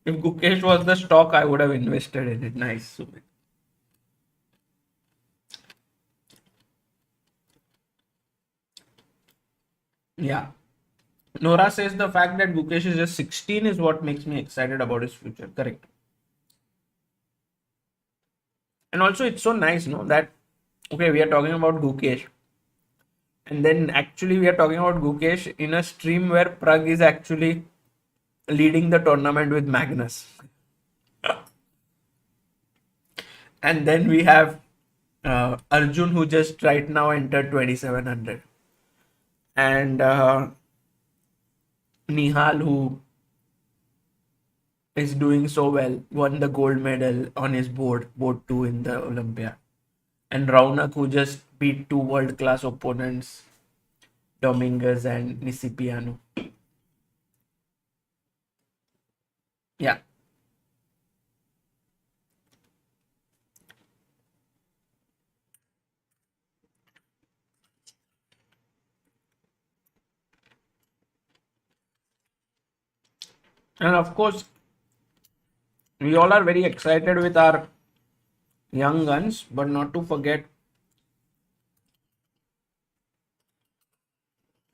Gukesh was the stock, I would have invested in it. Nice, Sumit. Yeah. Nora says the fact that Gukesh is just 16 is what makes me excited about his future. Correct. And also, it's so nice, no, that okay, we are talking about Gukesh, and then actually we are talking about Gukesh in a stream where Pragg is actually leading the tournament with Magnus. And then we have Arjun, who just right now entered 2700, and Nihal, who is doing so well, won the gold medal on his board 2 in the Olympiad. And Raunak, who just beat two world class opponents, Dominguez and Nisipiano. Yeah. And of course, we all are very excited with our young guns, but not to forget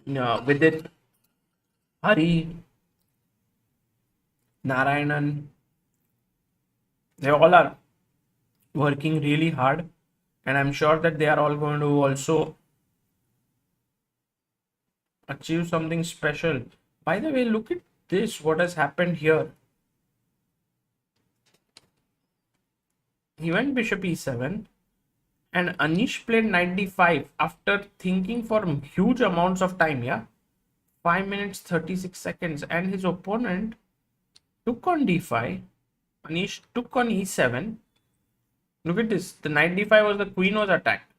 with it Hari, Narayanan, they all are working really hard, and I'm sure that they are all going to also achieve something special. By the way, look at this, what has happened here. He went bishop e7, and Anish played 95 after thinking for huge amounts of time. Yeah, 5 minutes 36 seconds, and his opponent took on d5. Anish took on e7. Look at this, the knight d5 was, the queen was attacked.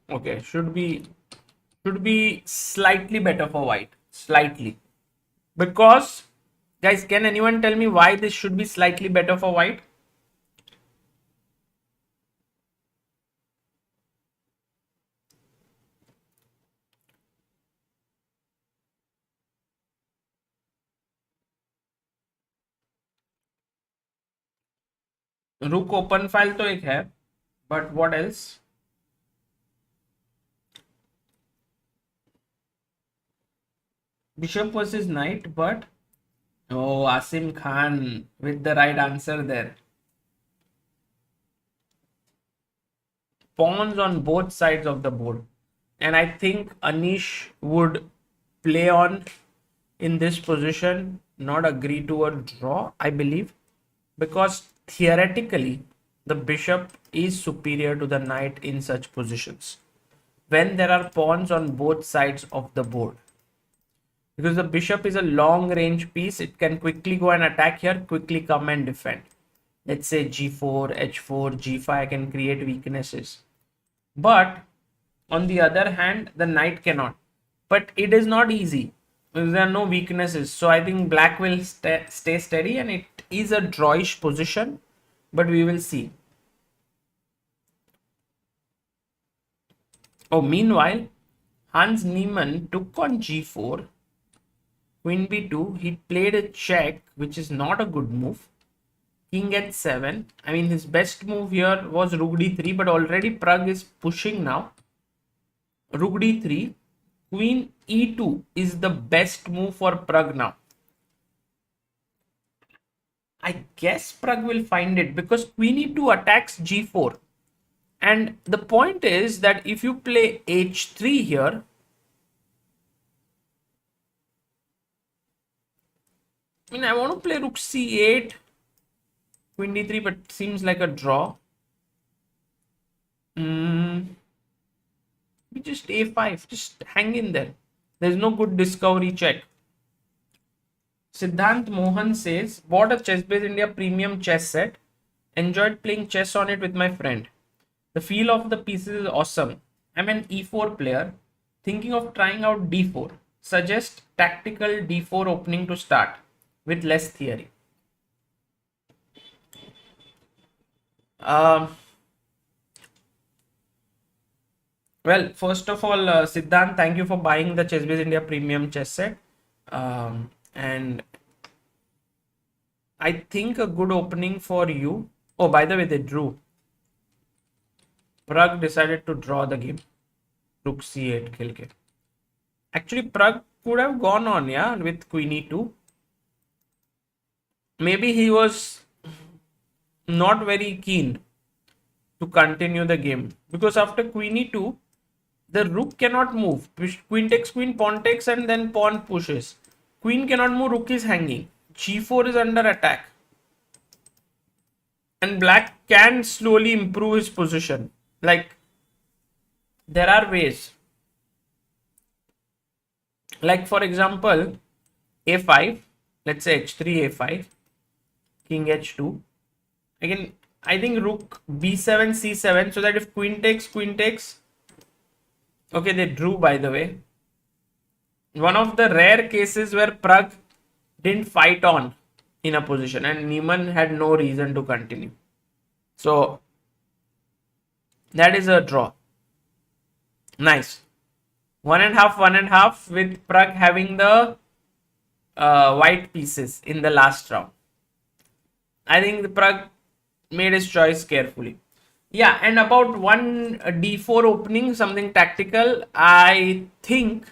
Okay, should be slightly better for white, slightly, because guys, can anyone tell me why this should be slightly better for white? Rook open file तो एक है, but what else? Bishop versus knight, but oh, Asim Khan with the right answer there. Pawns on both sides of the board, and I think Anish would play on in this position, not agree to a draw, I believe, because theoretically the bishop is superior to the knight in such positions when there are pawns on both sides of the board, because the bishop is a long range piece. It can quickly go and attack here, quickly come and defend. Let's say g4, h4, g5, I can create weaknesses. But on the other hand, the knight cannot. But it is not easy. There are no weaknesses. So I think black will stay steady, and it is a drawish position. But we will see. Oh, meanwhile, Hans Niemann took on g4. Queen b2. He played a check, which is not a good move. King h7. I mean, his best move here was rook d3, but already Pragg is pushing now. Rook d3, queen e2 is the best move for Pragg now. I guess Pragg will find it because queen e2 attacks g4. And the point is that if you play h3 here, I mean, I want to play rook c8, queen d3, but seems like a draw. Just a5, just hang in there. There's no good discovery check. Siddhant Mohan says, bought a Chessbase India premium chess set. Enjoyed playing chess on it with my friend. The feel of the pieces is awesome. I'm an e4 player, thinking of trying out d4. Suggest tactical d4 opening to start with less theory. Well, first of all, Siddhant, thank you for buying the Chessbase India premium chess set. And I think a good opening for you. Oh, by the way, they drew. Pragg decided to draw the game. Rook c8 खेल के. Actually, Pragg could have gone on, yeah, with queen e2. Maybe he was not very keen to continue the game because after queen e2, the rook cannot move. Queen takes queen, pawn takes, and then pawn pushes. Queen cannot move, rook is hanging. G4 is under attack. And black can slowly improve his position. Like, there are ways. Like, for example, a5, let's say h3, a5, king h2. Again, I think rook b7, c7, so that if queen takes. Okay, they drew, by the way. One of the rare cases where Pragg didn't fight on in a position and Niemann had no reason to continue. So that is a draw. Nice. 1.5 with Pragg having the white pieces in the last round. I think the Pragg made his choice carefully. Yeah, and about one d4 opening, something tactical, I think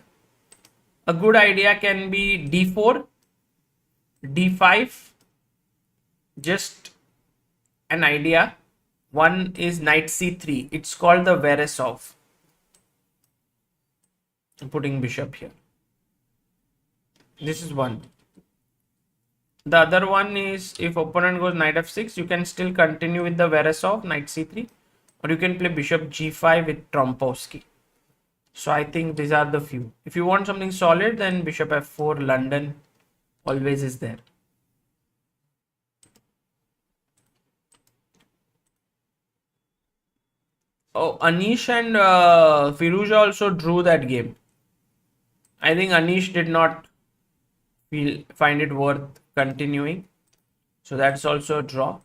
a good idea can be d4, d5, just an idea. One is knight c3. It's called the Veresov. I'm putting bishop here. This is one. The other one is if opponent goes knight f6, you can still continue with the Veresov, knight c3, or you can play bishop g5 with Trompowsky. So I think these are the few. If you want something solid, then bishop f4, London always is there. Oh, Anish and Firuza also drew that game. I think Anish did not find it worth continuing. So that's also a draw.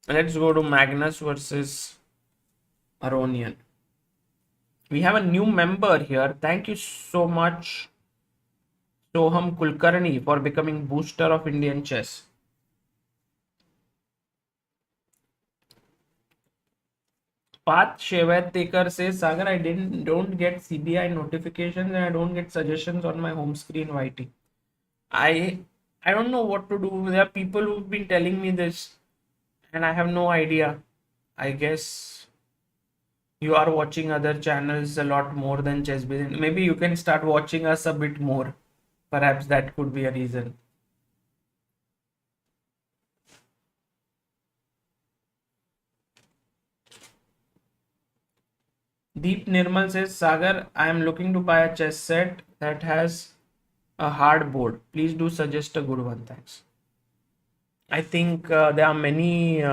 Let's go to Magnus versus Aronian. We have a new member here. Thank you so much, Soham Kulkarni, for becoming booster of Indian chess. Path Shevatekar says, Sagar, I don't get CBI notifications and I don't get suggestions on my home screen YT. I don't know what to do. There are people who've been telling me this and I have no idea. I guess you are watching other channels a lot more than ChessBase. Maybe you can start watching us a bit more. Perhaps that could be a reason. Deep Nirmal says, Sagar, I am looking to buy a chess set that has a hard board. Please do suggest a good one. Thanks. I think there are many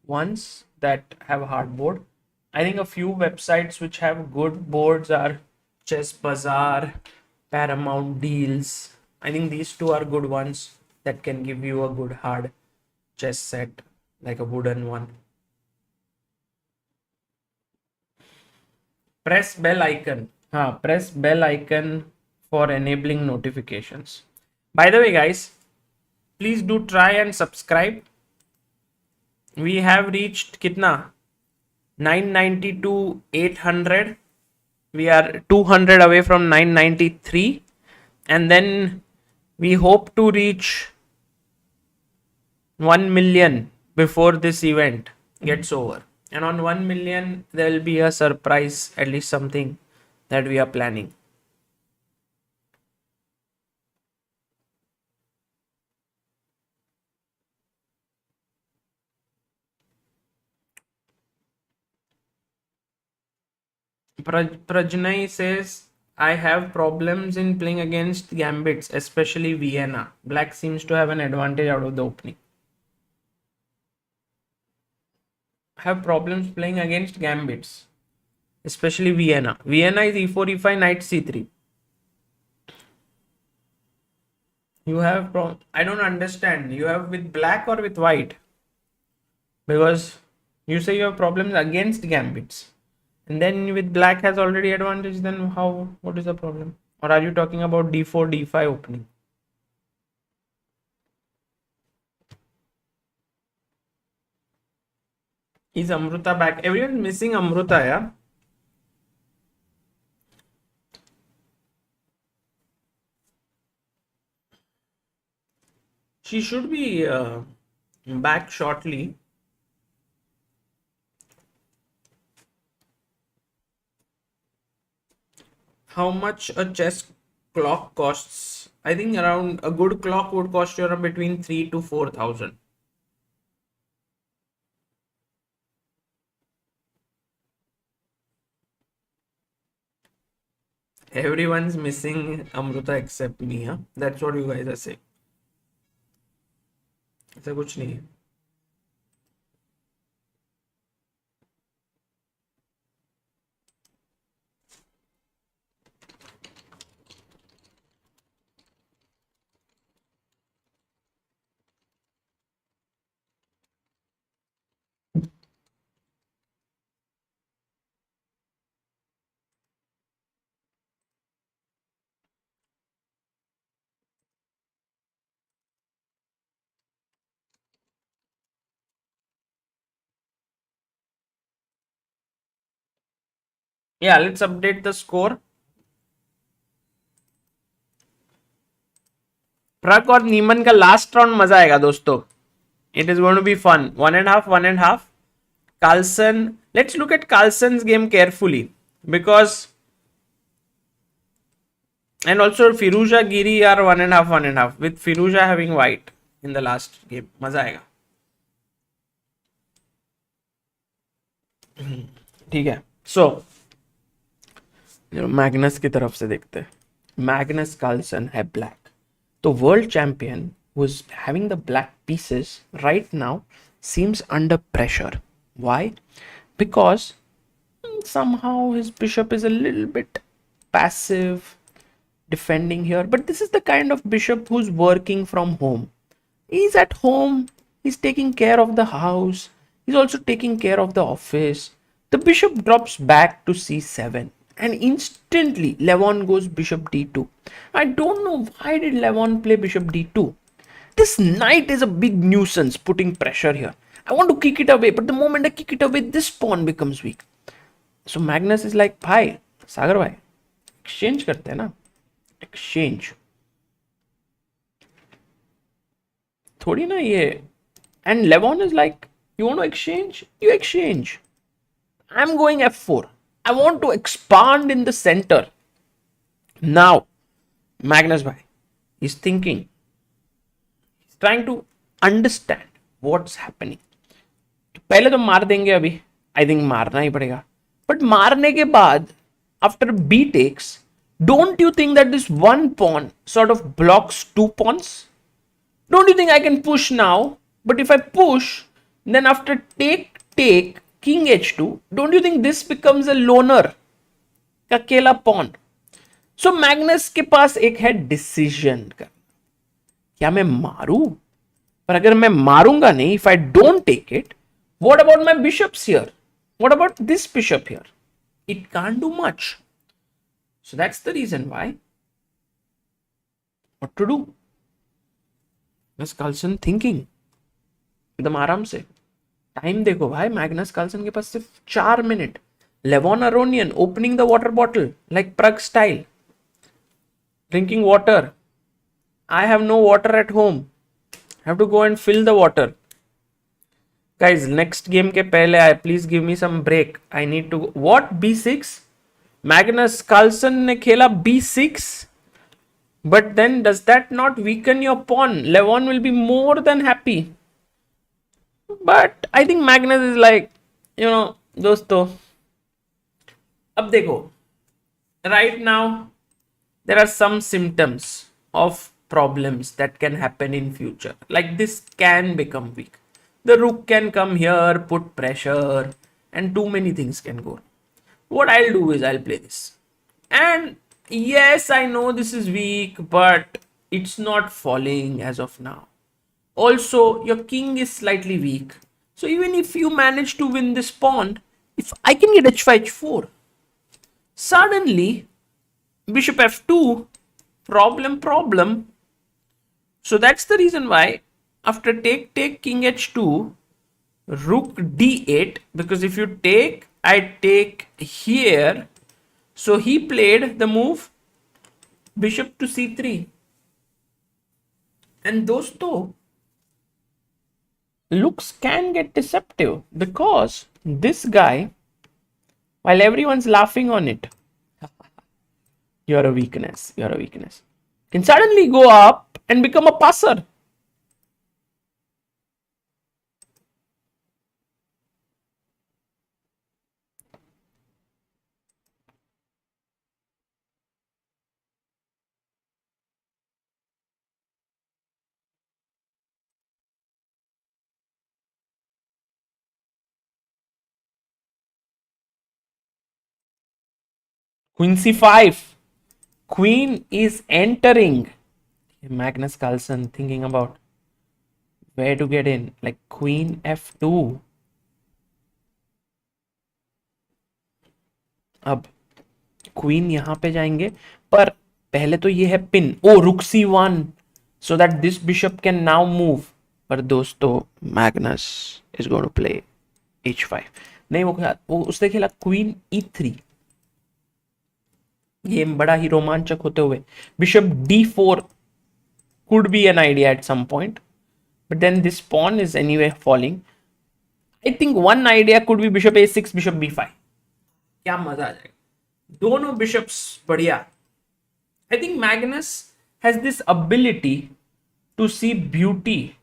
ones that have a hard board. I think a few websites which have good boards are Chess Bazaar, Paramount Deals. I think these two are good ones that can give you a good hard chess set, like a wooden one. Press bell icon. Press bell icon for enabling notifications. By the way, guys, please do try and subscribe. We have reached kitna? 992, 800. We are 200 away from 993. And then we hope to reach 1 million before this event gets over. And on 1 million, there will be a surprise, at least something that we are planning. Prajnai says, I have problems in playing against gambits, especially Vienna. Black seems to have an advantage out of the opening. Have problems playing against gambits, especially Vienna. Vienna is e4, e5, knight c3. You have I don't understand. You have with black or with white? Because you say you have problems against gambits. And then with black has already advantage, then what is the problem? Or are you talking about d4, d5 opening? Is Amruta back? Everyone's missing Amruta, yeah? She should be back shortly. How much a chess clock costs? I think around a good clock would cost you around between 3 to 4,000. Everyone's missing Amruta except me, huh? That's what you guys are saying. ऐसा कुछ नहीं है. Yeah, let's update the score. प्रग और नीमन का last round मजा आएगा दोस्तों. It is going to be fun. 1.5, 1.5. Carlsen. Let's look at Carlsen's game carefully because, and also Firuza Giri are 1.5, 1.5 with Firuza having white in the last game. मजा आएगा. ठीक है. So मैग्नस की तरफ से देखते हैं. मैग्नस कार्लसन है ब्लैक. तो world champion who is having the black pieces right now seems under pressure. Why? Because somehow his bishop is a little bit passive defending here, but this is the kind of bishop who's working from home. He's at home, he's taking care of the house, he's also taking care of the office. The bishop drops back to c7 and instantly Levon goes bishop d2. I don't know why did Levon play bishop d2. This knight is a big nuisance putting pressure here. I want to kick it away, but the moment I kick it away, this pawn becomes weak. So Magnus is like, भाई सागर भाई exchange करते हैं ना, exchange थोड़ी ना ये. And Levon is like, you want to exchange, you exchange. I'm going f4. I want to expand in the center. Now Magnus bhai is thinking, he's trying to understand what's happening. पहले तो मार देंगे अभी, I think मारना ही पड़ेगा. But मारने के बाद after b takes, don't you think that this one pawn sort of blocks two pawns? Don't you think I can push now? But if I push, then after take king h2, don't you think this becomes a loner, अकेला pawn? So Magnus के पास एक है decision का, क्या मैं मारूं? पर अगर मैं मारूंगा नहीं, if I don't take it, what about my bishops here? What about this bishop here? It can't do much. So that's the reason why. What to do? Magnus Carlsen thinking एकदम आराम से. टाइम देखो भाई, Magnus Carlsen के पास सिर्फ 4 minute. Levon Aronian opening the water bottle like Pragg style, drinking water. I have no water at home. I have to go and fill the water. Guys, next game के पहले please give me some break. I need to. What? b6? Magnus Carlsen ने खेला b6. But then does that not weaken your pawn? Levon will be more than happy. But I think Magnus is like, दोस्तों, अब देखो, right now there are some symptoms of problems that can happen in future. Like this can become weak. The rook can come here, put pressure, and too many things can go. What I'll do is I'll play this. And yes, I know this is weak, but it's not falling as of now. Also, your king is slightly weak. So even if you manage to win this pawn, if I can get h5, h4, suddenly bishop f2, problem. So that's the reason why after take king h2, rook d8, because if you take, I take here. So he played the move bishop to c3. And dosto, looks can get deceptive because this guy, while everyone's laughing on it, you're a weakness, can suddenly go up and become a passer. Queen c5. Queen is entering. Magnus Carlsen thinking about where to get in. Like queen f2. अब queen यहां पे जाएंगे, पर पहले तो ये है pin. ओ रुक c1 so that this bishop can now move. पर दोस्तों Magnus is going to play h5. नहीं, वो उसने खेला क्वीन e3. गेम बड़ा ही रोमांचक होते हुए bishop d4 could be an idea at some point, but then this pawn is anyway falling. I think one idea could be bishop a6, bishop b5. क्या मजा आ जाएगा, दोनों बिशप्स बढ़िया. I think Magnus has this ability to see beauty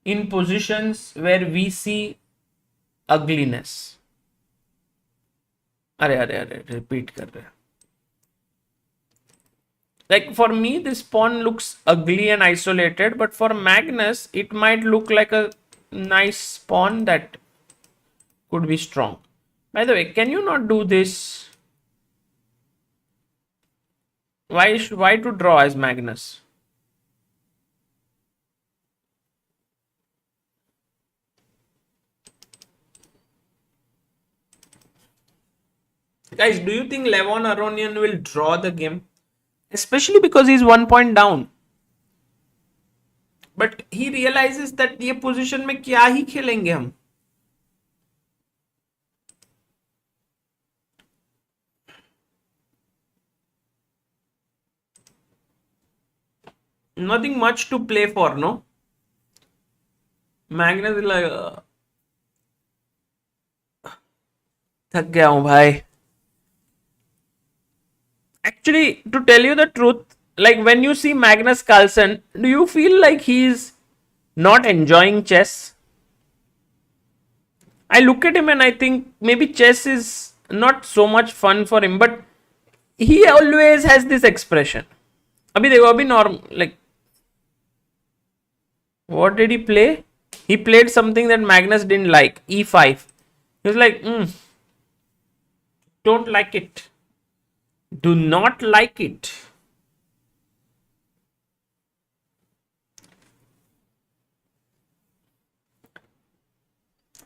in positions where we see ugliness. अरे अरे अरे repeat कर रहे हैं. Like for me, this pawn looks ugly and isolated, but for Magnus, it might look like a nice pawn that could be strong. By the way, can you not do this? Why to draw as Magnus? Guys, do you think Levon Aronian will draw the game? Especially because he's 1 point down. But he realizes that ये position में क्या ही खेलेंगे हम. Nothing much to play for, no? Magnus is like थक गया हूँ भाई. Actually, to tell you the truth, like when you see Magnus Carlsen, do you feel like he's not enjoying chess? I look at him and I think maybe chess is not so much fun for him, but he always has this expression. अभी देखो, अभी norm, like what did he play? He played something that Magnus didn't like, e5. He was like, don't like it. Do not like it.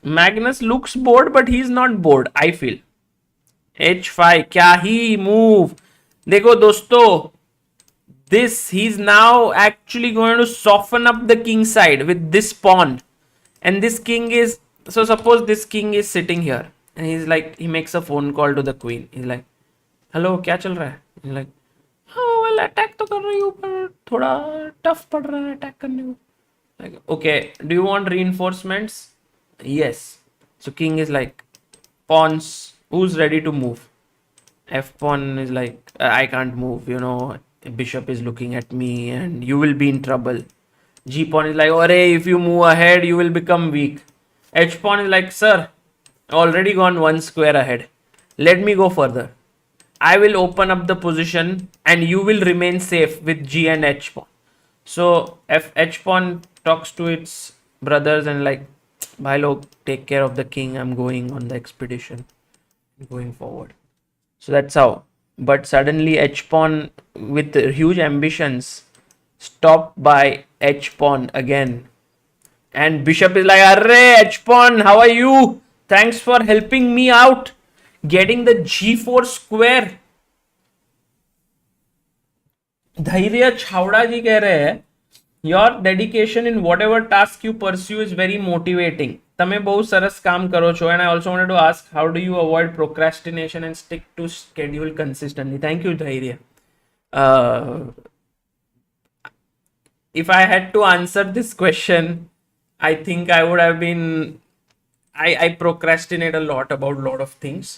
Magnus looks bored, but he's not bored, I feel. h5, क्या ही move. देखो दोस्तों, this he's now actually going to soften up the king side with this pawn. And this king is, so suppose this king is sitting here and he's like, he makes a phone call to the queen. He's like, hello क्या चल रहा है. Like हाँ well attack तो कर रही हूँ पर थोड़ा टफ पड़ रहा है अटैक करने को. Like okay, do you want reinforcements? Yes. So king is like pawns, who's ready to move? F pawn is like I can't move, you know, bishop is looking at me and you will be in trouble. G pawn is like, oh, if you move ahead you will become weak. H pawn is like, sir, already gone one square ahead, let me go further. I will open up the position and you will remain safe with G and H pawn. So H pawn talks to its brothers and like, bhai log, take care of the king, I'm going on the expedition, going forward. So that's how. But suddenly H pawn with huge ambitions stopped by H pawn again. And bishop is like, arre H pawn, how are you? Thanks for helping me out. Getting the g4 square. धैर्य छावड़ा जी कह रहे हैं, your dedication in whatever task you pursue is very motivating. તમે બહુ સરસ કામ કરો છો, and I also wanted to ask, how do you avoid procrastination and stick to schedule consistently? Thank you, Dhairya. If I had to answer this question, I think I would have been. I procrastinate a lot about a lot of things,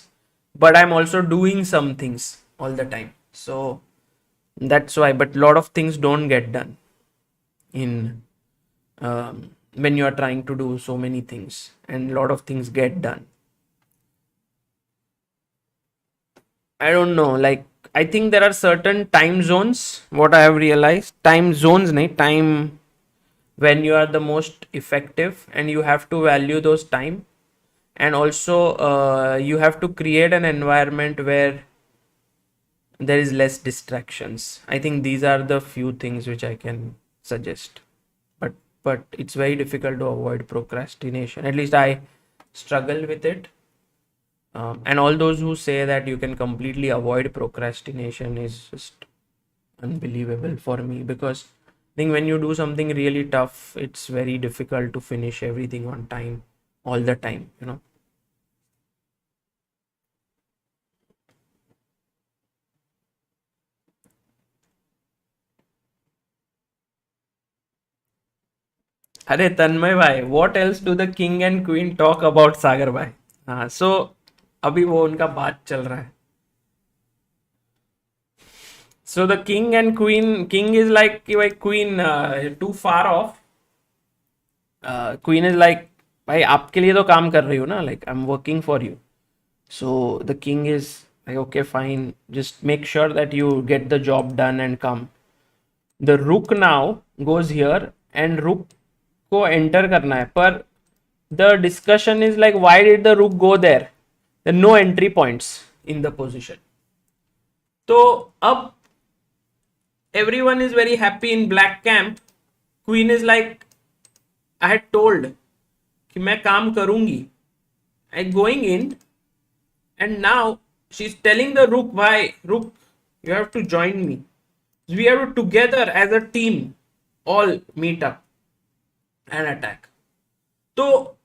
but I'm also doing some things all the time. So that's why. But a lot of things don't get done in when you are trying to do so many things, and a lot of things get done. I don't know. Like, I think there are certain time zones. What I have realized, time zones, nahi, time when you are the most effective, and you have to value those time, and also you have to create an environment where there is less distractions. I think these are the few things which I can suggest. But it's very difficult to avoid procrastination. At least I struggle with it. And all those who say that you can completely avoid procrastination is just unbelievable for me, because I think when you do something really tough, it's very difficult to finish everything on time all the time, you know. अरे तन्मय भाई, what else do the king and queen talk about सागर भाई? हाँ, so अभी वो उनका बात चल रहा है. So the king and queen, king is like queen too far off. Queen is like, भाई आपके लिए तो काम कर रही हूँ ना, like I'm working for you. So the king is like, okay, fine, just make sure that you get the job done and come. The rook now goes here, and rook को enter करना है, पर the discussion is like, why did the rook go there? There are no entry points in the position. तो अब everyone is very happy in black camp. Queen is like, I had told कि मैं काम करूंगी. I going in, and now she's telling the rook, why rook, you have to join me. We have to together as a team all meet up and attack. तो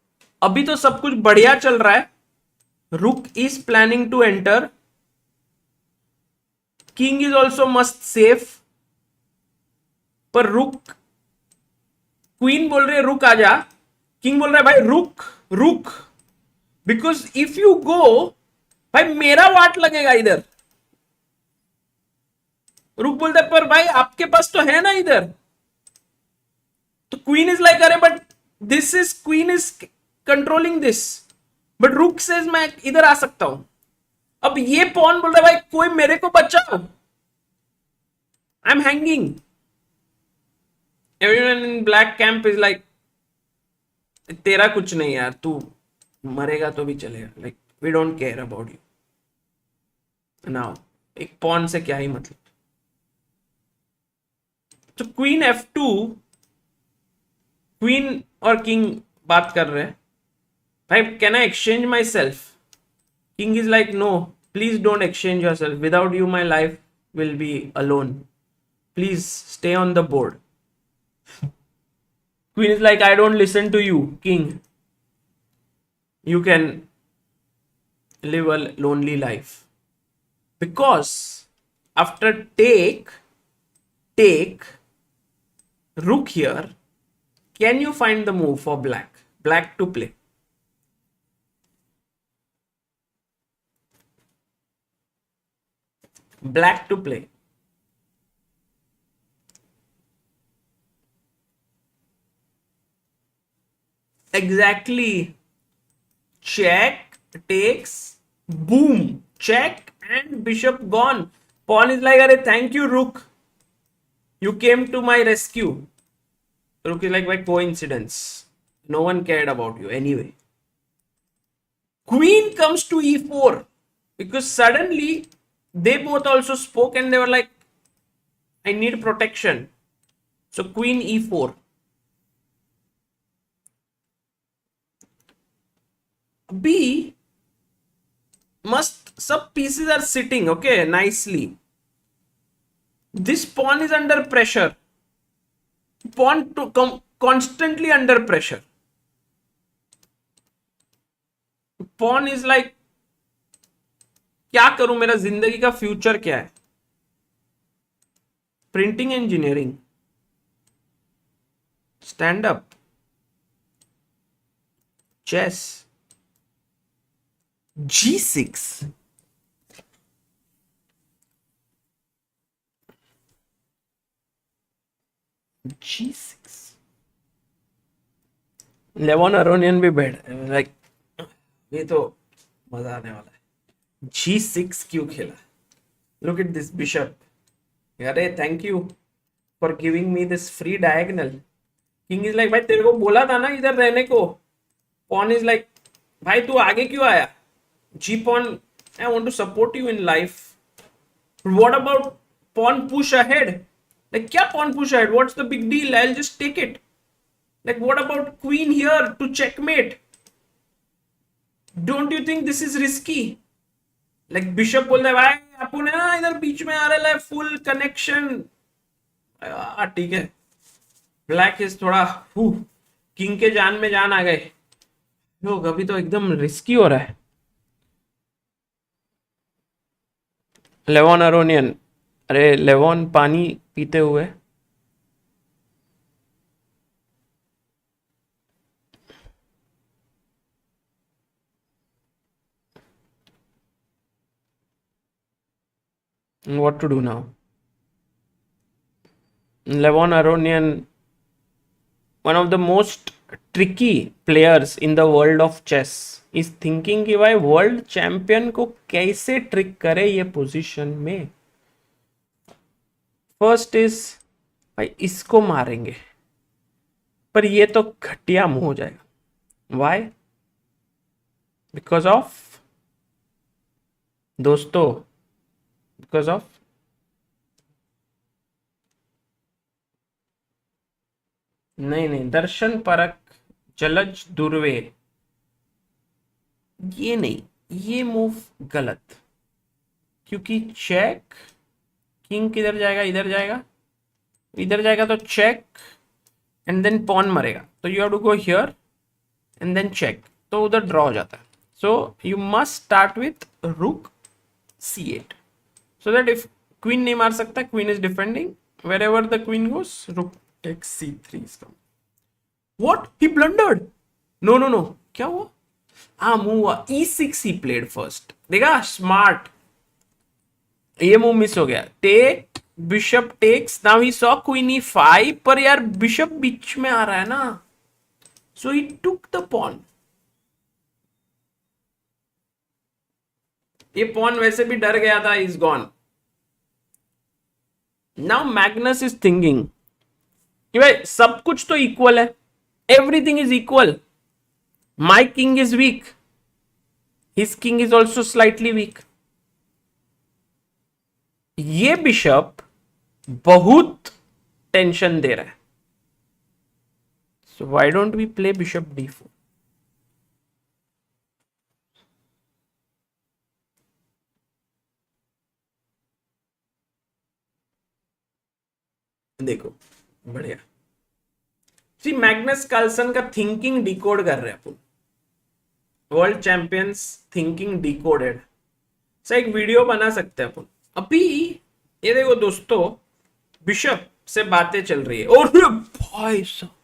अभी तो सब कुछ बढ़िया चल रहा है. Rook is planning to enter. King is also must safe. पर रुक, क्वीन बोल रही है रुक आ जा, किंग बोल रहा है भाई रुक रुक, बिकॉज इफ यू गो, भाई मेरा वाट लगेगा इधर. रुक बोलता है पर भाई आपके पास तो है ना इधर. तो क्वीन इज लाइक, अरे but this is, queen is controlling this, but रुक सेज मैं इधर आ सकता हूं. अब ये पॉन बोल रहा है भाई कोई मेरे को बचाओ, I am hanging. Everyone in black camp is like, तेरा कुछ नहीं यार, तू मरेगा तो भी चलेगा, like we don't care about you. Now एक पॉन से क्या ही मतलब. तो क्वीन F2, क्वीन और किंग बात कर रहे हैं, भाई can I exchange myself? King is like, no please don't exchange yourself, without you my life will be alone, please stay on the board. Queen is like, I don't listen to you, king. You can live a lonely life. Because after take, rook here, can you find the move for black to play? Black to play. Exactly. Check, takes, boom, check, and bishop gone. Pawn is like, अरे thank you rook, you came to my rescue. Rook is like, by coincidence, no one cared about you anyway. Queen comes to e4, because suddenly they both also spoke and they were like, I need protection. So queen e4. B must, sub pieces are sitting okay nicely. This pawn is under pressure, pawn to come constantly under pressure. Pawn is like क्या करूं, मेरा जिंदगी का future क्या है? Printing engineering, stand up, chess, G6, G6, Levon Aronian भी बैठ like ये तो मजा आने वाला है। G6 क्यों खेला? Look at this bishop. अरे thank you for giving me this free diagonal. King is like भाई तेरे को बोला था ना इधर रहने को। पॉन इज लाइक भाई तू आगे क्यों आया? G pawn, I want to support you in life. What about pawn push ahead? Like क्या pawn push ahead? What's the big deal? I will just take it. Like what about queen here to checkmate? Don't you think this is risky? Like bishop बोल रहा है भाई अपन ना इधर बीच में आ रहा है फुल कनेक्शन। ठीक है, ब्लैक इज थोड़ा किंग के जान में जान आ गए लोग। अभी तो एकदम रिस्की हो रहा है। लेवन अरोनियन, अरे लेवन पानी पीते हुए। What to do now? Levon Aronian, one of the most tricky players in the world of chess, is thinking कि भाई वर्ल्ड चैंपियन को कैसे ट्रिक करे ये पोजीशन में। फर्स्ट इज भाई इसको मारेंगे, पर ये तो घटिया मुंह हो जाएगा। वाई? बिकॉज ऑफ दोस्तों, बिकॉज ऑफ नहीं दर्शन परक जलज दुर्वे, ये नहीं, ये मूव गलत। क्योंकि चेक, किंग किधर जाएगा? इधर जाएगा, इधर जाएगा तो चेक एंड देन पॉन मरेगा, तो you have to go here and then check, तो उधर ड्रॉ हो जाता है। So you must start with rook C8 so that if queen नहीं मार सकता, queen is defending, wherever the queen goes, rook takes C3 is coming. What? He blundered? No, क्या हुआ? मूव हुआ, E6 ही played first। देखा, smart. ये move miss हो गया। Take, bishop takes, now he saw queen E5, पर यार bishop बीच में आ रहा है ना, so he took the pawn. ये पॉन वैसे भी डर गया था, is gone. Now Magnus is thinking कि भाई सब कुछ तो इक्वल है, everything is equal. My king is weak, his king is also slightly weak. ये बिशप बहुत टेंशन दे रहा है। So why don't we play bishop D4? देखो बढ़िया, सी मैग्नस कार्लसन का थिंकिंग डिकोड कर रहे हैं अपन। वर्ल्ड चैंपियंस थिंकिंग डिकोडेड से एक वीडियो बना सकते हैं अपन अभी। ये देखो दोस्तों, बिशप से बातें चल रही है और भाई साहब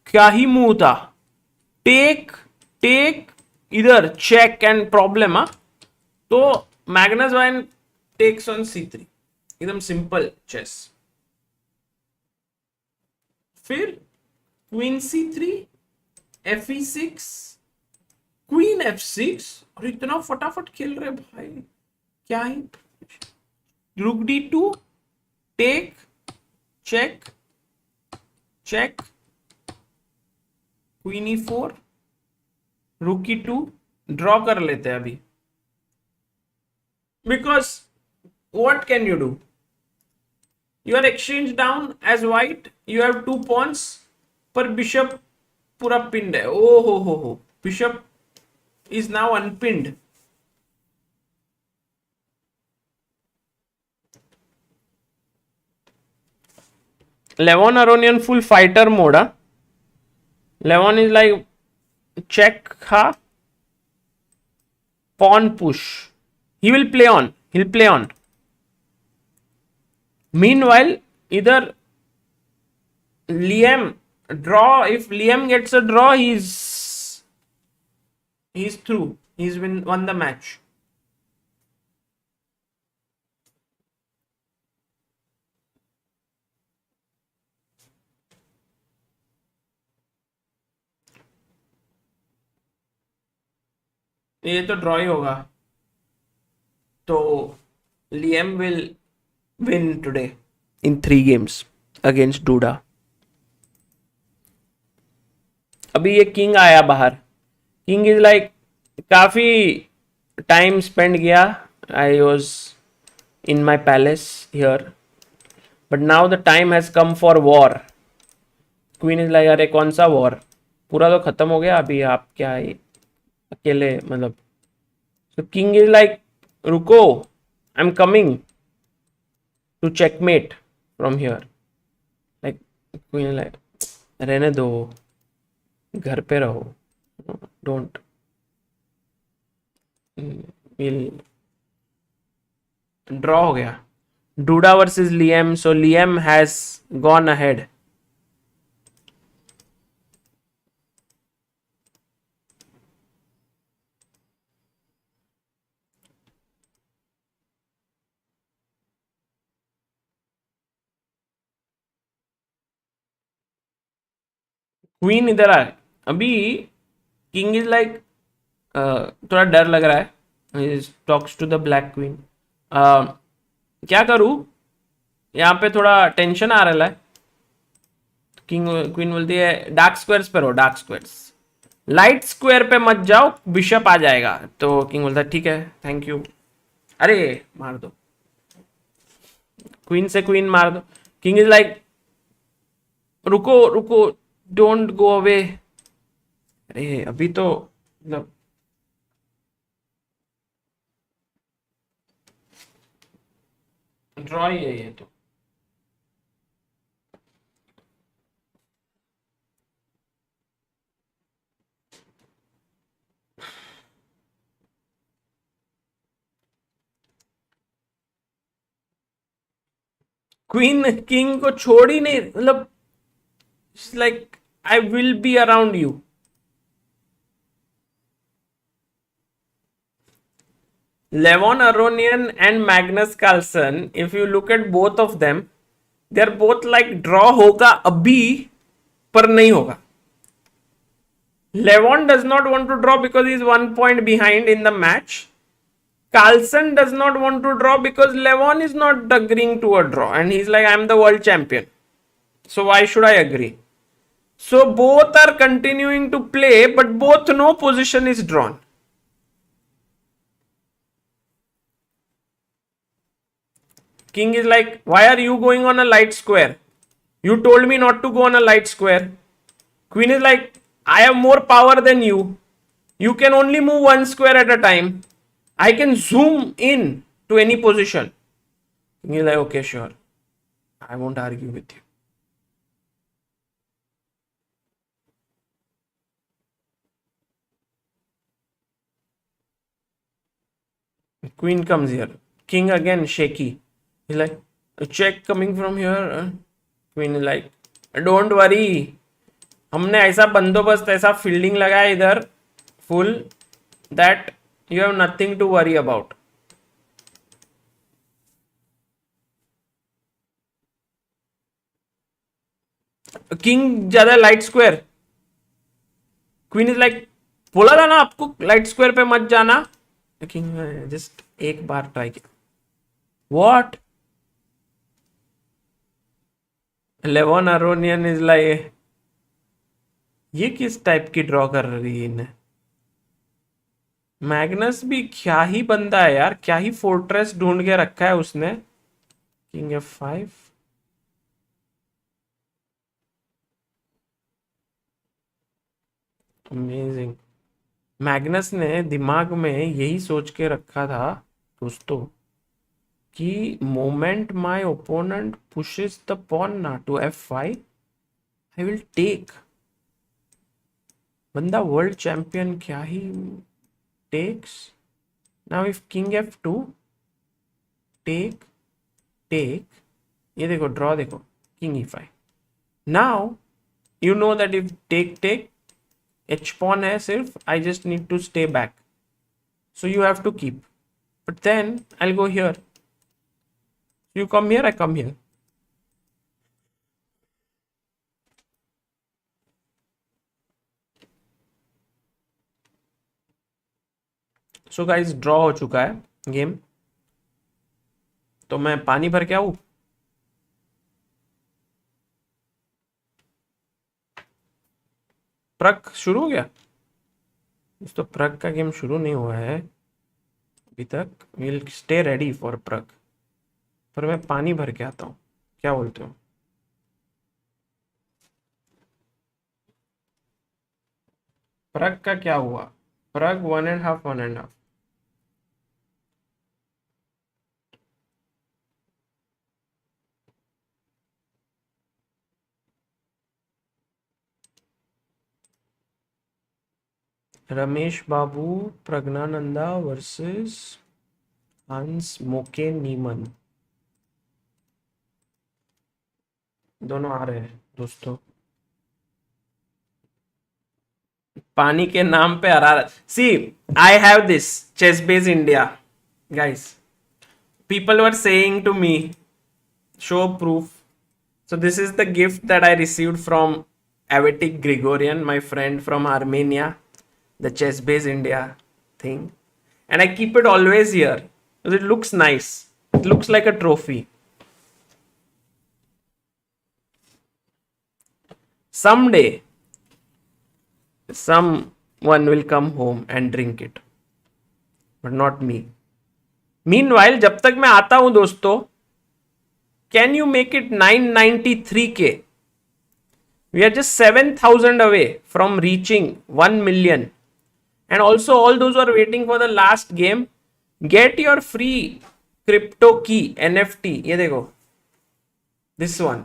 क्या ही मुंह था। टेक टेक, इधर चेक एंड प्रॉब्लम। तो मैग्नस वाइन टेक्स ऑन C3, एकदम सिंपल चेस। फिर queen C3, FE6, queen F6, और इतना फटाफट खेल रहे भाई, क्या ही। रुक D2, take, check check, queen E4, रुक E2, ड्रॉ कर लेते हैं अभी। Because what can you do? You are exchanged down as white, you have 2 pawns, पर बिशप पूरा पिंड है। ओ हो, bishop is now unpinned. Levon Aronian full fighter mode, huh? Levon is like check, ha, pawn push. He'll play on. Meanwhile, either Liam draw. If Liam gets a draw, he's through. He's won the match. ये तो draw ही होगा. तो Liam will win today in 3 games against Duda. अभी ये king आया बाहर. King is like काफी time spend किया. I was in my palace here, but now the time has come for war. Queen is like अरे कौन सा war, पूरा तो खत्म हो गया, अभी आप क्या ही अकेले मतलब. So king is like, रुको, I'm coming to checkmate from here. Like queen is like, रहने दो, घर पे रहो, don't. We'll draw हो गया. Duda versus Liam, so Liam has gone ahead. Queen इधर आए. अभी किंग इज लाइक थोड़ा डर लग रहा है. Talks to the black queen. क्या करूं, यहाँ पे थोड़ा टेंशन आ रहा है. किंग क्वीन बोलती है डार्क स्क्वायर्स पे रहो, डार्क स्क्वायर्स, लाइट स्क्वायर पे मत जाओ, बिशप आ जाएगा. तो किंग बोलता है ठीक है, थैंक यू. अरे मार दो, क्वीन से क्वीन मार दो. किंग इज लाइक रुको रुको, डोंट गो अवे. अरे अभी तो मतलब ड्रॉ ही है ये तो. क्वीन किंग को छोड़ ही नहीं, मतलब like I will be around you. Levon Aronian and Magnus Carlsen, if you look at both of them, they are both like draw होगा अभी पर नहीं होगा. Levon does not want to draw because he is 1 point behind in the match. Carlsen does not want to draw because Levon is not agreeing to a draw and he's like, I am the world champion, so why should I agree? So both are continuing to play, but both know position is drawn. King is like, why are you going on a light square? You told me not to go on a light square. Queen is like, I have more power than you. You can only move 1 square at a time. I can zoom in to any position. King is like, okay, sure. I won't argue with you. Queen comes here. King again shaky. He's like, a check coming from here. Queen is like, don't worry. हमने ऐसा बंदोबस्त, ऐसा fielding लगाया इधर full, that you have nothing to worry about. King ज्यादा light square. Queen is like, बोला था ना आपको लाइट स्क्वायर पे मत जाना. किंग जस्ट एक बार ट्राई किया. व्हाट? लेवॉन अरोनियन इज लाइक, ये किस टाइप की ड्रॉ कर रही है इन्हें. मैग्नस भी क्या ही बंदा है यार, क्या ही फोर्ट्रेस ढूंढ के रखा है उसने. King F5. अमेजिंग. मैग्नस ने दिमाग में यही सोच के रखा था दोस्तों कि moment my opponent pushes the pawn ना to F5, I will take. बंदा वर्ल्ड चैंपियन, क्या ही takes. Now if king f2, take, take, ये देखो draw देखो, king e5. Now you know that if take take, h pawn है सिर्फ, I just need to stay back. So you have to keep. But then I'll go here. You come here, I come here. So guys, draw हो चुका है game. तो मैं पानी भर के आऊँ? प्रग शुरू हो गया? तो प्रग का गेम शुरू नहीं हुआ है अभी तक. विल स्टे रेडी फॉर प्रग. पर मैं पानी भर के आता हूँ. क्या बोलते हो? प्रग का क्या हुआ? प्रग 1.5 1.5. रमेश बाबू प्रज्ञानंदा वर्सेस हंस मोके नीमन. दोनों आ रहे हैं दोस्तों. पानी के नाम पे हरारत. See, I have this ChessBase India guys. People were saying to me, show proof. So this is the gift that I received from Avetic Grigorian, my friend from Armenia, the chess base India thing. And I keep it always here because it looks nice. It looks like a trophy. Someday, someone will come home and drink it, but not me. Meanwhile, जब तक मैं आता हूं दोस्तों, can you make it 993K? We are just 7,000 away from reaching 1 million. And also, all those who are waiting for the last game, get your free crypto key NFT. ये देखो, this one.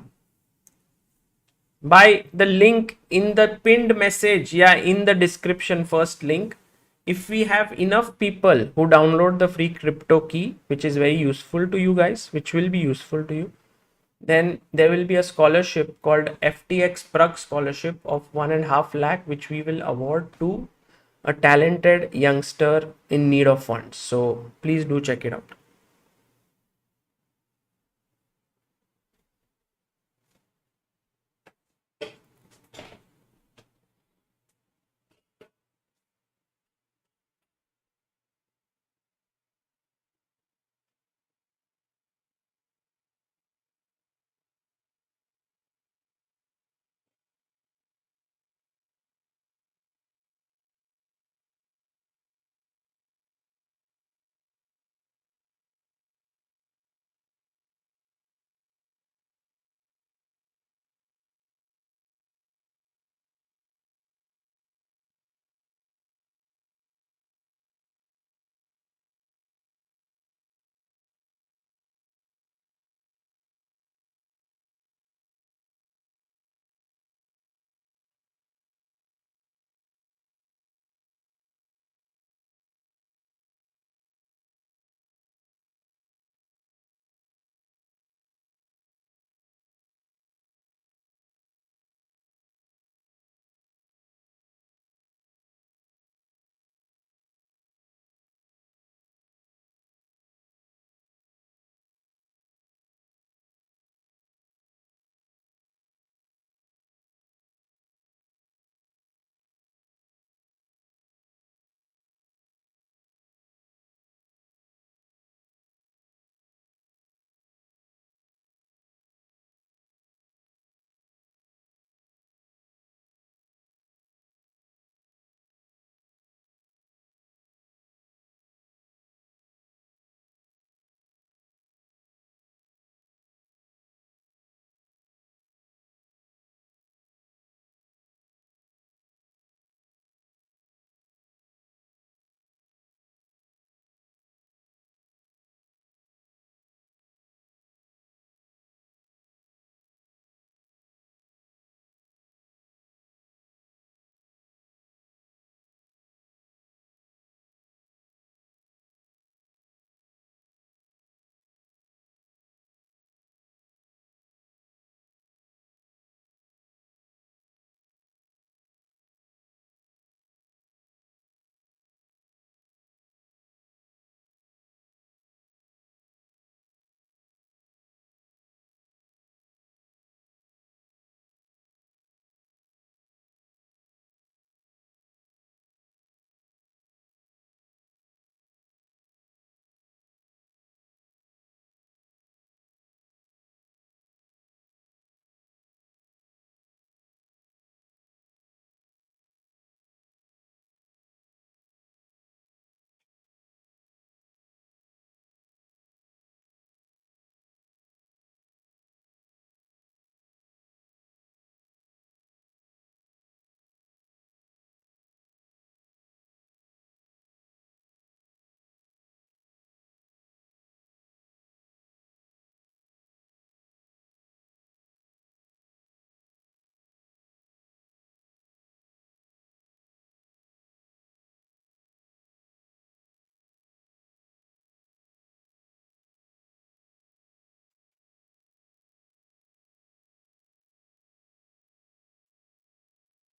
By the link in the pinned message, yeah, in the description, first link. If we have enough people who download the free crypto key, which is very useful to you guys, which will be useful to you, then there will be a scholarship called FTX Pragg scholarship of 1.5 lakh, which we will award to a talented youngster in need of funds. So please do check it out.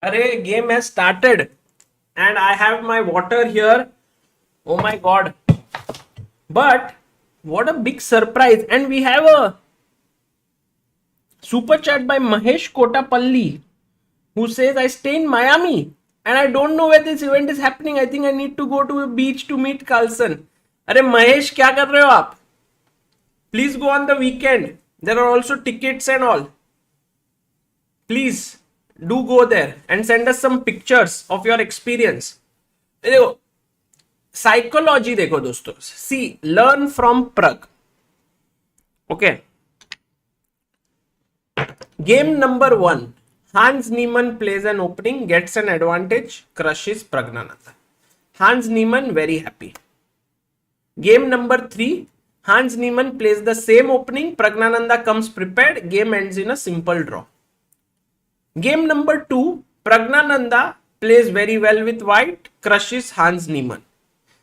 Array, game has started and I have my water here. Oh my god. But what a big surprise. And we have a super chat by Mahesh Kotapalli who says, I stay in Miami and I don't know where this event is happening. I think I need to go to a beach to meet Carlsen. अरे महेश क्या कर रहे हो आप? Please go on the weekend. There are also tickets and all. Please do go there and send us some pictures of your experience. देखो psychology देखो दोस्तों. See, learn from Pragg. Okay. Game number 1. Hans Niemann plays an opening, gets an advantage, crushes Praggnanandha. Hans Niemann very happy. Game number 3. Hans Niemann plays the same opening, Praggnanandha comes prepared, game ends in a simple draw. Game number 2. Praggnanandha plays very well with white, crushes Hans Niemann.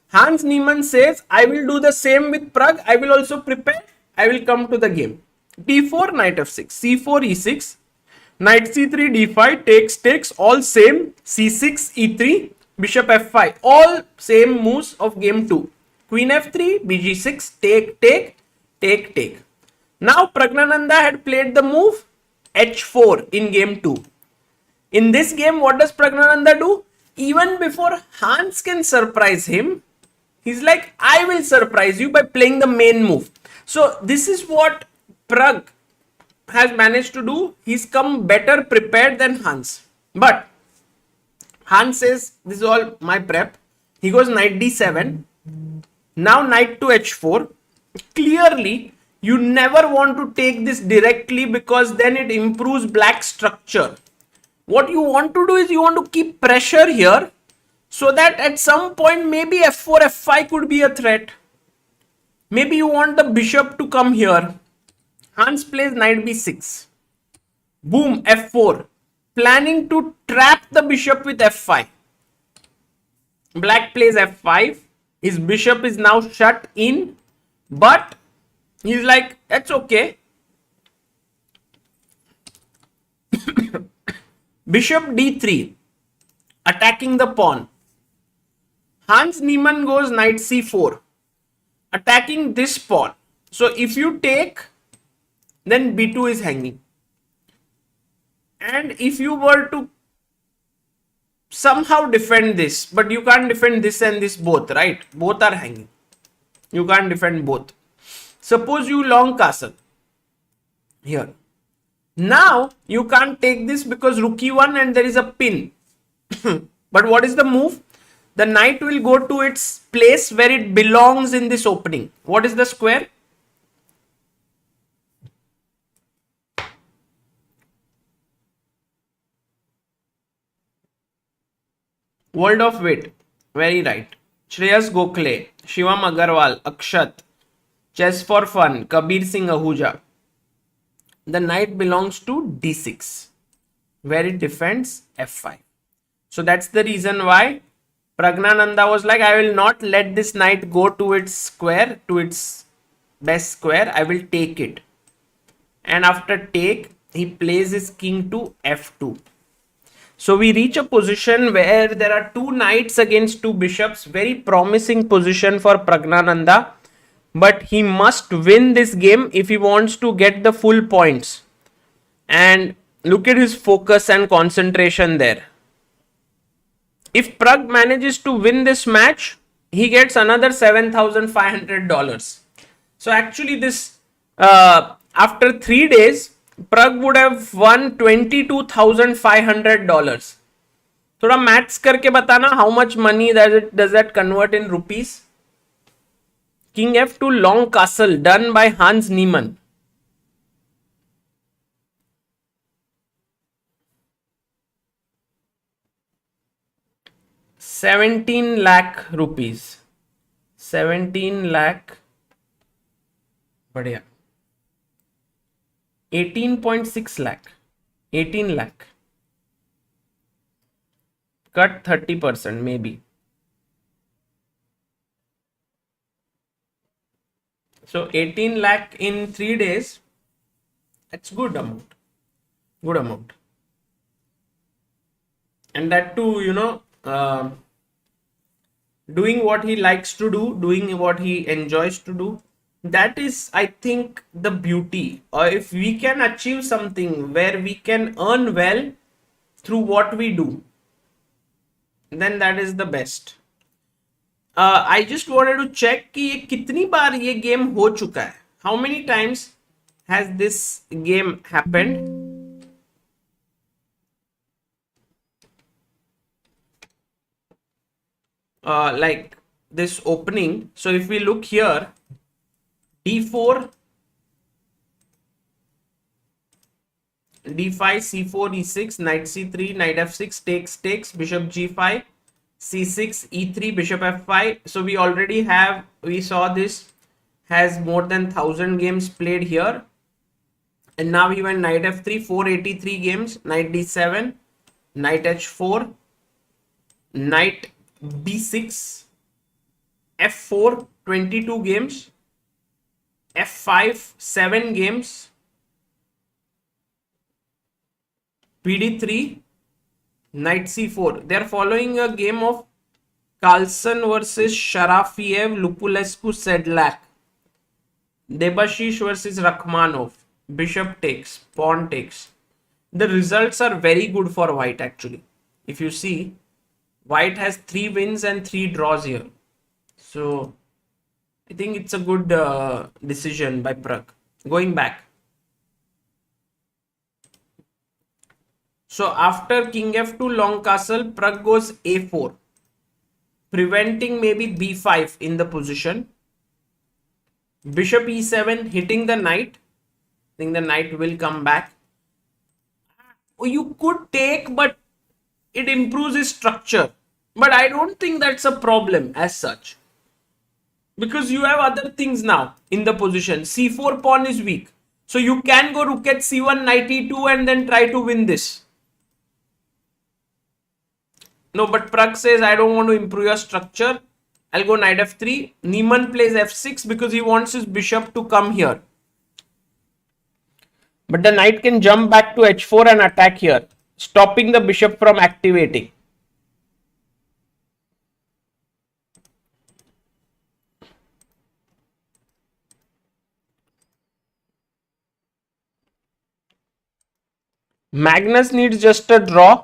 Hans Niemann says, I will do the same with Pragg, I will also prepare, I will come to the game. D4, knight f6, c4, e6, knight c3, d5, takes, all same, c6, e3, bishop f5, all same moves of game 2. Queen f3, bg6, take. Now Praggnanandha had played the move h4 in game 2. In this game, what does Praggnanandha do? Even before Hans can surprise him, he's like, I will surprise you by playing the main move. So this is what Pragg has managed to do. He's come better prepared than Hans. But Hans says, this is all my prep. He goes knight d7. Now knight to h4. Clearly, you never want to take this directly because then it improves black structure. What you want to do is you want to keep pressure here so that at some point maybe f4, f5 could be a threat. Maybe you want the bishop to come here. Hans plays knight b6. Boom, f4. Planning to trap the bishop with f5. Black plays f5. His bishop is now shut in. But he's like, that's okay. Bishop d3. Attacking the pawn. Hans Niemann goes knight c4. Attacking this pawn. So if you take, then b2 is hanging. And if you were to somehow defend this, but you can't defend this and this both, right? Both are hanging. You can't defend both. Suppose you long castle here. Now you can't take this because rook e1 and there is a pin. But what is the move? The knight will go to its place where it belongs in this opening. What is the square? World of Wit. Very right. Shreyas Gokhale, Shivam Agarwal, Akshat, Chess for Fun, Kabir Singh Ahuja. The knight belongs to d6, where it defends f5. So that's the reason why Praggnanandha was like, I will not let this knight go to its square, to its best square. I will take it. And after take, he plays his king to f2. So we reach a position where there are two knights against two bishops. Very promising position for Praggnanandha. But he must win this game if he wants to get the full points. And look at his focus and concentration there. If Pragg manages to win this match, he gets another $7,500. So actually this, after 3 days, Pragg would have won $22,500. थोड़ा maths करके बताना, how much money does that convert in rupees? King f2 long castle done by Hans Niemann. ₹17 lakh. 17 lakh. बढ़िया. 18.6 lakh. 18 lakh. Cut 30% maybe. So 18 lakh in 3 days. That's good amount. Good amount. and that too, doing what he likes to do, doing what he enjoys to do. That is, I think, the beauty. Or if we can achieve something where we can earn well through what we do, then that is the best. I just wanted to check कि ये कितनी बार ये game हो चुका है. How many times has this game happened? Like this opening. So if we look here, d4, d5, c4, e6, knight c3, knight f6, takes, bishop g5, c6, e3, bishop f5. So we saw this has more than 1000 games played here. And now we went knight f3, 483 games, knight d7, knight h4, knight b6, f4, 22 games, f5, 7 games, pd3, knight c4. They are following a game of Carlsen versus Sharafiev, Lupulescu, Sedlak, Debashish versus Rakhmanov, bishop takes, pawn takes. The results are very good for white actually. If you see, white has 3 wins and 3 draws here. So I think it's a good decision by Pragg. Going back. So after king f2 long castle, Pragg goes a4, preventing maybe b5 in the position. Bishop e7, hitting the knight. I think the knight will come back. You could take, but it improves his structure. But I don't think that's a problem as such, because you have other things now in the position. c4 pawn is weak, so you can go rook at c1, knight e2 and then try to win this. No, but Pragg says I don't want to improve your structure. I'll go knight f3. Niemann plays f6 because he wants his bishop to come here. But the knight can jump back to h4 and attack here, stopping the bishop from activating. Magnus needs just a draw,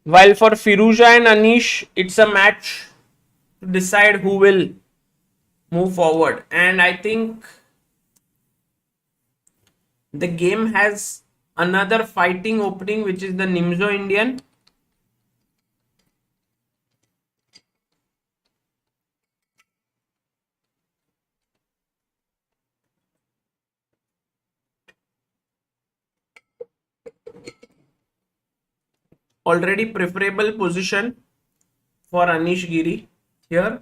while for Firuza and Anish, it's a match to decide who will move forward. And I think the game has another fighting opening, which is the Nimzo Indian. Already preferable position for Anish Giri here.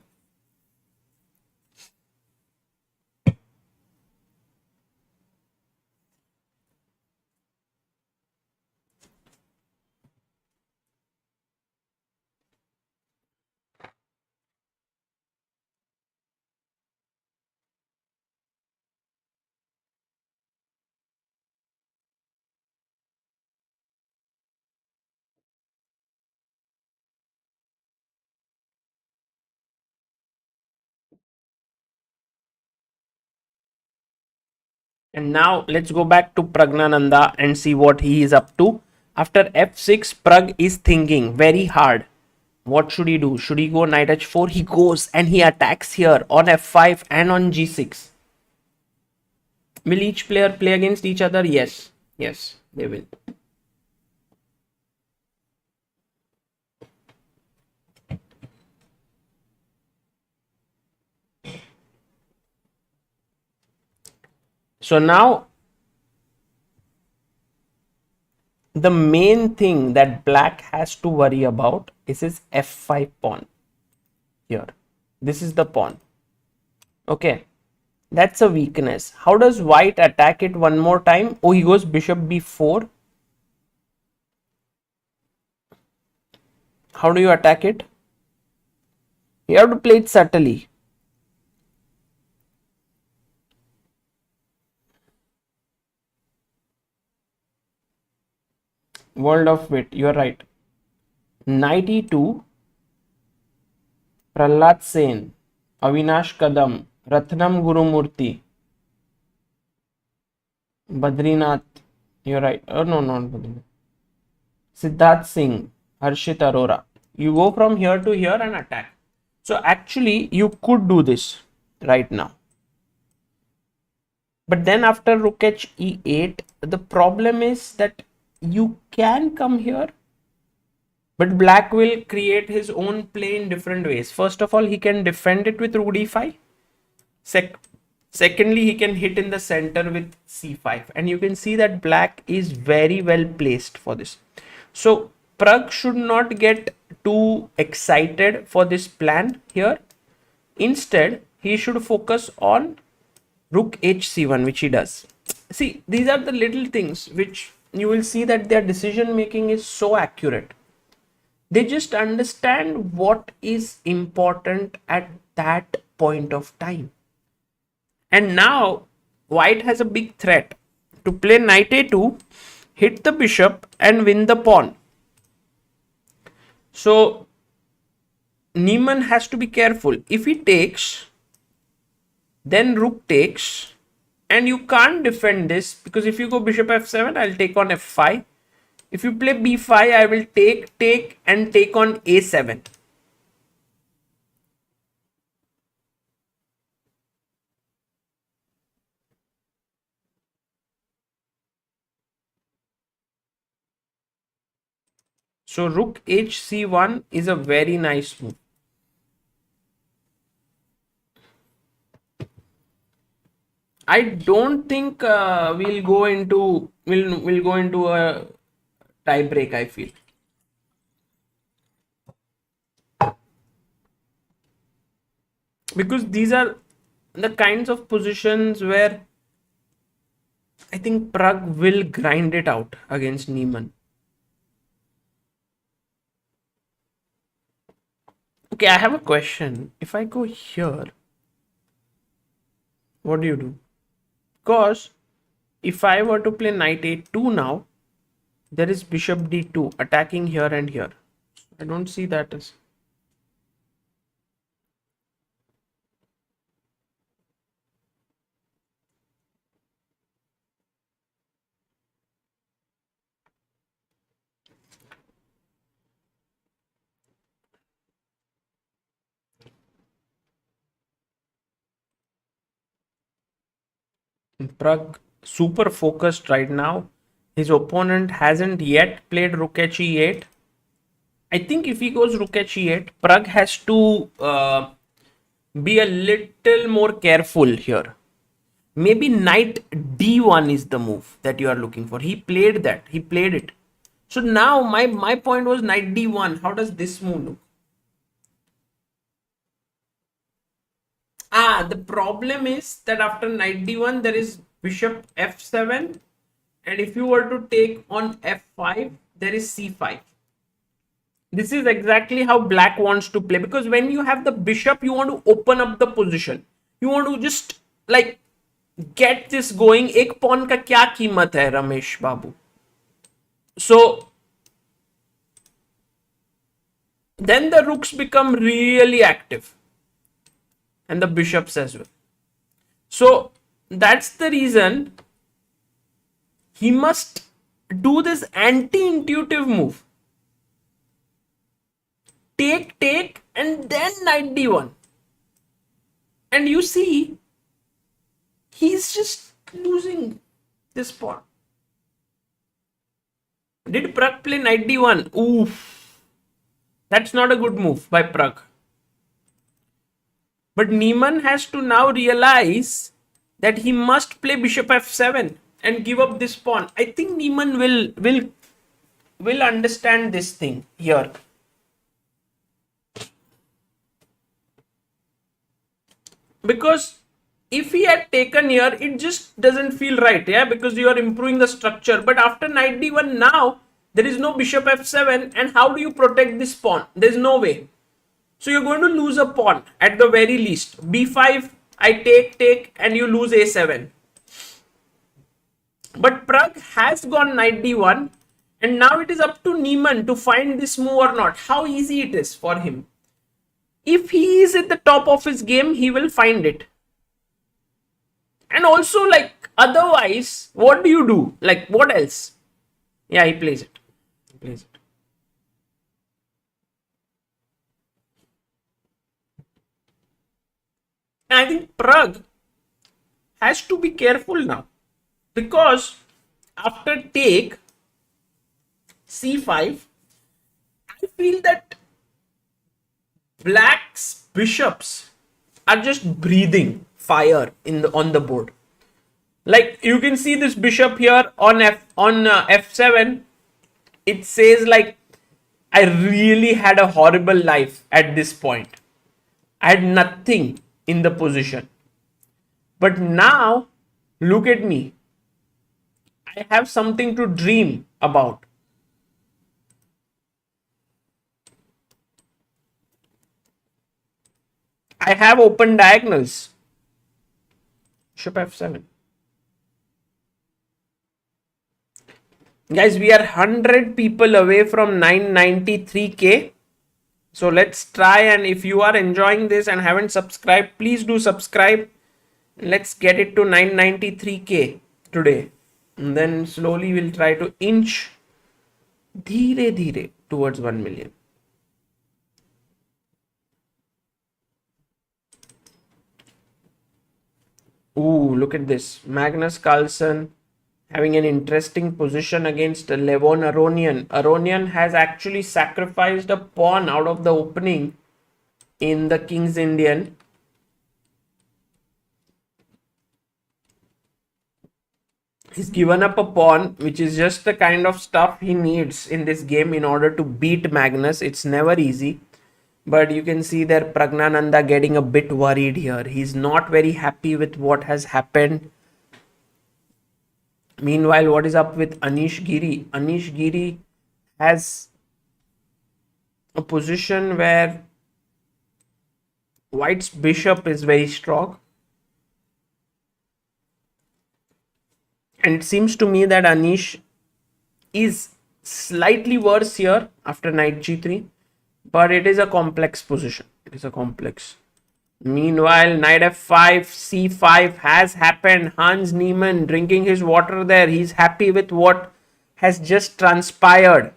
And now let's go back to Pragnananda and see what he is up to. After f6, Pragg is thinking very hard. What should he do? Should he go knight h4? He goes and he attacks here on f5 and on g6. Will each player play against each other? Yes. Yes, they will. So now the main thing that black has to worry about is his f5 pawn here. This is the pawn. Okay, that's a weakness. How does white attack it one more time? Oh, he goes bishop b4. How do you attack it? You have to play it subtly. World of wit, you are right. Knight e2, Prahlad Sen, Avinash Kadam, Ratnam Gurumurthy, Badrinath. You're right. Oh no, not Badrinath. Siddharth Singh, Harshit Arora. You go from here to here and attack. So actually, you could do this right now. But then after rook h e8, the problem is that you can come here, but black will create his own play in different ways. First of all, he can defend it with rook d5. Secondly, he can hit in the center with c5. And you can see that black is very well placed for this. So Pragg should not get too excited for this plan here. Instead, he should focus on rook hc1, which he does. See, these are the little things which you will see that their decision making is so accurate. They just understand what is important at that point of time. And now white has a big threat to play knight a2, hit the bishop and win the pawn. So Niemann has to be careful. If he takes, then rook takes, and you can't defend this because if you go bishop f7, I'll take on f5. If you play b5, I will take and take on a7. So rook hc1 is a very nice move. I don't think we'll go into a tie break, I feel. Because these are the kinds of positions where I think Pragg will grind it out against Niemann. Okay, I have a question. If I go here, what do you do? Because if I were to play knight a2 now, there is bishop d2 attacking here and here. I don't see that as... Pragg super focused right now. His opponent hasn't yet played rook h e8. I think if he goes rook h e8, Pragg has to be a little more careful here. Maybe knight d1 is the move that you are looking for. He played that. He played it. So now my point was knight d1. How does this move look? The problem is that after knight d1, there is bishop f7. And if you were to take on f5, there is c5. This is exactly how black wants to play, because when you have the bishop, you want to open up the position. You want to just like get this going. Ek pawn ka kya कीमत hai, Ramesh Babu? So then the rooks become really active and the bishops as well. So that's the reason he must do this anti-intuitive move. Take, and then knight d1. And you see, he's just losing this pawn. Did Pragg play knight d1? Oof. That's not a good move by Pragg. But Niemann has to now realize that he must play bishop f7 and give up this pawn. I think Niemann will understand this thing here. Because if he had taken here, it just doesn't feel right, yeah, because you are improving the structure. But after knight d1 now, there is no bishop f7, and how do you protect this pawn? There's no way. So you're going to lose a pawn at the very least. b5, I take, and you lose a7. But Pragg has gone knight d1, And now it is up to Niemann to find this move or not. How easy it is for him. If he is at the top of his game, he will find it. And also, like, otherwise, what do you do? Like, what else? Yeah, he plays it. He plays it. And I think Pragg has to be careful now. Because after take c5, I feel that black's bishops are just breathing fire on the board. Like you can see this bishop here on f7. It says like I really had a horrible life at this point. I had nothing in the position. But now look at me. I have something to dream about. I have open diagonals. Bishop f7. Guys, we are 100 people away from 993k. So let's try, and if you are enjoying this and haven't subscribed, please do subscribe. Let's get it to 993k today. And then slowly we'll try to inch dheere dheere towards 1 million. Ooh, look at this. Magnus Carlsen having an interesting position against Levon Aronian. Aronian has actually sacrificed a pawn out of the opening in the King's Indian. He's given up a pawn, which is just the kind of stuff he needs in this game in order to beat Magnus. It's never easy. But you can see there Pragnananda getting a bit worried here. He's not very happy with what has happened. Meanwhile, what is up with Anish Giri? Anish Giri has a position where White's bishop is very strong. And it seems to me that Anish is slightly worse here after knight g3. But it is a complex position. It is a complex. Meanwhile, knight f5, c5 has happened. Hans Niemann drinking his water there. He's happy with what has just transpired.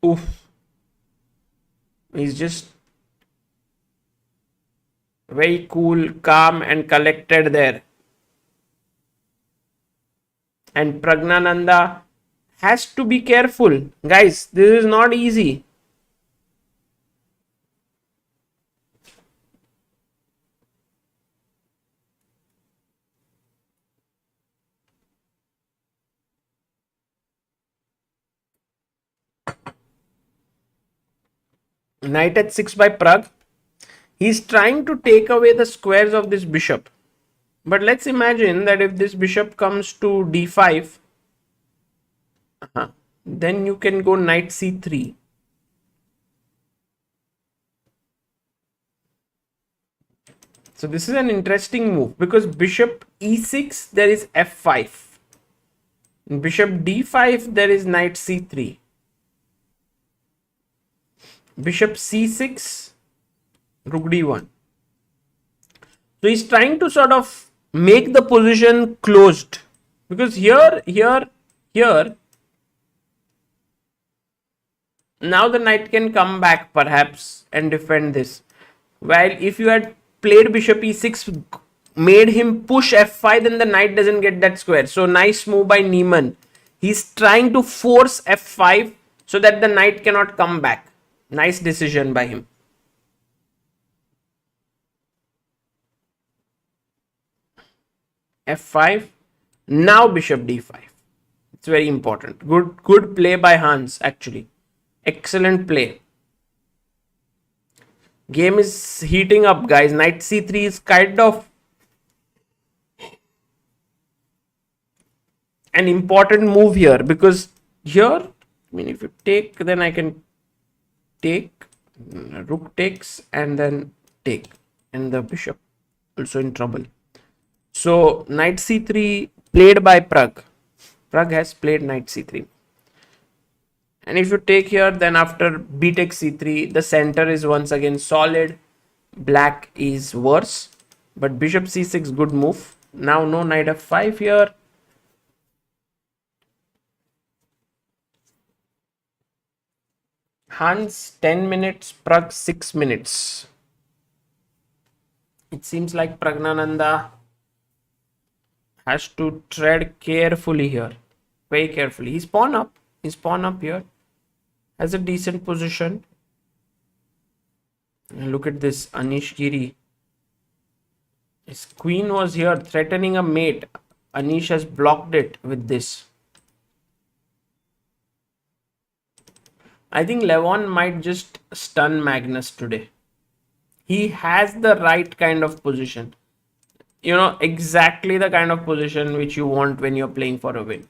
Oof. He's just very cool, calm and collected there. And Pragnananda has to be careful. Guys, this is not easy. Knight h6 by Pragg. He's trying to take away the squares of this bishop. But let's imagine that if this bishop comes to d5, then you can go knight c3. So this is an interesting move because bishop e6 there is f5. Bishop d5 there is knight c3. Bishop c6, rook d1. So he's trying to sort of make the position closed because here now the knight can come back perhaps and defend this. While if you had played bishop e6, made him push f5, then the knight doesn't get that square. So nice move by Niemann. He's trying to force f5 so that the knight cannot come back. Nice decision by him. f5. Now bishop d5. It's very important. Good play by Hans actually. Excellent play. Game is heating up, guys. Knight c3 is kind of an important move here because here, I mean, if you take, then I can take, rook takes and then take, and the bishop also in trouble. So knight c3 played by Pragg. Pragg has played knight c3. And if you take here, then after b takes c3, the center is once again solid. Black is worse. But bishop c6, good move. Now no knight f5 here. Hans 10 minutes, Pragg 6 minutes. It seems like Pragnananda has to tread carefully here. Very carefully. He's pawn up. He's pawn up here. Has a decent position. And look at this. Anish Giri. His queen was here threatening a mate. Anish has blocked it with this. I think Levon might just stun Magnus today. He has the right kind of position. You know, exactly the kind of position which you want when you're playing for a win.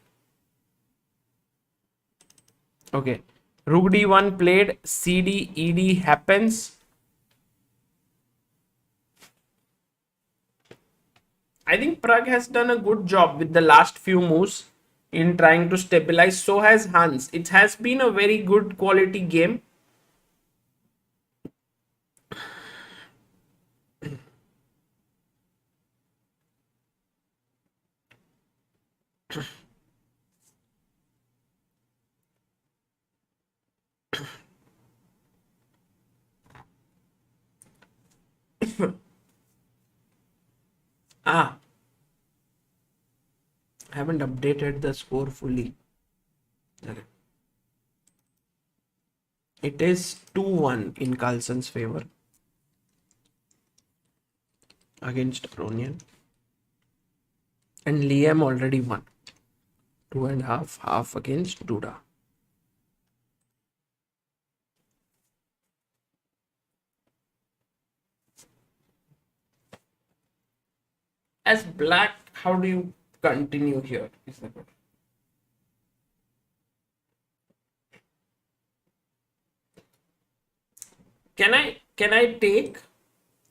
Okay. Rook d1 played. CD, ED happens. I think Pragg has done a good job with the last few moves in trying to stabilize. So has Hans. It has been a very good quality game. I haven't updated the score fully. Okay. It is 2-1 in Carlsen's favor against Aronian. And Liam already won. 2.5, half against Duda. As black, how do you continue here? Is the question. Can I take,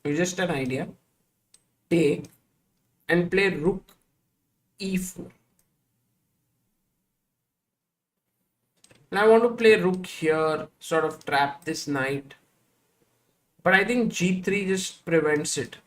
just an idea, take and play rook e4. And I want to play rook here, sort of trap this knight. But I think g3 just prevents it.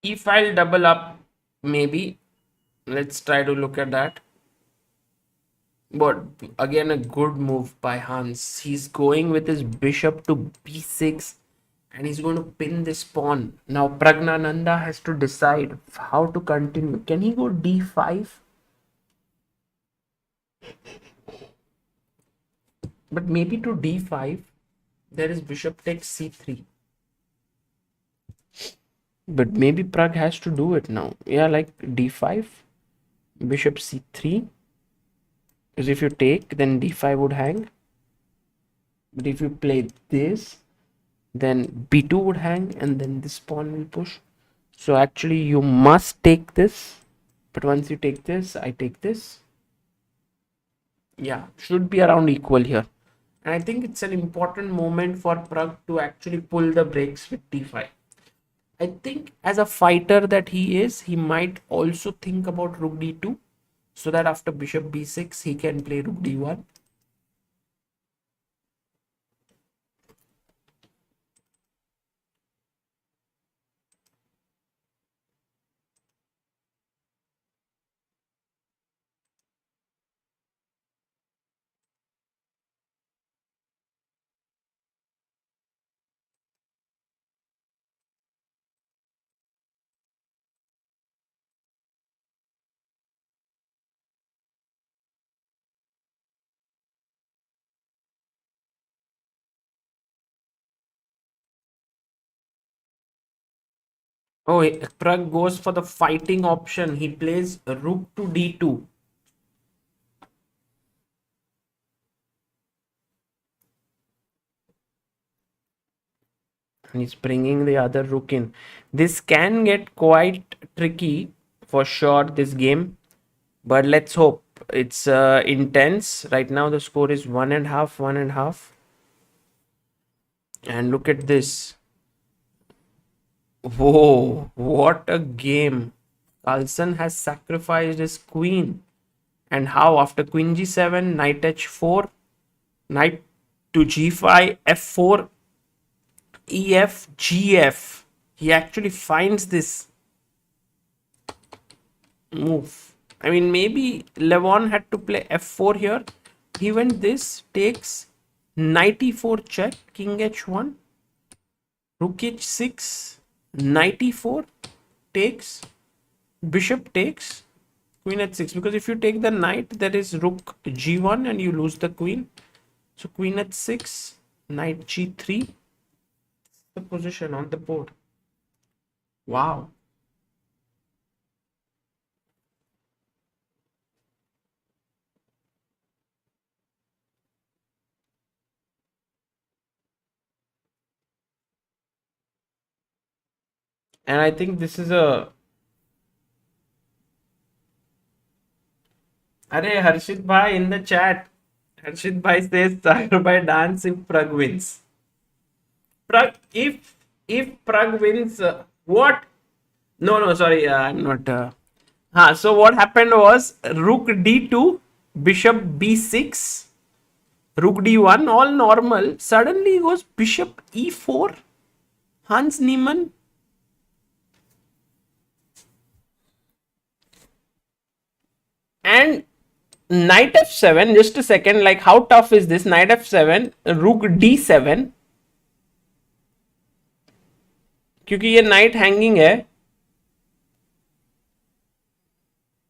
If I'll double up, maybe. Let's try to look at that. But again, a good move by Hans. He's going with his bishop to b6 and he's going to pin this pawn. Now Pragnananda has to decide how to continue. Can he go d5? But maybe to d5, there is bishop takes c3. But maybe Pragg has to do it now. Yeah, like d5, bishop c3. Because if you take, then d5 would hang. But if you play this, then b2 would hang and then this pawn will push. So actually you must take this. But once you take this, I take this. Yeah, should be around equal here. And I think it's an important moment for Pragg to actually pull the brakes with d5. I think as a fighter that he is, he might also think about rook d2. So that after bishop b6, he can play rook d1. Oh, Pragg goes for the fighting option. He plays rook to d2. And he's bringing the other rook in. This can get quite tricky for sure, this game. but let's hope. It's intense right now. The score is 1.5, 1.5. And look at this. Whoa, what a game. Carlsen has sacrificed his queen. And how? After queen g7, knight h4, knight to g5, f4, ef, gf. He actually finds this move. I mean, maybe Levon had to play f4 here. He went this, takes knight e4 check, king h1, rook h6, knight e4, takes, bishop takes, queen h6. Because if you take the knight, there is rook g1 and you lose the queen. So queen h6, knight g3, the position on the board. Wow. And I think this is a... Arey, Harshit Bhai in the chat. Harshit Bhai says Sagar Bhai dance if Pragg wins. Pragg, if Pragg wins, what? No, sorry, I'm not. So what happened was rook d2, bishop b6, rook d1, all normal. Suddenly goes bishop e4, Hans Niemann. And knight f7, just a second, like how tough is this? Knight f7, rook d7, क्योंकि ये knight hanging है.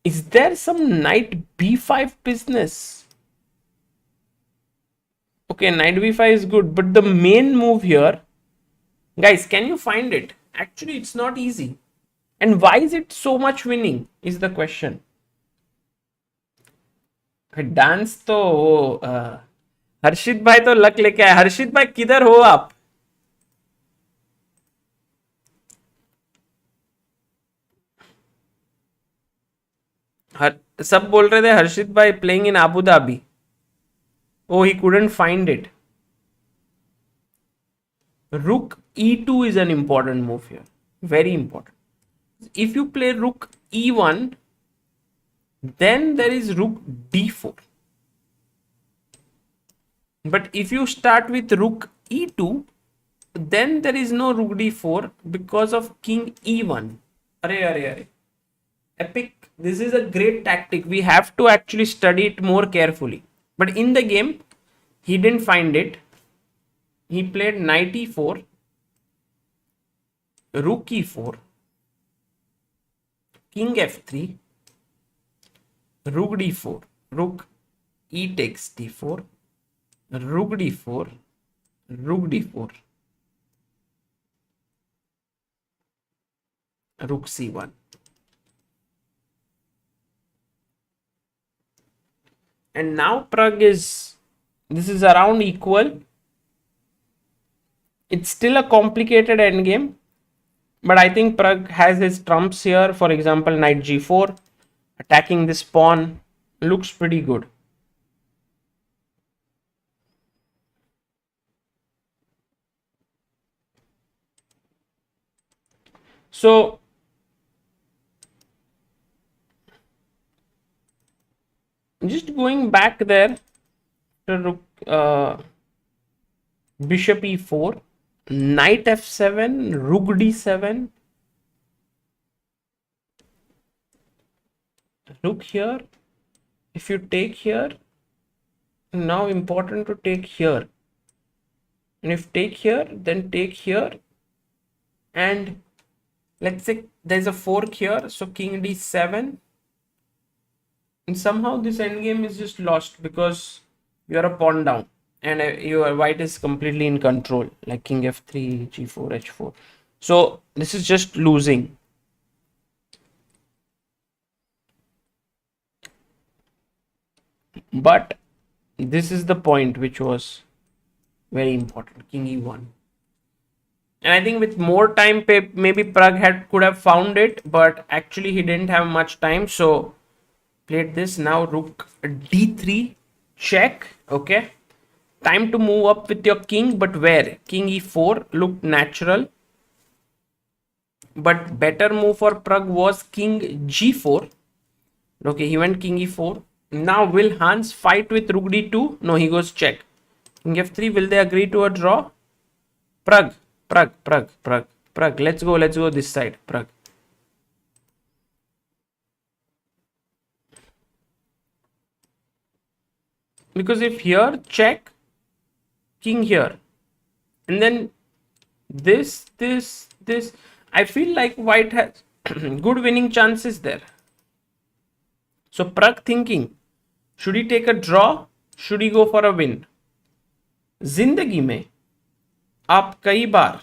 Is there some knight b5 business? Okay, knight b5 is good, but the main move here, guys, can you find it? Actually, it's not easy. And why is it so much winning is the question. Dance तो वो हर्षित भाई तो luck लेके आए. हर्षित भाई किधर हो आप? सब बोल रहे थे हर्षित भाई playing in Abu Dhabi. Oh, he couldn't find it. Rook e2 is an important move here. Very important. If you play rook e1, then there is rook d4. But if you start with rook e2, then there is no rook d4 because of king e1. Arey. Epic. This is a great tactic. We have to actually study it more carefully. But in the game, he didn't find it. He played knight e4, rook e4, king f3, rook d4, rook e takes d4, rook d4, rook d4, rook c1. And now Pragg is, this is around equal. It's still a complicated endgame, but I think Pragg has his trumps here. For example, knight g4, attacking this pawn, looks pretty good. So just going back there to bishop e4, knight f7, rook d7, rook here. If you take here, now important to take here. And if take here, then take here. And let's say there's a fork here, so king d7. And somehow this endgame is just lost because you're a pawn down and your white is completely in control, like king f3, g4, h4. So this is just losing. But this is the point which was very important, king e1. And I think with more time, maybe Pragg could have found it, but actually he didn't have much time. So Played this. Now rook d3 check. Okay, time to move up with your king, but where? King e4 looked natural, but better move for Pragg was king g4. Okay, he went king e4. Now will Hans fight with rook d2? No, he goes check. King f3. Will they agree to a draw? Pragg, Pragg. Let's go this side. Pragg. Because if here check, king here, and then this, I feel like white has good winning chances there. So Pragg thinking, should he take a draw? Should he go for a win? जिंदगी में आप कई बार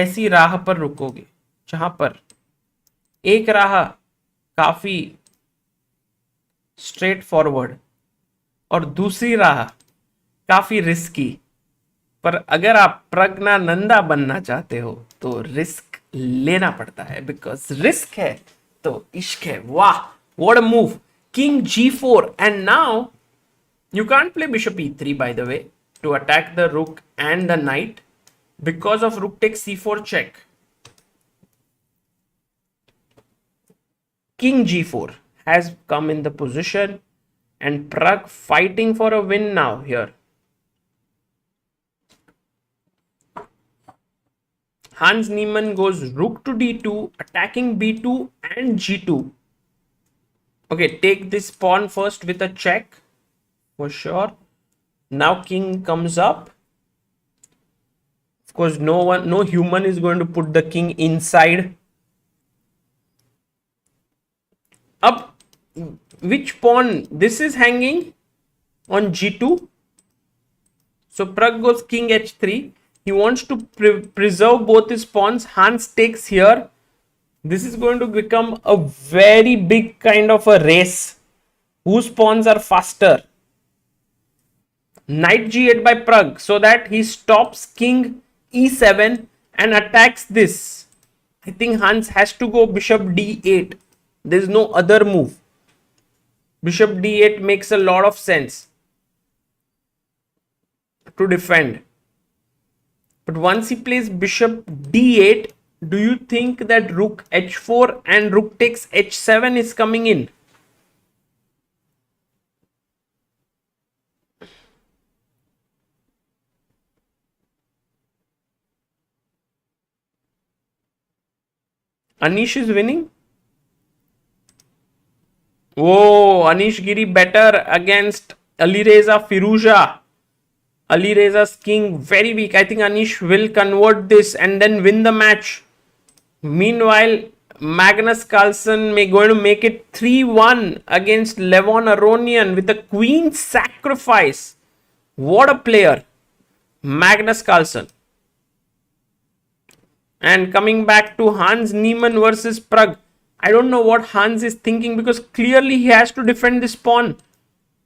ऐसी राह पर रुकोगे जहां पर एक राह काफी स्ट्रेट फॉरवर्ड और दूसरी राह काफी रिस्की, पर अगर आप प्रज्ञानंदा बनना चाहते हो तो रिस्क लेना पड़ता है, बिकॉज रिस्क है तो इश्क है. वाह, what a move. King g4 and now you can't play bishop e3 by the way to attack the rook and the knight because of rook takes c4 check. King g4 has come in the position and Pragg fighting for a win now here. Hans Niemann goes rook to d2, attacking b2 and g2. Okay, take this pawn first with a check for sure. Now king comes up. Of course, no human is going to put the king inside. Up, which pawn? This is hanging on g2. So Pragg goes king h3. He wants to preserve both his pawns. Hans takes here. This is going to become a very big kind of a race. Whose pawns are faster? Knight g8 by Pragg, so that he stops king e7 and attacks this. I think Hans has to go bishop d8. There is no other move. Bishop d8 makes a lot of sense to defend. But once he plays bishop d8, do you think that rook h4 and rook takes h7 is coming in? Anish is winning. Oh, Anish Giri better against Alireza Firuza. Alireza's king very weak. I think Anish will convert this and then win the match. Meanwhile, Magnus Carlsen may going to make it 3-1 against Levon Aronian with a queen sacrifice. What a player, Magnus Carlsen. And coming back to Hans Niemann versus Pragg. I don't know what Hans is thinking, because clearly he has to defend this pawn.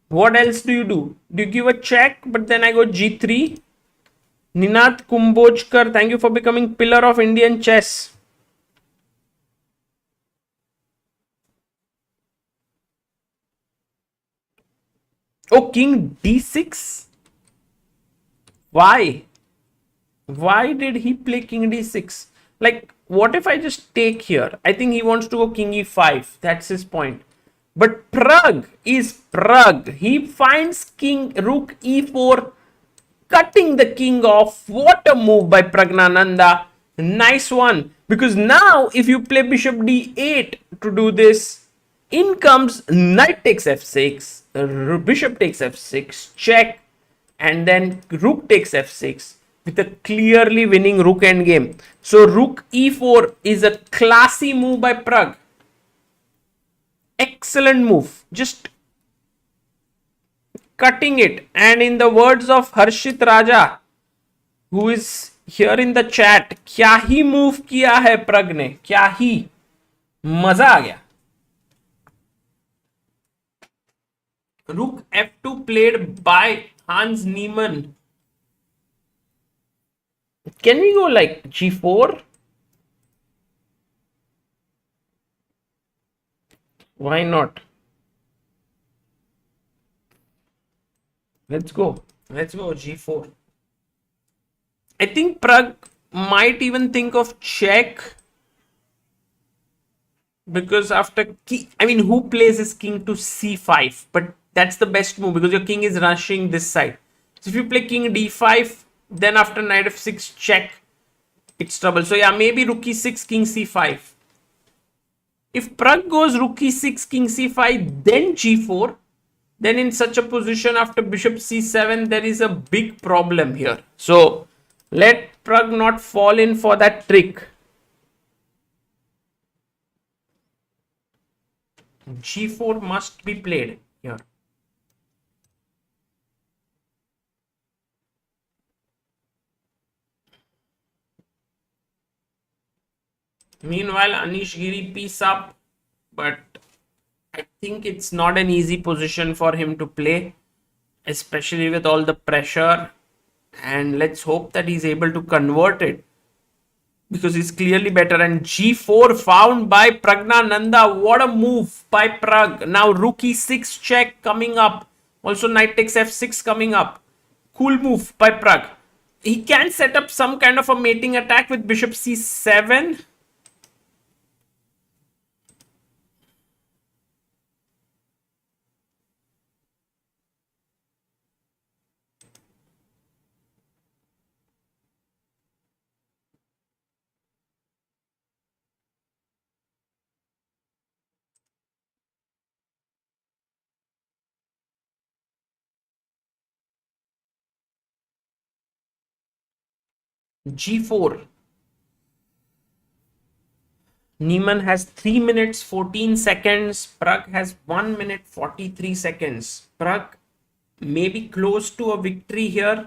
What else do you do? Do you give a check? But then I go g3. Ninath Kumbojkar, thank you for becoming pillar of Indian chess. Oh, king d6. Why? Why did he play king d6? Like, what if I just take here? I think he wants to go king e5. That's his point. But Pragg is Pragg. He finds king rook e4, cutting the king off. What a move by Pragnananda. Nice one. Because now if you play bishop d8 to do this, in comes knight takes f6, bishop takes f6, check, and then rook takes f6 with a clearly winning rook endgame. So rook e4 is a classy move by Pragg. Excellent move. Just cutting it. And in the words of Harshit Raja, who is here in the chat, क्या ही move किया है Pragg ने, क्या ही मजा आ गया. Rook f2 played by Hans Niemann. Can we go like g4? Why not? Let's go. Let's go. G4. I think Pragg might even think of check, because after king, I mean, who plays his king to c5? But that's the best move because your king is rushing this side. So if you play king d5, then after knight f6 check, it's trouble. So yeah, maybe rook e6, king c5. If Pragg goes rook e6, king c5, then g4, then in such a position after bishop c7, there is a big problem here. So let Pragg not fall in for that trick. G4 must be played here. Meanwhile, Anish Giri piece up, but I think it's not an easy position for him to play, especially with all the pressure. And let's hope that he's able to convert it, because he's clearly better. And g4 found by Pragnananda. What a move by Pragg. Now rook e6 check coming up. Also knight takes f6 coming up. Cool move by Pragg. He can set up some kind of a mating attack with bishop c7. G4. Niemann has 3 minutes 14 seconds. Pragg has 1 minute 43 seconds. Pragg may be close to a victory here,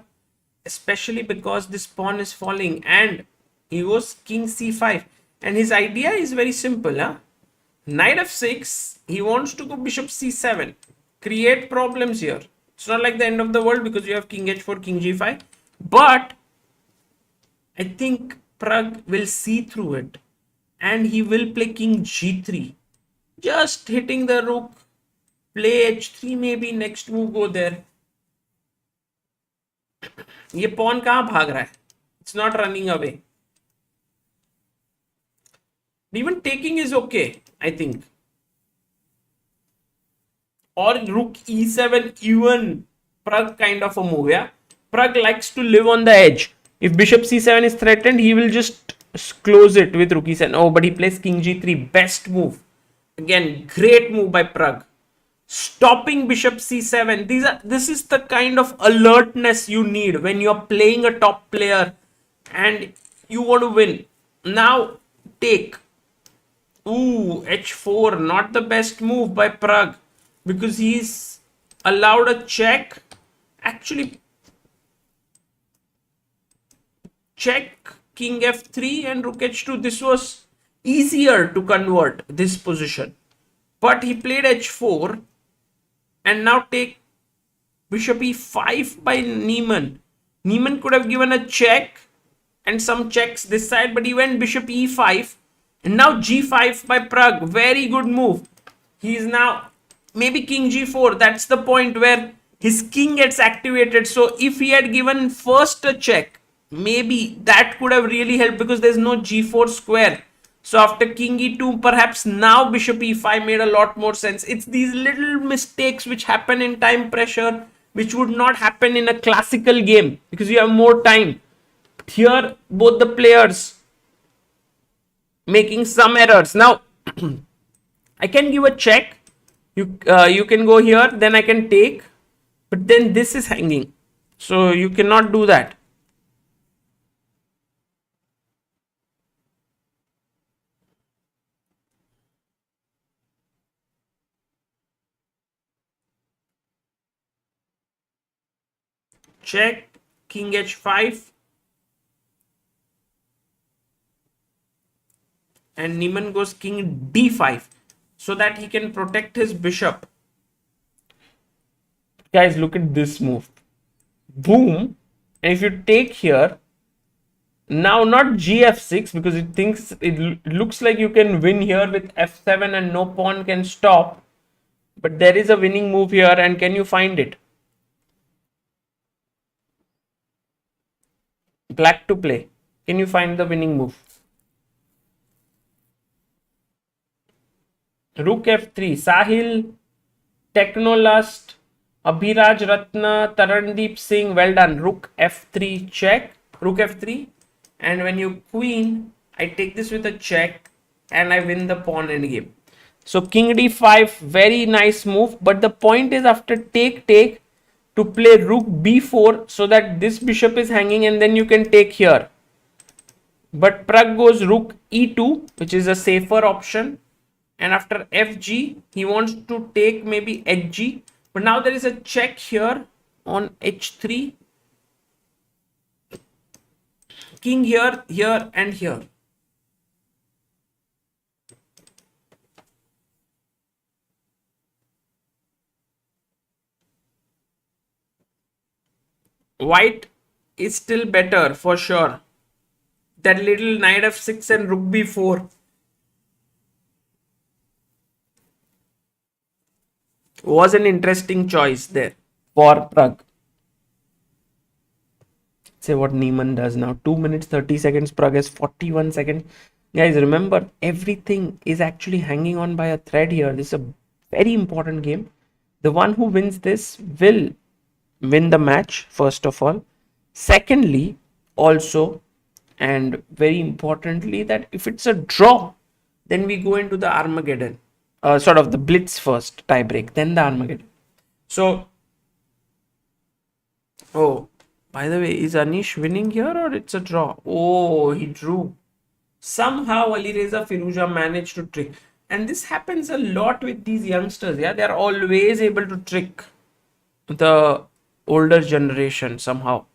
especially because this pawn is falling. And he goes king c5. And his idea is very simple. Knight f6. He wants to go bishop c7. Create problems here. It's not like the end of the world because you have king h4, king g5. But I think Pragg will see through it and he will play king g3. Just hitting the rook. Play h3 maybe. Next move go there. ये pawn कहाँ भाग रहा है? It's not running away. Even taking is okay, I think. Or rook e7 even Pragg kind of a move, yeah. Pragg likes to live on the edge. If bishop c7 is threatened, he will just close it with rook e7. Oh, but he plays king g3. Best move. Again, great move by Pragg. Stopping bishop c7. This is the kind of alertness you need when you're playing a top player and you want to win. Now take. Ooh, h4. Not the best move by Pragg, because he's allowed a check. Actually, check king f3 and rook h2. This was easier to convert this position, but he played h4 and now take bishop e5 by Niemann. Niemann could have given a check and some checks this side, but he went bishop e5 and now g5 by Pragg. Very good move. He is now maybe king g4. That's the point where his king gets activated. So if he had given first a check, maybe that could have really helped, because there's no g4 square. So after king e2, perhaps now bishop e5 made a lot more sense. It's these little mistakes which happen in time pressure, which would not happen in a classical game because you have more time. Here, both the players making some errors. Now, I can give a check. You can go here, then I can take, but then this is hanging, so you cannot do that. Check, king h5, and Niemann goes king d5 so that he can protect his bishop. Guys, look at this move. Boom. And if you take here, now not gf6, because it thinks it looks like you can win here with f7 and no pawn can stop, but there is a winning move here, and can you find it? Black to play. Can you find the winning move? Rook f3. Sahil, Technolust, Abhiraj Ratna, Tarandeep Singh. Well done. Rook f3 check. Rook f3. And when you queen, I take this with a check and I win the pawn endgame. So king d5, very nice move. But the point is after take to play rook b4 so that this bishop is hanging and then you can take here. But Pragg goes rook e2, which is a safer option. And after fg, he wants to take maybe hg. But now there is a check here on h3. King here, here, and here. White is still better for sure. That little knight f6 and rook b4 was an interesting choice there for Pragg. Say what Niemann does now. 2 minutes 30 seconds. Pragg has 41 seconds. Guys, remember everything is actually hanging on by a thread here. This is a very important game. The one who wins this will win the match, first of all. Secondly, also, and very importantly, that if it's a draw, then we go into the Armageddon. Sort of the blitz first, tie break, then the Armageddon. So, oh, by the way, is Anish winning here or it's a draw? Oh, he drew. Somehow Alireza Firuza managed to trick. And this happens a lot with these youngsters. Yeah, they're always able to trick the older generation somehow.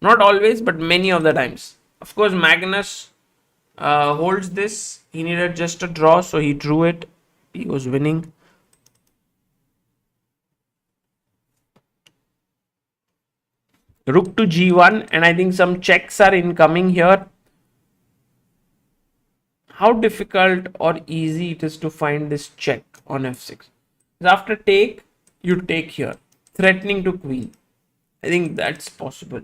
Not always, but many of the times. Of course, Magnus holds this. He needed just a draw, so he drew it. He was winning. Rook to g1, and I think some checks are incoming here. How difficult or easy it is to find this check on f6. After take, you take here, threatening to queen. I think that's possible.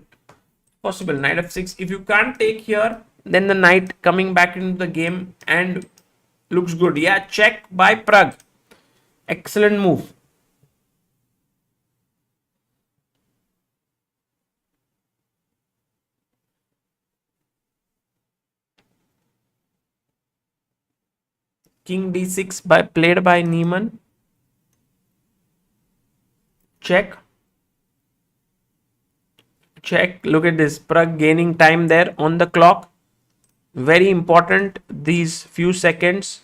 Possible. Knight f6. If you can't take here, then the knight coming back into the game and looks good. Yeah, check by Pragg. Excellent move. King d6 played by Niemann. Check. Check. Look at this. Pragg gaining time there on the clock. Very important, these few seconds.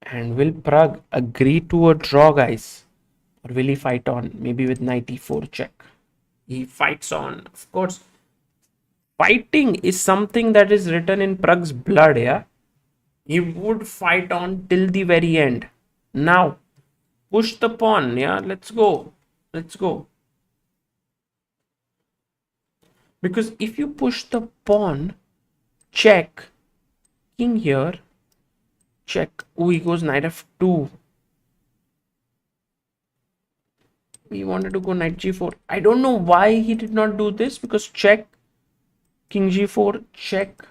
And will Pragg agree to a draw, guys? Or will he fight on? Maybe with knight e4 check. He fights on. Of course, fighting is something that is written in Pragg's blood, yeah? He would fight on till the very end. Now, push the pawn, yeah? Let's go. Let's go. Because if you push the pawn, check, king here, check. Oh, he goes knight f2. He wanted to go knight g4. I don't know why he did not do this, because check, king g4, check,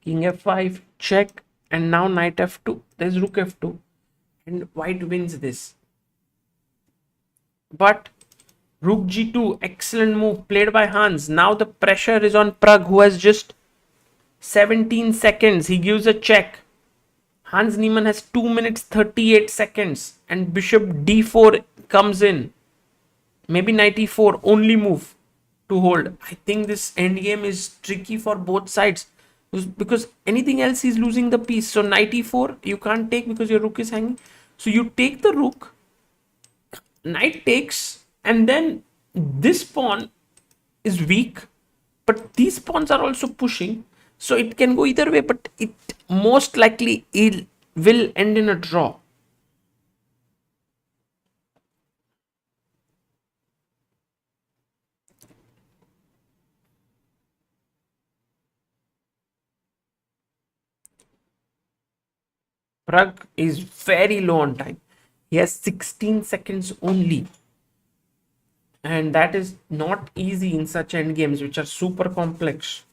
king f5, check, and now knight f2. There's rook f2, and white wins this. But rook g2, excellent move played by Hans. Now the pressure is on Pragg, who has just 17 seconds. He gives a check. Hans Niemann has 2 minutes 38 seconds, and bishop d4 comes in. Maybe knight e4, only move to hold. I think this endgame is tricky for both sides, because anything else he's losing the piece. So knight e4 you can't take because your rook is hanging. So you take the rook, knight takes, and then this pawn is weak, but these pawns are also pushing. So it can go either way, but it most likely it will end in a draw. Pragg is very low on time. He has 16 seconds only. And that is not easy in such endgames, which are super complex.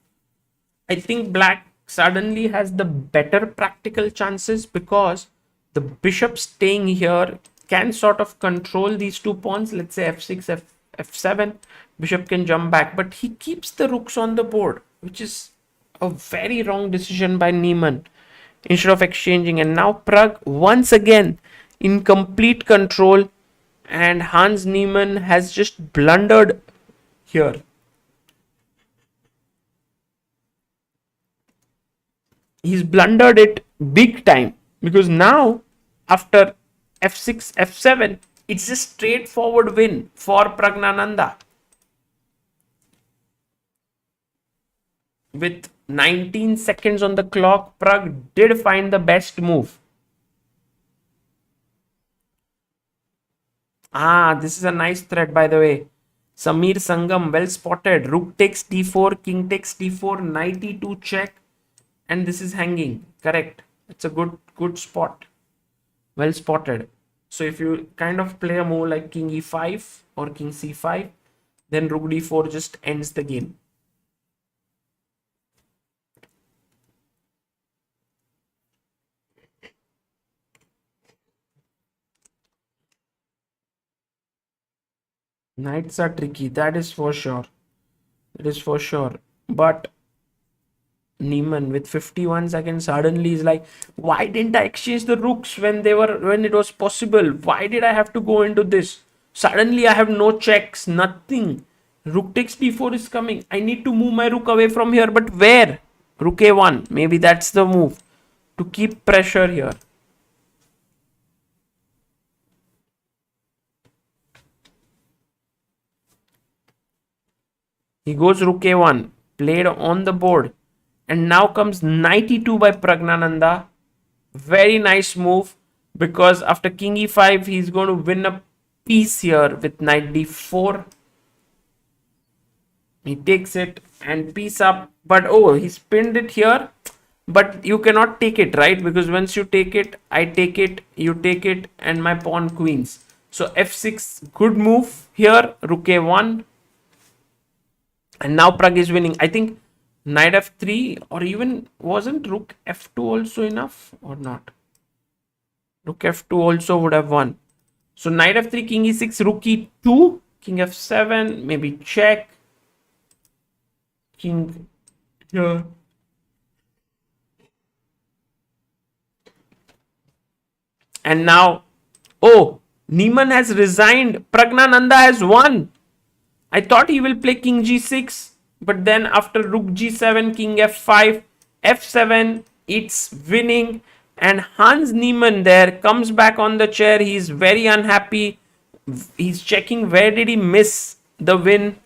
I think black suddenly has the better practical chances because the bishop staying here can sort of control these two pawns. Let's say f6, f7. Bishop can jump back, but he keeps the rooks on the board, which is a very wrong decision by Niemann instead of exchanging. And now Pragg once again in complete control, and Hans Niemann has just blundered here. He's blundered it big time because now after f6, f7, it's a straightforward win for Pragnananda. With 19 seconds on the clock, Pragg did find the best move. This is a nice thread, by the way. Samir Sangam, well spotted. Rook takes d4, king takes d4, knight e2 check, and this is hanging. Correct. It's a good spot. Well spotted. So if you kind of play a move like king e5 or king c5, then rook d4 just ends the game. Knights are tricky, that is for sure. It is for sure. But Niemann with 51 seconds suddenly is like, why didn't I exchange the rooks when it was possible? Why did I have to go into this? Suddenly I have no checks, nothing. Rook takes d4 is coming. I need to move my rook away from here, but where? Rook a1. Maybe that's the move to keep pressure here. He goes rook a1, played on the board. And now comes knight e2 by Pragnananda. Very nice move because after king e5, he's going to win a piece here with knight d4. He takes it and piece up. But oh, he spinned it here. But you cannot take it, right? Because once you take it, I take it, you take it, and my pawn queens. So f6, good move here. Rook a1. And now Pragg is winning. I think knight f3, or even wasn't rook f2 also enough or not? Rook f2 also would have won. So knight f3, king e6, rook e2, king f7, maybe check. King here. And now, oh, Niemann has resigned. Pragnananda has won. I thought he will play king g6, but then after rook g7, king f5, f7, it's winning. And Hans Niemann there comes back on the chair. He's very unhappy. He's checking where did he miss the win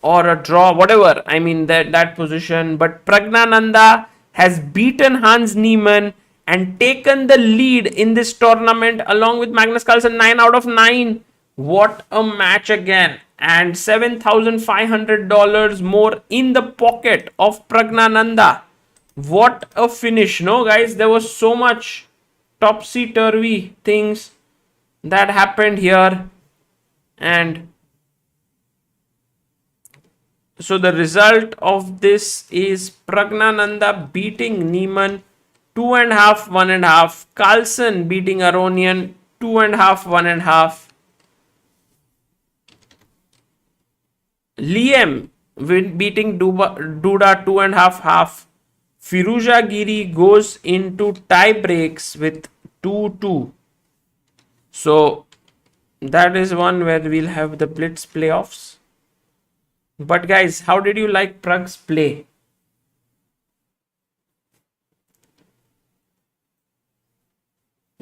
or a draw, whatever. I mean, that position. But Pragnananda has beaten Hans Niemann and taken the lead in this tournament along with Magnus Carlsen, 9 out of 9. What a match again. And $7,500 more in the pocket of Pragnananda. What a finish, no guys? There was so much topsy-turvy things that happened here. And so the result of this is Pragnananda beating Niemann 2.5, 1.5. Carlsen beating Aronian 2.5, 1.5. Liam beating Duda 2.5, half. Firuza Giri goes into tie breaks with 2-2. So that is one where we'll have the Blitz playoffs. But guys, how did you like Pragg's play?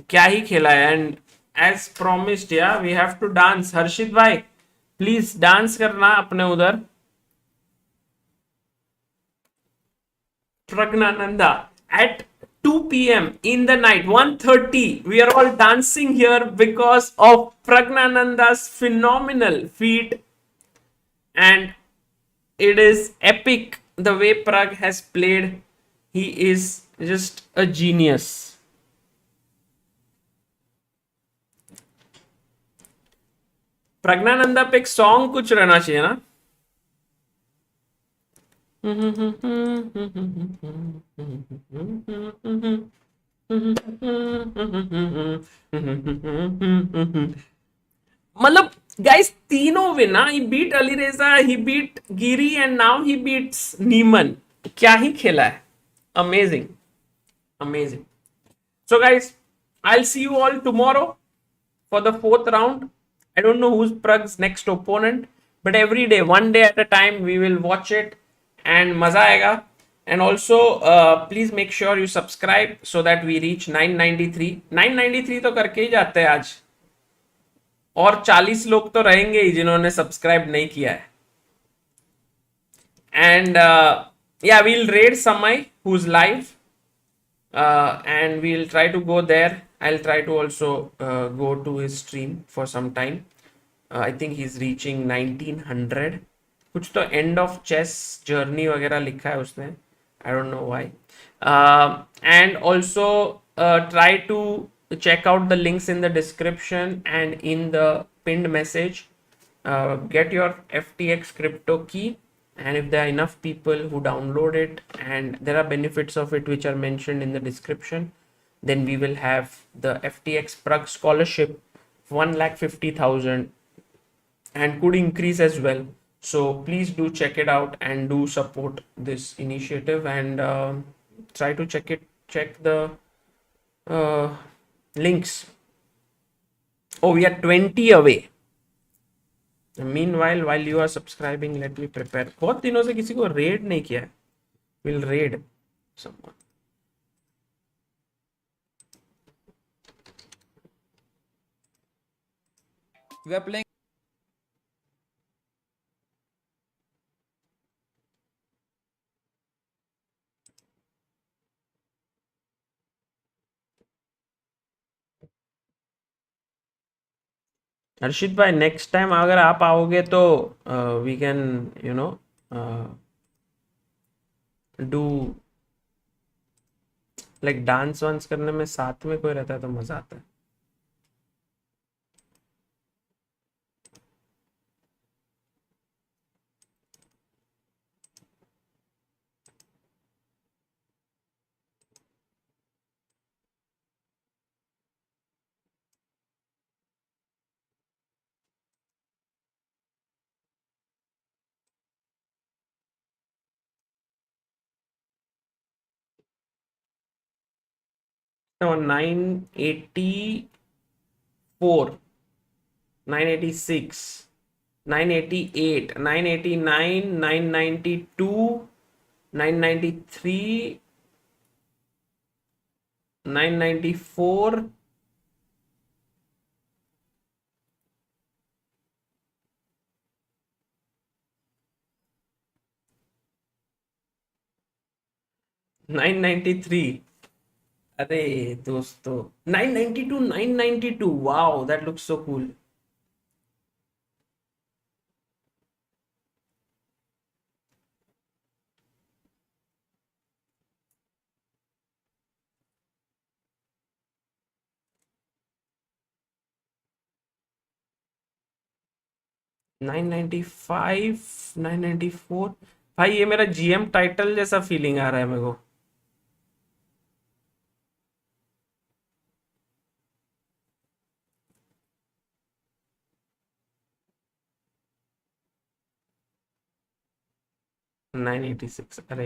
क्या ही खेला है. And as promised, yeah, we have to dance. हर्षित भाई, please dance करना अपने उधर. Pragnananda at 2 p.m. in the night, 1:30. We are all dancing here because of Pragnananda's phenomenal feat. And it is epic the way Pragg has played. He is just a genius. Praggnanandhaa पे एक song कुछ रहना चाहिए ना. मतलब guys तीनों win ना. He beat Alireza, he beat Giri and now he beats Niemann. क्या ही खेला है. Amazing. Amazing. So, guys, I'll see you all tomorrow for the fourth round. I don't know who's Pragg's next opponent, but every day, one day at a time, we will watch it and maza aega. And also, please make sure you subscribe so that we reach 993. 993 तो करके ही जाते हैं आज. और 40 लोग तो रहेंगे ही जिन्होंने सब्सक्राइब नहीं किया है. And yeah, we'll raid Samay who's live. And we'll try to go there. I'll try to also go to his stream for some time. I think he's reaching 1900. कुछ तो end of chess journey वगैरह लिखा है उसने. I don't know why. And also try to check out the links in the description and in the pinned message. Get your FTX crypto key. And if there are enough people who download it and there are benefits of it which are mentioned in the description, then we will have the FTX Pragg scholarship 1,50,000 and could increase as well. So please do check it out and do support this initiative and try to check the links. Oh, we are 20 away. Meanwhile, while you are subscribing, let me prepare. बहुत दिनों से किसी को red नहीं किया है. We'll raid someone.
We are playing.
हर्षित भाई, next time अगर आप आओगे तो we can you know do like dance वांस करने में साथ में कोई रहता है तो मजा आता है. No, 984, 986, 988, 989, 992, 993, 994, 993. अरे दोस्तों, 992, 992. Wow, that looks so cool. Nine ninety five, 994. भाई ये मेरा जीएम टाइटल जैसा फीलिंग आ रहा है मेरे को. Nine eighty six. अरे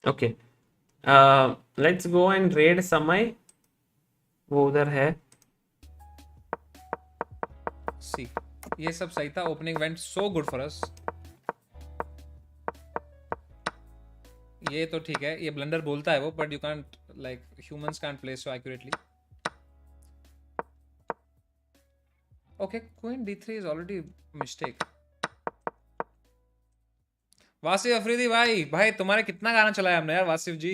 ओके, लेट्स गो एंड रेड समय. वो उधर है.
See, ये सब सही था. Opening went so good for us. ये तो ठीक है. ये ब्लंडर बोलता है वो, but you can't, like, humans can't play so accurately. Okay, Queen D3 is already mistake. Wasif Afridi भाई तुम्हारे कितना गाना चलाया हमने यार. वासिफ जी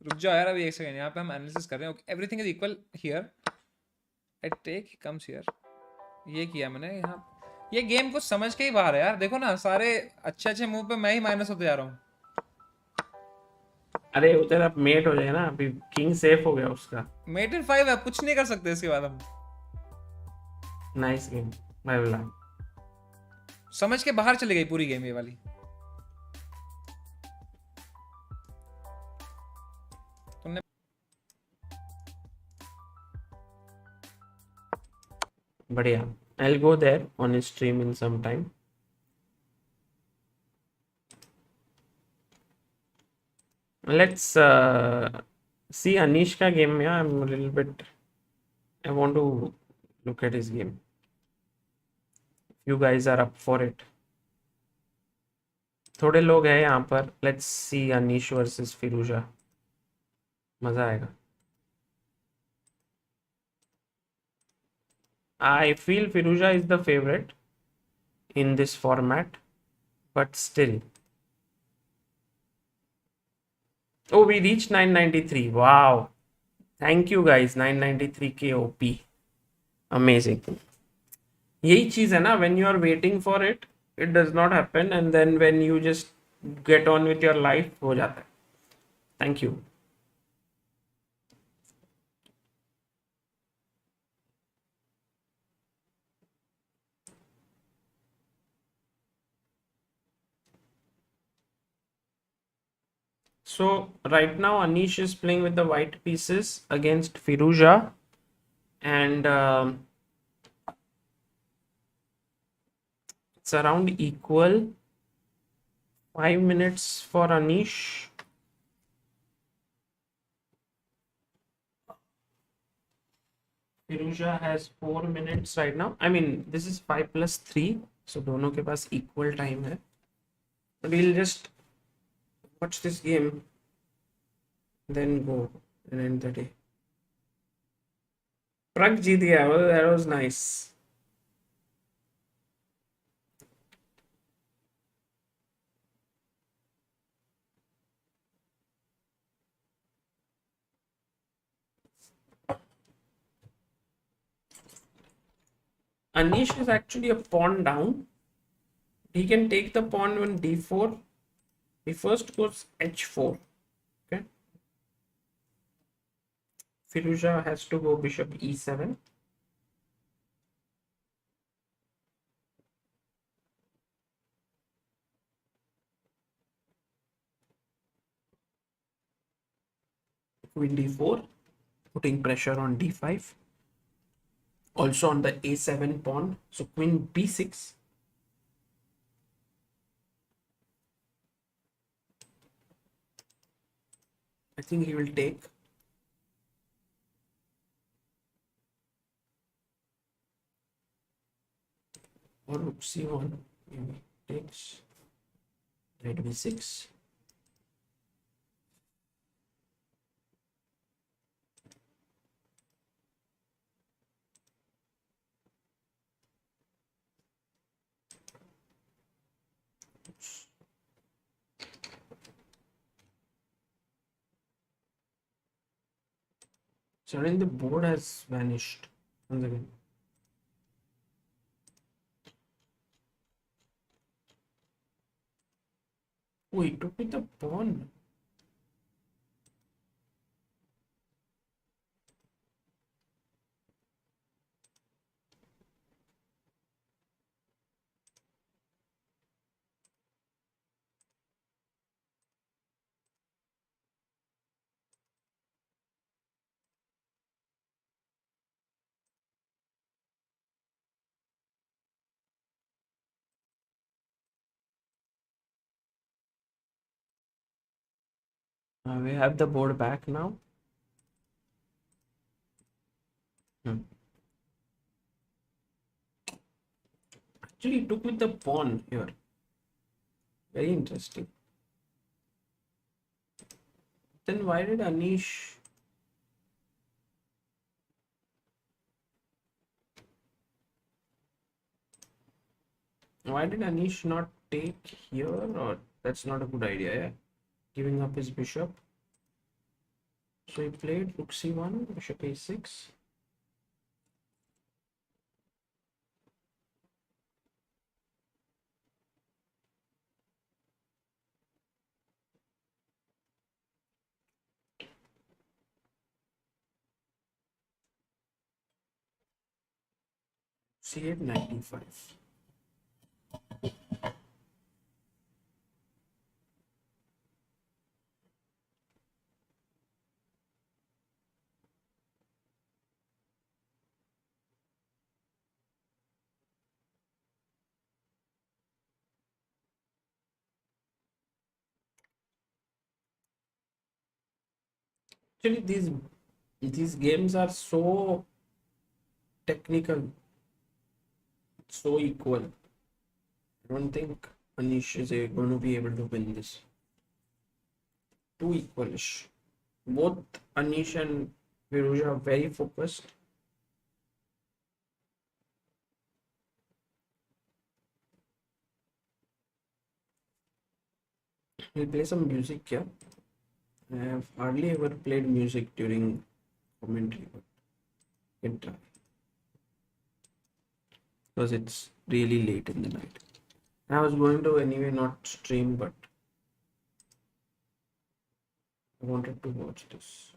रुक जाओ यार, अभी एक सेकंड. यहाँ पे हम एनालिसिस कर रहे हैं. Everything is equal here. I take, he comes here. ये किया मैंने यहाँ. ये गेम कुछ समझ के ही बाहर है यार. देखो ना, सारे अच्छे अच्छे मूव पे मैं ही माइनस होते जा रहा हूँ.
अरे उधर अब मेट हो जाए ना, अभी किंग सेफ हो गया उसका.
मेट इन 5 है, कुछ नहीं कर सकते इसके बाद हम.
नाइस गेम भाई बोला.
समझ के बाहर चली गई पूरी गेम ये वाली. तुमने
बढ़िया. I'll go there on his stream in some time. Let's see Anish ka game. Yeah, I'm a little bit. I want to look at his game. If you guys are up for it. थोड़े लोग हैं यहाँ पर. Let's see Anish versus Firuza. मजा आएगा. I feel Firuza is the favorite in this format, but still. Oh, we reached 993. Wow. Thank you guys. 993k OP. Amazing. यही चीज है ना, when you are waiting for it, it does not happen, and then when you just get on with your life, हो जाता है. Thank you. So right now Anish is playing with the white pieces against Firuza, and it's around equal. 5 minutes for Anish. Firuza has 4 minutes right now. I mean, this is 5 plus 3, so दोनों के पास equal time है. But we'll just watch this game, then go and end the day. Pragg जीत गया. Well, that was nice. Anish is actually a pawn down. He can take the pawn on d4. He first goes h4. Okay. Firuza has to go bishop e7. Queen d4, putting pressure on d5. Also on the a7 pawn. So queen b6. I think he will take. Or rook c1. Maybe takes. Knight b6. Suddenly the board has vanished. Once again. Oh, he took with the pawn. We have the board back now. Actually, he took with the pawn here. Very interesting. Then why did Anish? Why did Anish not take here? Or that's not a good idea, yeah? Giving up his bishop. So he played rook c1, bishop a6. 68.95. Actually, these games are so technical, so equal. I don't think Anish is going to be able to win this. Too equalish. Both Anish and Viruja are very focused. We'll play some music here. I have hardly ever played music during commentary, but we can try because it's really late in the night. I was going to anyway not stream, but I wanted to watch this.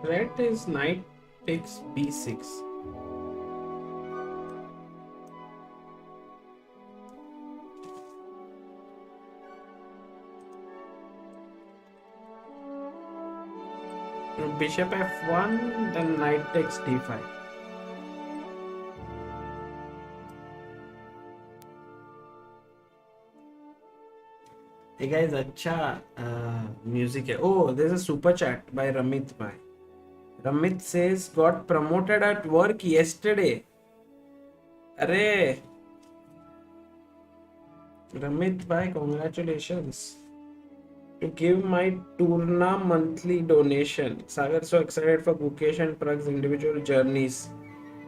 Threat is knight takes b6. Bishop f1, then knight takes d5. Hey guys, अच्छा music है. Oh, there's a super chat by Ramit bhai. Ramit says got promoted at work yesterday. Arey, Ramit bhai, congratulations. To give my Tourna monthly donation. Sagar so excited for Gukesh and Pragg's individual journeys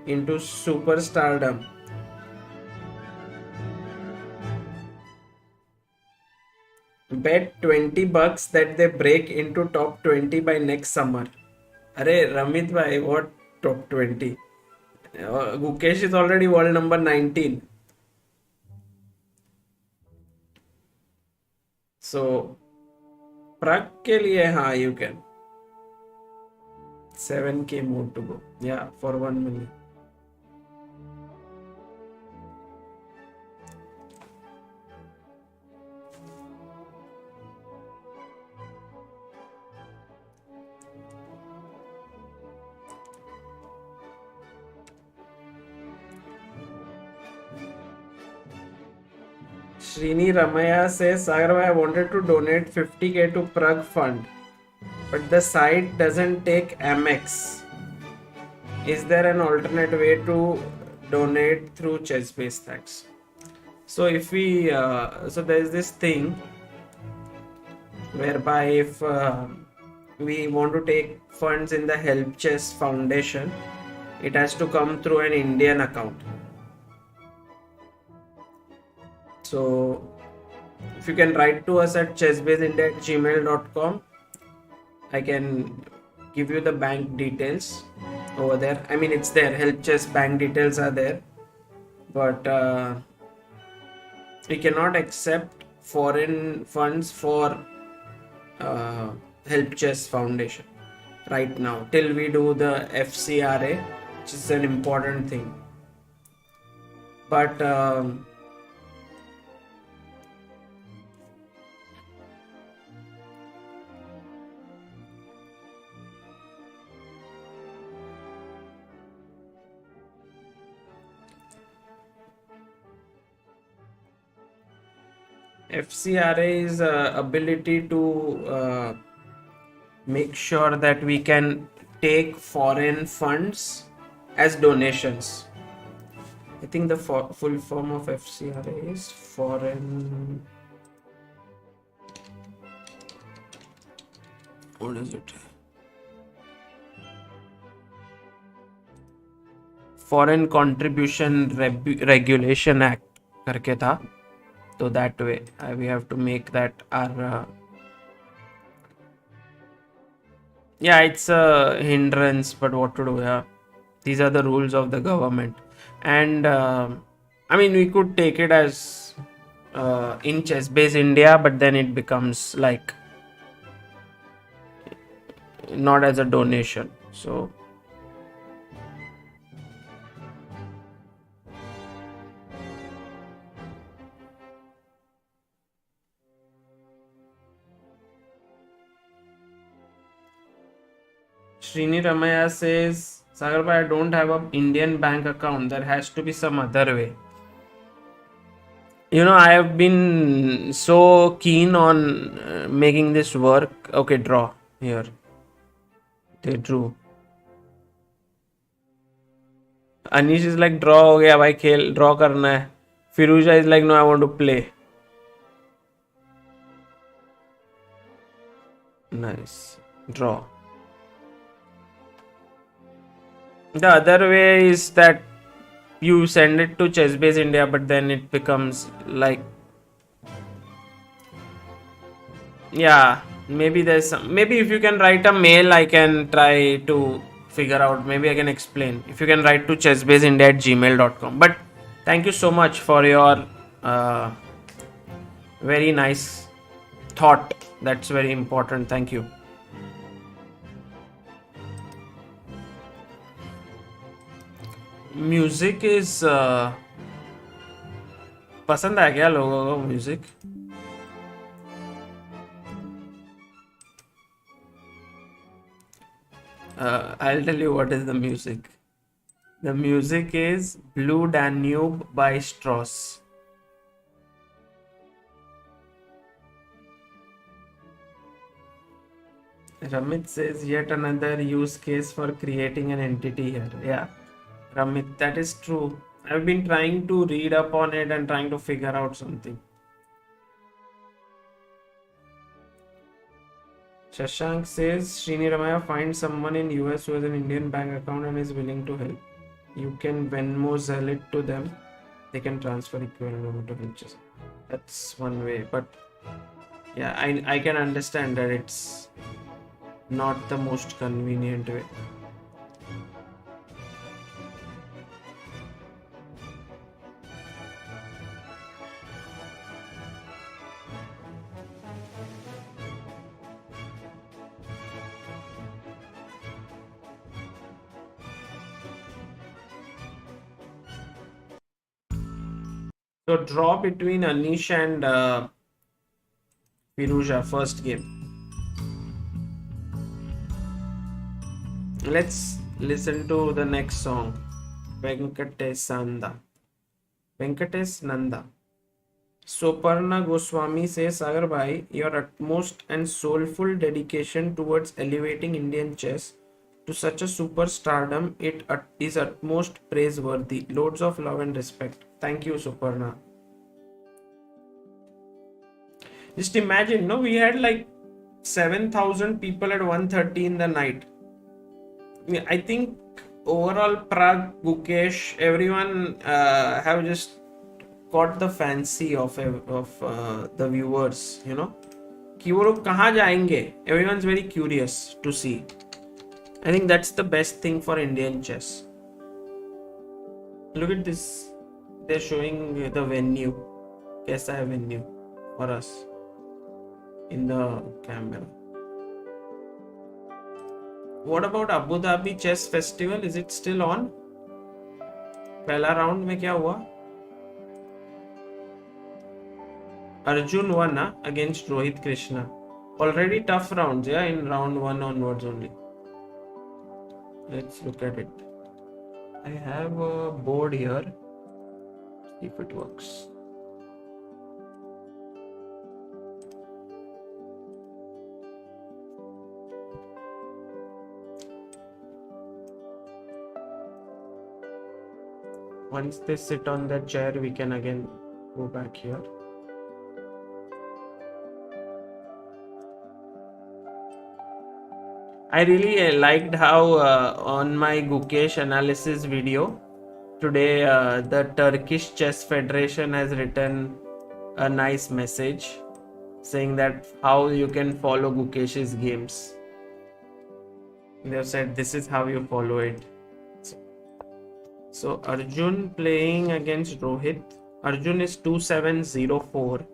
into superstardom. Bet $20 that they break into top 20 by next summer. Arey, Ramit bhai, what top 20? Gukesh is already world number 19. So, Pragg के लिए हाँ, you can. 7K more to go. Yeah, for 1 million. Srini Ramaya says, Sagar, I wanted to donate 50K to Pragg Fund, but the site doesn't take Amex. Is there an alternate way to donate through chess-based tax? So if we, so there's this thing whereby if we want to take funds in the Help Chess Foundation, it has to come through an Indian account. So if you can write to us at chessbaseindia@gmail.com, I can give you the bank details over there. I mean, it's there. Help Chess bank details are there, but we cannot accept foreign funds for Help Chess Foundation right now till we do the FCRA, which is an important thing. But FCRA is ability to make sure that we can take foreign funds as donations. I think the full form of FCRA is foreign. What is it? Foreign Contribution Regulation Act करके था. So that way we have to make that our yeah, it's a hindrance, but what to do? Yeah, these are the rules of the government, and I mean we could take it as in chess base India, but then it becomes like not as a donation. So Srini Ramaya says, Sagar bhai, I don't have an Indian bank account. There has to be some other way. You know, I have been so keen on making this work. Okay, draw here. They drew. Anish is like, draw हो गया भाई, खेल draw करना है. Firuja is like, no, I want to play. Nice. Draw. The other way is that you send it to Chessbase India, but then it becomes like, yeah, maybe there's some, maybe if you can write a mail, I can try to figure out, maybe I can explain. If you can write to chessbaseindia@gmail.com. But thank you so much for your very nice thought. That's very important. Thank you. Music is पसंद है क्या लोगों को music? I'll tell you what is the music. The music is Blue Danube by Strauss. Ramit says yet another use case for creating an entity here. Yeah. Ramit, that is true. I've been trying to read up on it and trying to figure out something. Shashank says Srini Ramaya, find someone in US who has an Indian bank account and is willing to help. You can Venmo Zelle it to them. They can transfer equivalent amount of interest. That's one way, but yeah, I can understand that it's not the most convenient way. So draw between Anish and Firuja, first game. Let's listen to the next song. Venkatesh Nanda. Soparna Goswami says, Sagar bhai, your utmost and soulful dedication towards elevating Indian chess to such a superstardom, it is utmost praiseworthy. Loads of love and respect. Thank you, Suparna. Just imagine, no, we had like 7,000 people at 1:30 in the night. I think overall Pragg, Gukesh, everyone have just caught the fancy of the viewers, you know. कि वो लोग कहाँ जाएंगे? Everyone's very curious to see. I think that's the best thing for Indian chess. Look at this. They're showing the venue. कैसा है venue for us? in the camera. What about Abu Dhabi Chess Festival? Is it still on? पहला round में क्या हुआ? Arjun won against Rohit Krishna. Already tough rounds, yeah, in round 1 onwards only. Let's look at it. I have a board here. See if it works. Once they sit on the chair, we can again go back here. I really liked how on my Gukesh analysis video today, the Turkish Chess Federation has written a nice message saying that how you can follow Gukesh's games. They have said this is how you follow it. So Arjun playing against Rohit. Arjun is 2704.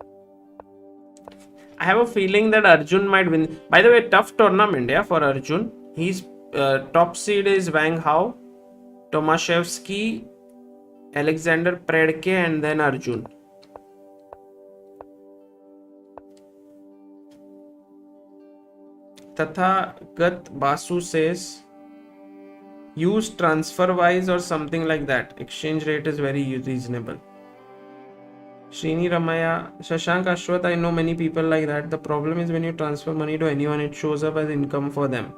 I have a feeling that Arjun might win. By the way, tough tournament, yeah, for Arjun. He's top seed is Wang Hao, Tomaszewski, Alexander Predke, and then Arjun. Tathagat Basu says use TransferWise or something like that. Exchange rate is very reasonable. Srini Ramaya, Shashank Ashwath, I know many people like that. The problem is when you transfer money to anyone, it shows up as income for them.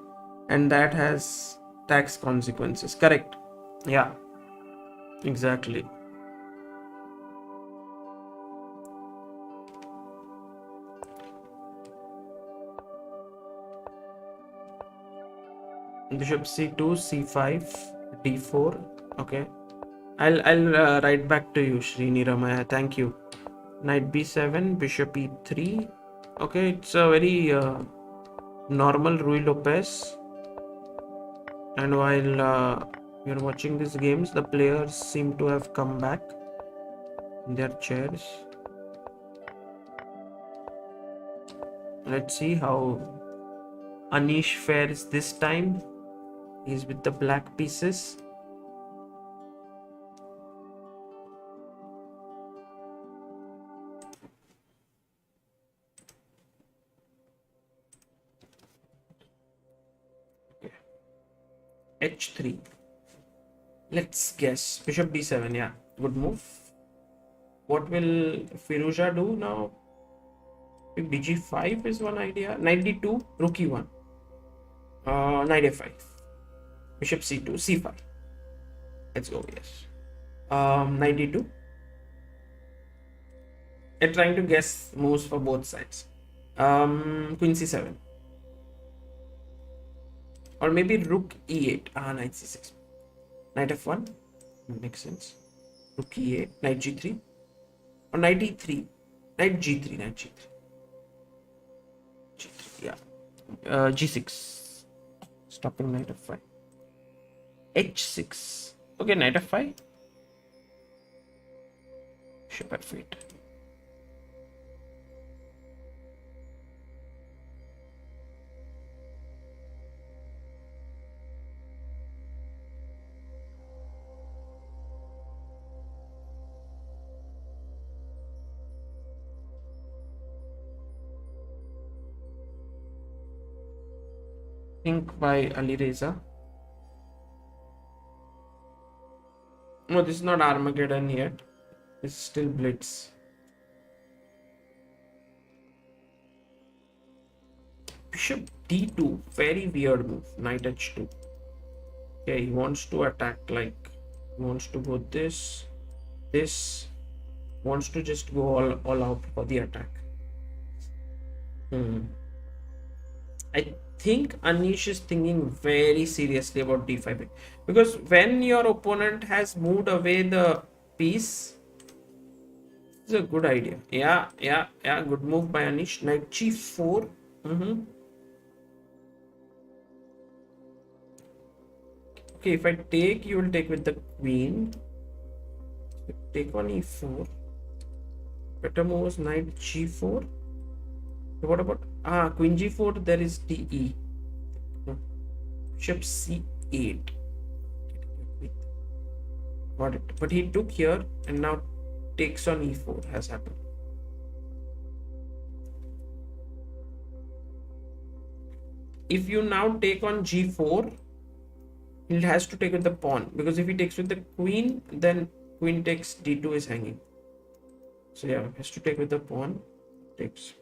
And that has tax consequences. Correct. Yeah. Exactly. Bishop c2, c5, d4. Okay. I'll write back to you, Srini Ramaya. Thank you. Knight b7, bishop e3. Okay, it's a very normal Rui Lopez. And while you're watching these games, the players seem to have come back in their chairs. Let's see how Anish fares this time. He's with the black pieces. H3. Let's guess. Bishop d7. Yeah, good move. What will Firouzja do now? Dg5 is one idea. Knight d2, rook e1. Knight f5. Bishop c2, c5. Let's go. Yes. Knight d2. I'm trying to guess moves for both sides. Queen c7. Or maybe rook e8. Knight c6. Knight f1. Makes sense. Rook e8. Knight g3. Or knight e3. Knight g3. Knight g3. G3. Yeah. G6. Stopping knight f5. H6. Okay, knight f5. Bishop f8. Think by Ali Reza. No, this is not Armageddon yet. This is still Blitz. Bishop d2. Very weird move. Knight h2. Okay, he wants to attack like. He wants to go this. Wants to just go all out for the attack. I think Anish is thinking very seriously about d5 because when your opponent has moved away the piece, it's a good idea. Yeah. Good move by Anish. Knight g4. Okay, if I take, you will take with the queen. Take on e4. Better move is knight g4. What about queen g4? There is de. Bishop c8. Got it. But he took here and now takes on e4 has happened. If you now take on g4, he has to take with the pawn, because if he takes with the queen, then queen takes d2 is hanging. So yeah, has to take with the pawn. Takes.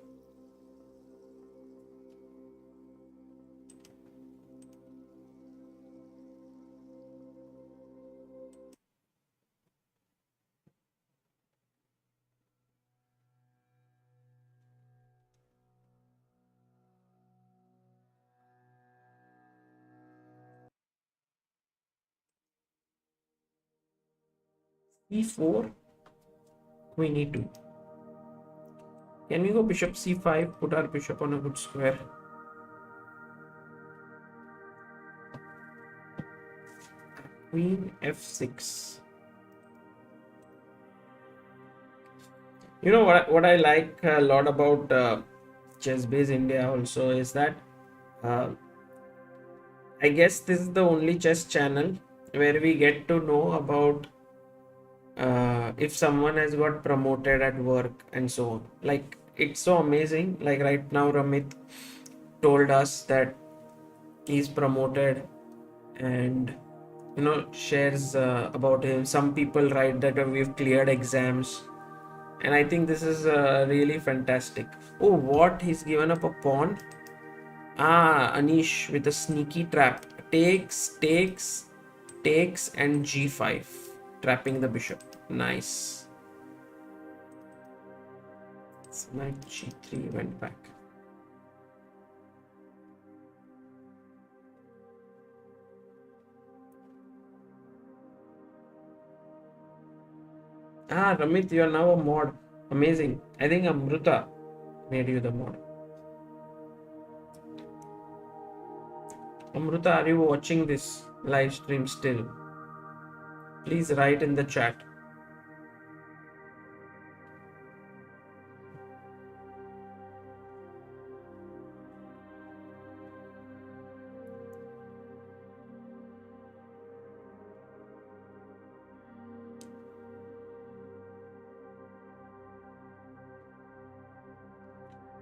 e4, queen e2. Can we go bishop c5, put our bishop on a good square? Queen f6. You know what I like a lot about ChessBase India also is that uh, I guess this is the only chess channel where we get to know about if someone has got promoted at work and so on. Like, it's so amazing. Like right now, Ramit told us that he's promoted, and shares about him. Some people write that we've cleared exams, and I think this is really fantastic. Oh, what? He's given up a pawn. Anish with a sneaky trap. Takes, and g5, trapping the bishop. Nice. Knight g3 went back. Ramit, you are now a mod. Amazing. I think Amruta made you the mod. Amruta, are you watching this live stream still? Please write in the chat.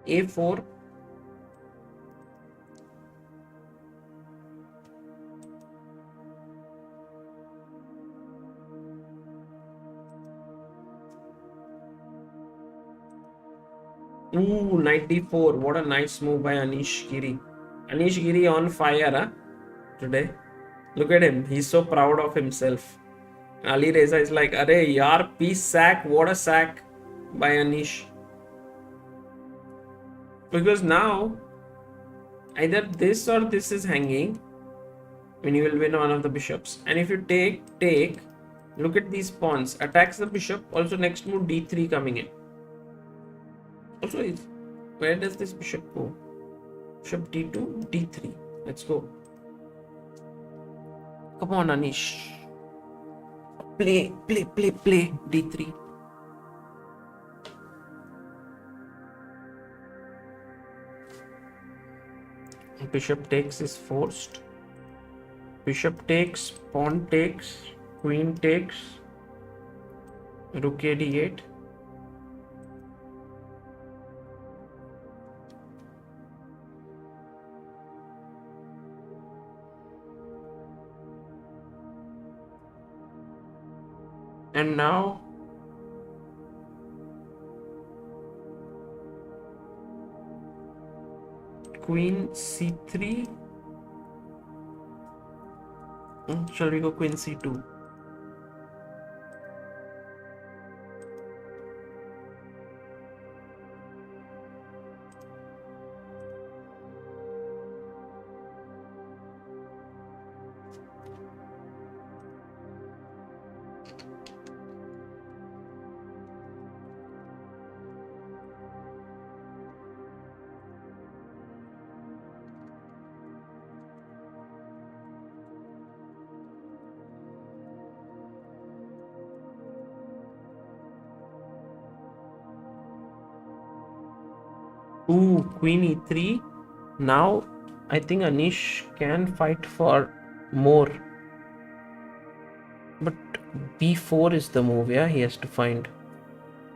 a4. Ooh, knight d4. What a nice move by Anish Giri. Anish Giri on fire, huh? Today. Look at him. He's so proud of himself. Ali Reza is like, Arey, yaar, piece sack. What a sack by Anish. Because now, either this or this is hanging when you will win one of the bishops. And if you take, look at these pawns. Attacks the bishop. Also, next move d3 coming in. Also, where does this bishop go? Bishop d2, d3. Let's go. Come on, Anish. Play. D3. Bishop takes is forced. Bishop takes, pawn takes, queen takes, rook a d8. And now queen c3. Shall we go queen c2? Ooh, queen e3. Now, I think Anish can fight for more. But b4 is the move, yeah? He has to find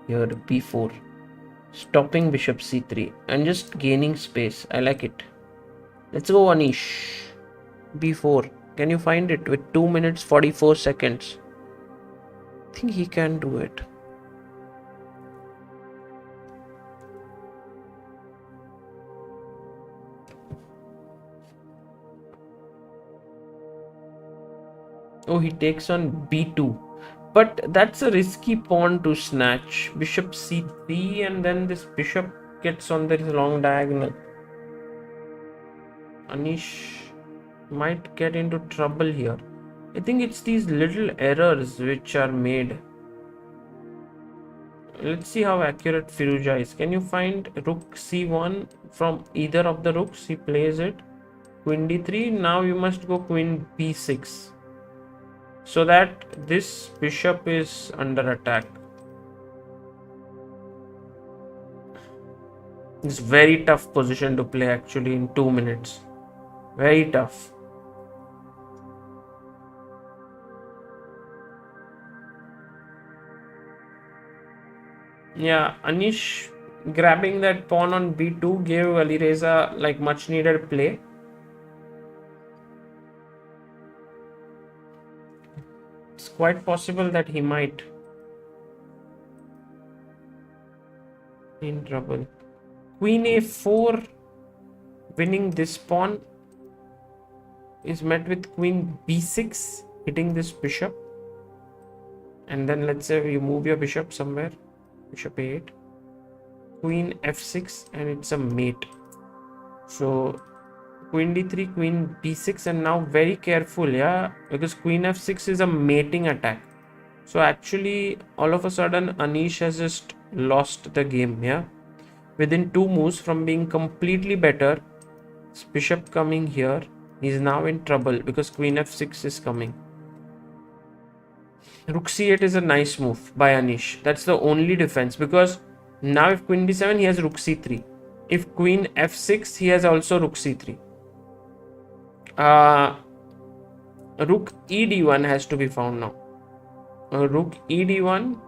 here b4. Stopping bishop c3 and just gaining space. I like it. Let's go, Anish. b4. Can you find it with 2 minutes 44 seconds? I think he can do it. Oh, he takes on b2. But that's a risky pawn to snatch. Bishop c3 and then this bishop gets on this long diagonal. Anish might get into trouble here. I think it's these little errors which are made. Let's see how accurate Firuza is. Can you find rook c1 from either of the rooks? He plays it. Queen d3. Now you must go queen b6. So that this bishop is under attack. It's very tough position to play actually in 2 minutes. Very tough. Yeah, Anish grabbing that pawn on b2 gave Alireza like much needed play. It's quite possible that he might be in trouble. Queen a4 winning this pawn is met with queen b6 hitting this bishop. And then let's say you move your bishop somewhere. Bishop a8. Queen f6 and it's a mate. So queen d3, queen b6 and now very careful, yeah, because queen f6 is a mating attack. So actually all of a sudden Anish has just lost the game, yeah. Within 2 moves from being completely better, this bishop coming here, he's now in trouble because queen f6 is coming. Rook c8 is a nice move by Anish. That's the only defense because now if queen d7 he has rook c3. If queen f6 he has also rook c3. Rook ed1 has to be found now. Rook ed1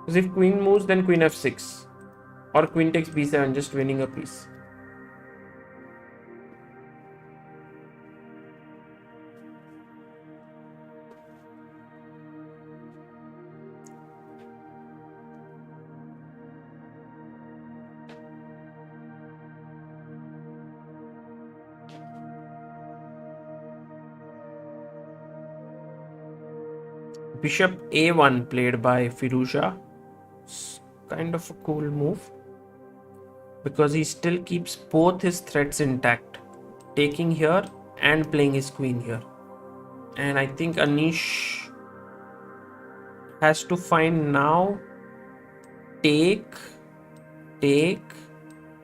because if queen moves then queen f6 or queen takes b7, just winning a piece. Bishop a1 played by Firuza. Kind of a cool move because he still keeps both his threats intact, taking here and playing his queen here. And I think Anish has to find now take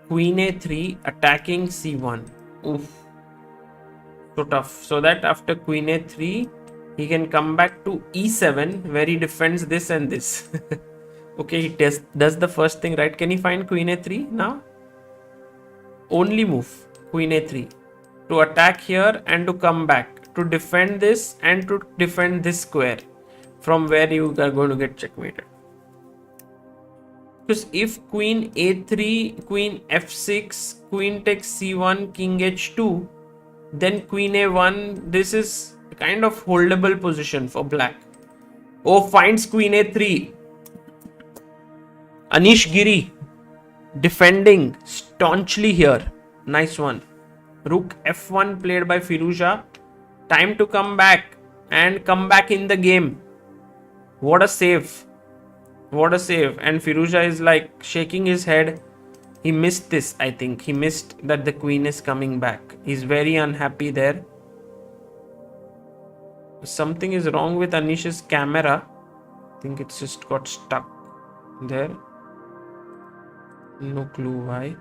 queen a3 attacking c1. Oof, so tough. So that after queen a3 he can come back to e7 where he defends this and this. Okay, he does the first thing right. Can he find queen a3 now? Only move queen a3 to attack here and to come back to defend this and to defend this square from where you are going to get checkmated. Because if queen a3, queen f6, queen takes c1, king h2, then queen a1, this is kind of holdable position for black. Oh, finds queen a3. Anish Giri defending staunchly here. Nice one. Rook f1 played by Firuza. Time to come back and come back in the game. What a save. What a save. And Firuza is like shaking his head. He missed this, I think. He missed that the queen is coming back. He's very unhappy there. Something is wrong with Anish's camera. I think it's just got stuck there. No clue why.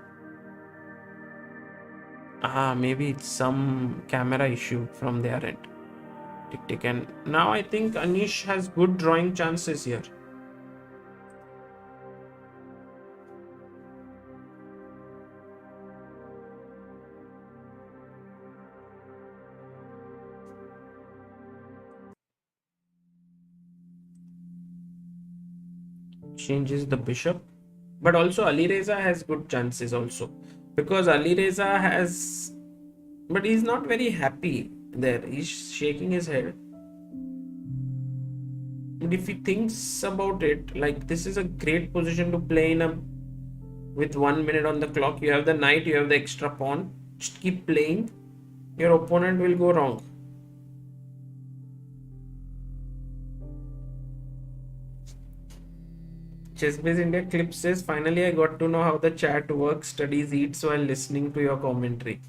Maybe it's some camera issue from their end. Tick. And now I think Anish has good drawing chances here. changes the bishop. But also Alireza has good chances also. Because Alireza has... But he's not very happy there. He's shaking his head. And if he thinks about it, like this is a great position to play in a... With 1 minute on the clock, you have the knight, you have the extra pawn. Just keep playing. Your opponent will go wrong. Chessbase India clip says, finally I got to know how the chat works, studies, eats while listening to your commentary.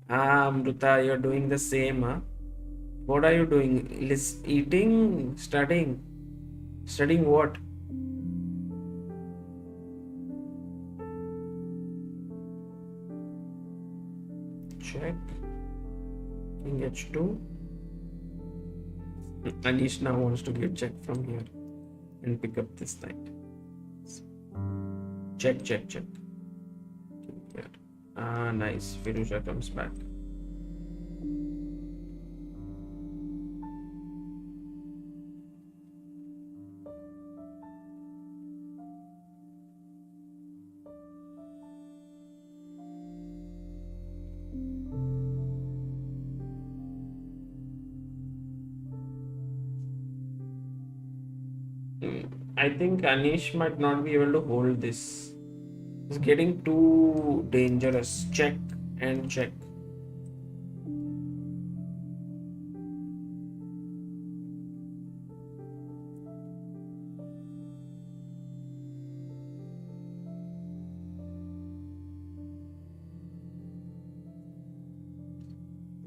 Ah, Amruta, you're doing the same, huh? What are you doing? Eating? Studying? Studying what? Check. King H2. Anish now wants to get check from here and pick up this knight. Check, check, check. Here. Ah, nice. Firuza comes back. I think Anish might not be able to hold this. It's getting too dangerous. Check and check.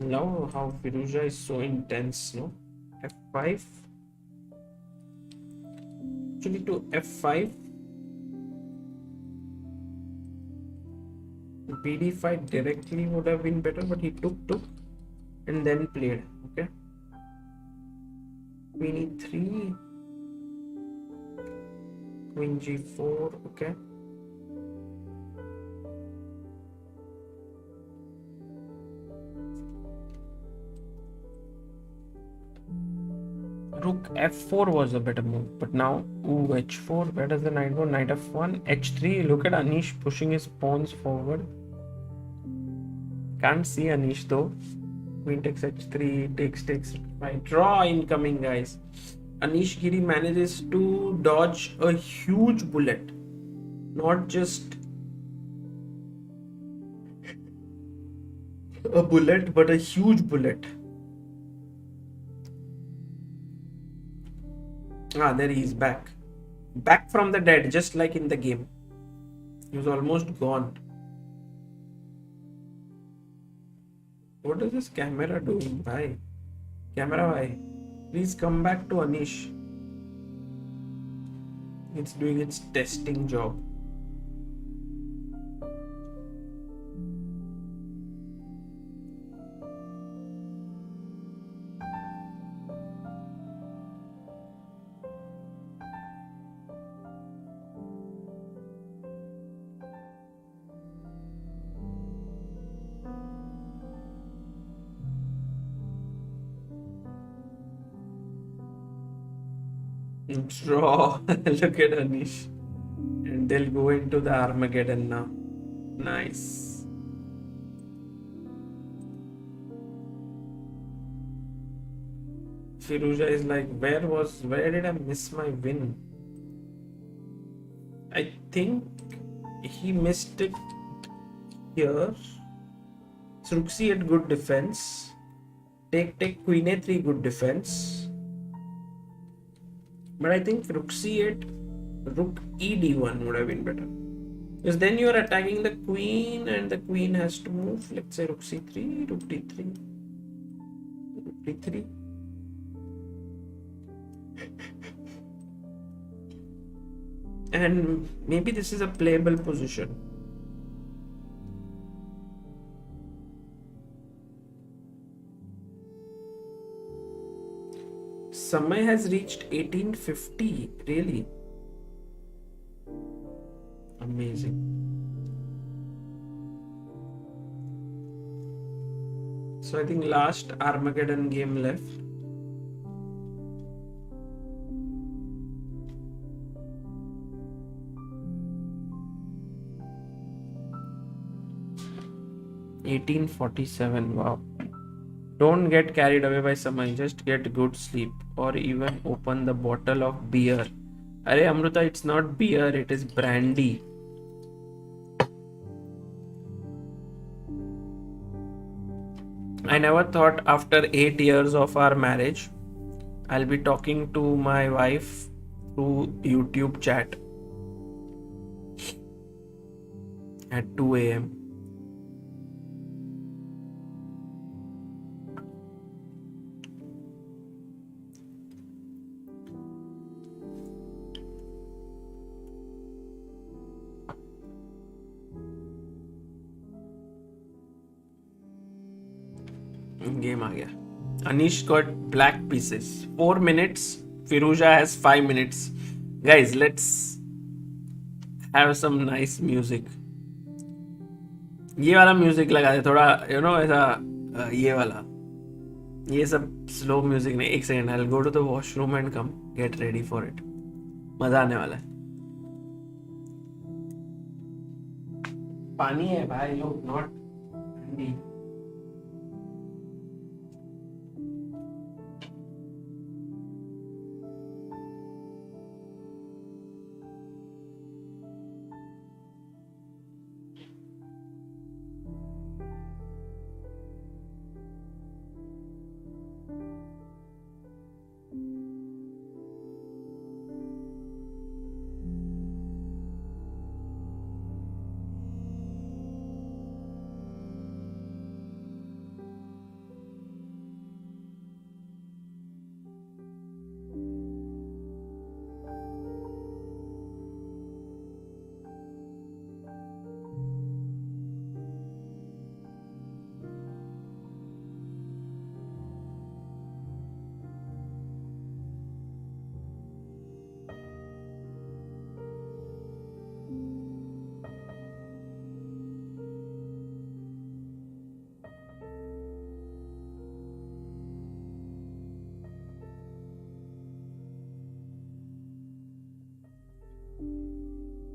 Now how Firuza is so intense, no? F5. Actually to F5. BD5 directly would have been better, but he took and then played. Okay. Queen E3. Queen G4. Okay. Rook F4 was a better move, but now H4. Where does the knight go? Knight F1, H3. Look at Anish pushing his pawns forward. Can't see Anish though. Queen takes H3, takes. Right, draw incoming, guys. Anish Giri manages to dodge a huge bullet, not just a bullet, but a huge bullet. Ah, there he is back. Back from the dead, just like in the game. He was almost gone. What is this camera doing? Bye. Camera, bye. Please come back to Anish. It's doing its testing job. Draw. Look at Anish. And they'll go into the Armageddon now. Nice. Firuza is like, where did I miss my win? I think he missed it here. Rook C8 good defense. Take Queen A3 good defense. But I think Rook C8, Rook ED1 would have been better. Because then you are attacking the queen and the queen has to move. Let's say Rook C3, Rook D3, Rook D3. And maybe this is a playable position. Samay has reached 1850. Really? Amazing. So I think last Armageddon game left. 1847. Wow. Don't get carried away by someone. Just get good sleep, or even open the bottle of beer. Arey Amruta, it's not beer. It is brandy. I never thought after 8 years of our marriage, I'll be talking to my wife through YouTube chat at 2 a.m. Game आ गया. Anish got black pieces. 4 minutes. Firuza has 5 minutes. Guys, let's have some nice music. ये वाला music लगा दे थोड़ा, you know, ऐसा ये वाला. ये सब स्लो म्यूजिक नहीं. एक second, I will go to the washroom and come. Get ready for it. मजा आने वाला है. पानी है भाई, लोग नॉट ठंडी.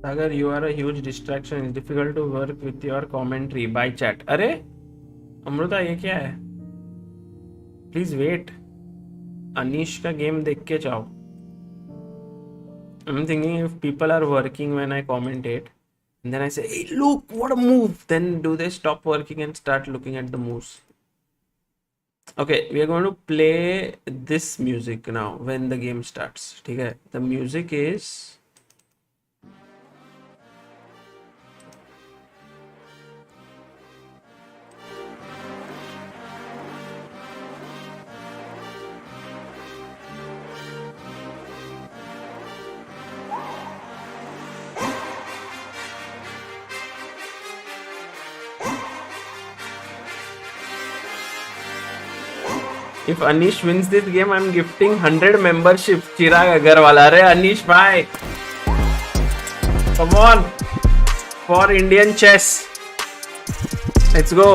Sagar, you are a huge distraction. It's difficult to work with your commentary by chat. अरे अमृता, ये क्या है? Please wait. अनीश का गेम देख के जाओ. I'm thinking if people are working when I commentate, and then I say, "Hey, look, what a move!" Then do they stop working and start looking at the moves? Okay, we are going to play this music now when the game starts. ठीक है? The music is. If Anish wins this game, I'm gifting 100 membership. Chirag Agarwal. Arey Anish bhai, come on, for Indian chess. Let's go.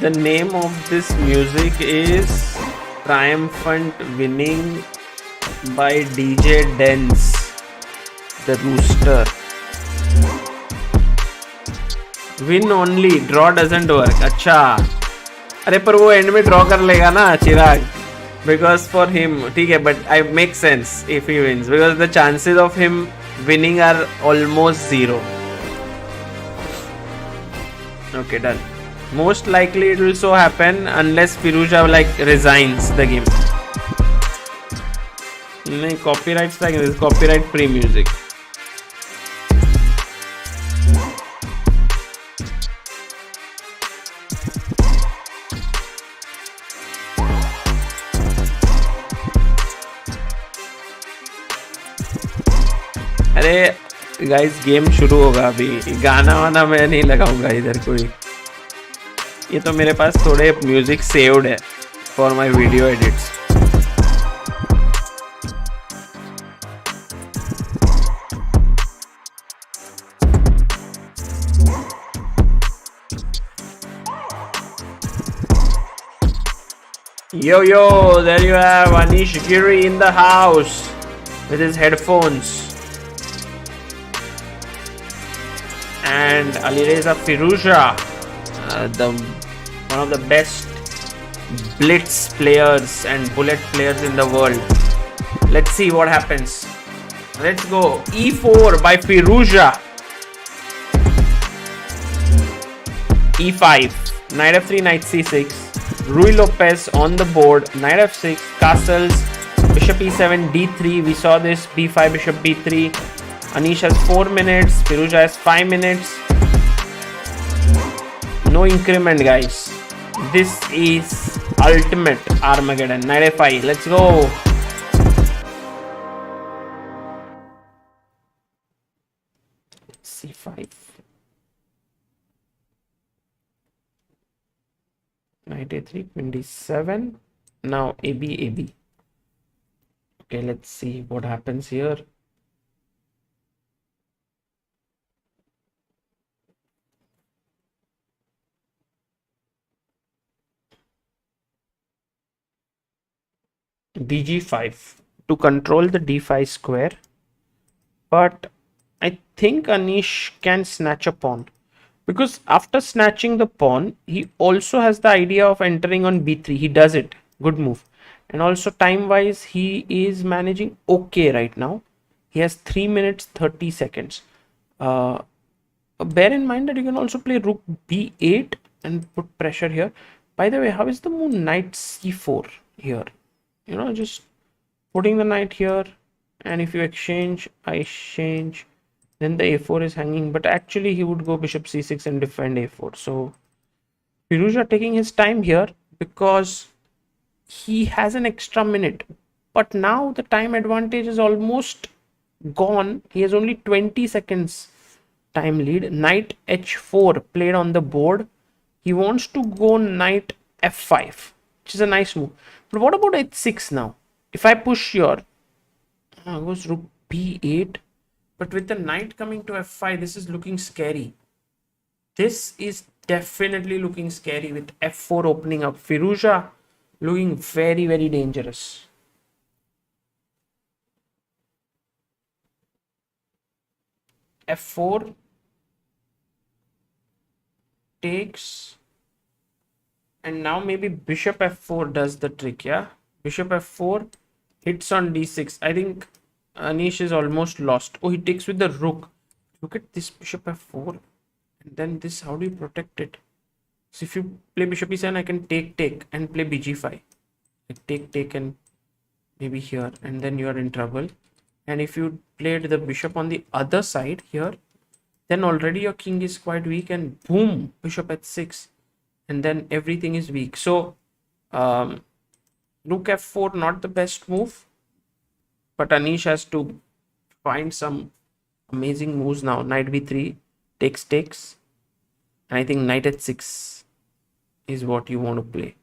The name of this music is Triumphant Winning by DJ Dens, the Rooster. Win only, draw doesn't work. अच्छा, अरे पर वो and में draw कर लेगा ना चिराग, because for him, ठीक है, but I make sense if he wins because the chances of him winning are almost zero. Okay, done. Most likely it will so happen unless Firuza like resigns the game. नहीं, copyright strike, this is copyright free music. अरे guys, game शुरू होगा अभी. गाना वाना मैं नहीं लगाऊंगा इधर कोई. ये तो मेरे पास थोड़े म्यूजिक सेव्ड है for my video edits. Yo, there you have Anish Giri in the house. with his headphones. And Alireza Firouzja, the one of the best blitz players and bullet players in the world. Let's see what happens. Let's go. E4 by Firouzja. E5. Knight f3, knight c6. Rui Lopez on the board. Knight f6. Castles. Bishop e7, d3. We saw this. b5, bishop b3. Anish has 4 minutes. Firouzja has 5 minutes. No increment, guys. This is ultimate Armageddon. Knight f5. Let's go. c5. Knight a3, queen d7. Now AB, AB. Okay, let's see what happens here. bg5 to control the d5 square, but I think Anish can snatch a pawn, because after snatching the pawn he also has the idea of entering on b3. He does it. Good move. And also time wise he is managing okay right now. He has 3 minutes 30 seconds. Bear in mind that you can also play rook b8 and put pressure here. By the way, how is the move knight c4 here? You know, just putting the knight here, and if you exchange, I exchange, then the a4 is hanging, but actually he would go bishop c6 and defend a4. So Firouzja taking his time here because he has an extra minute, but now the time advantage is almost gone. He has only 20 seconds time lead. Knight h4 played on the board. He wants to go knight f5, which is a nice move. But what about h6 now? If I push here, goes rook b8, but with the knight coming to f5, this is looking scary. This is definitely looking scary with f4 opening up. Firouzja looking very, very dangerous. f4 takes, and now maybe bishop f4 does the trick. Yeah, bishop f4 hits on d6. I think Anish is almost lost. Oh, he takes with the rook. Look at this, bishop f4, and then this. How do you protect it? So if you play bishop e7, I can take and play bg5. Like take and maybe here, and then you are in trouble. And if you played the bishop on the other side here, then already your king is quite weak, and boom, bishop h6, and then everything is weak. So rook f4 not the best move, but Anish has to find some amazing moves now. Knight b3 takes, and I think knight h6 is what you want to play.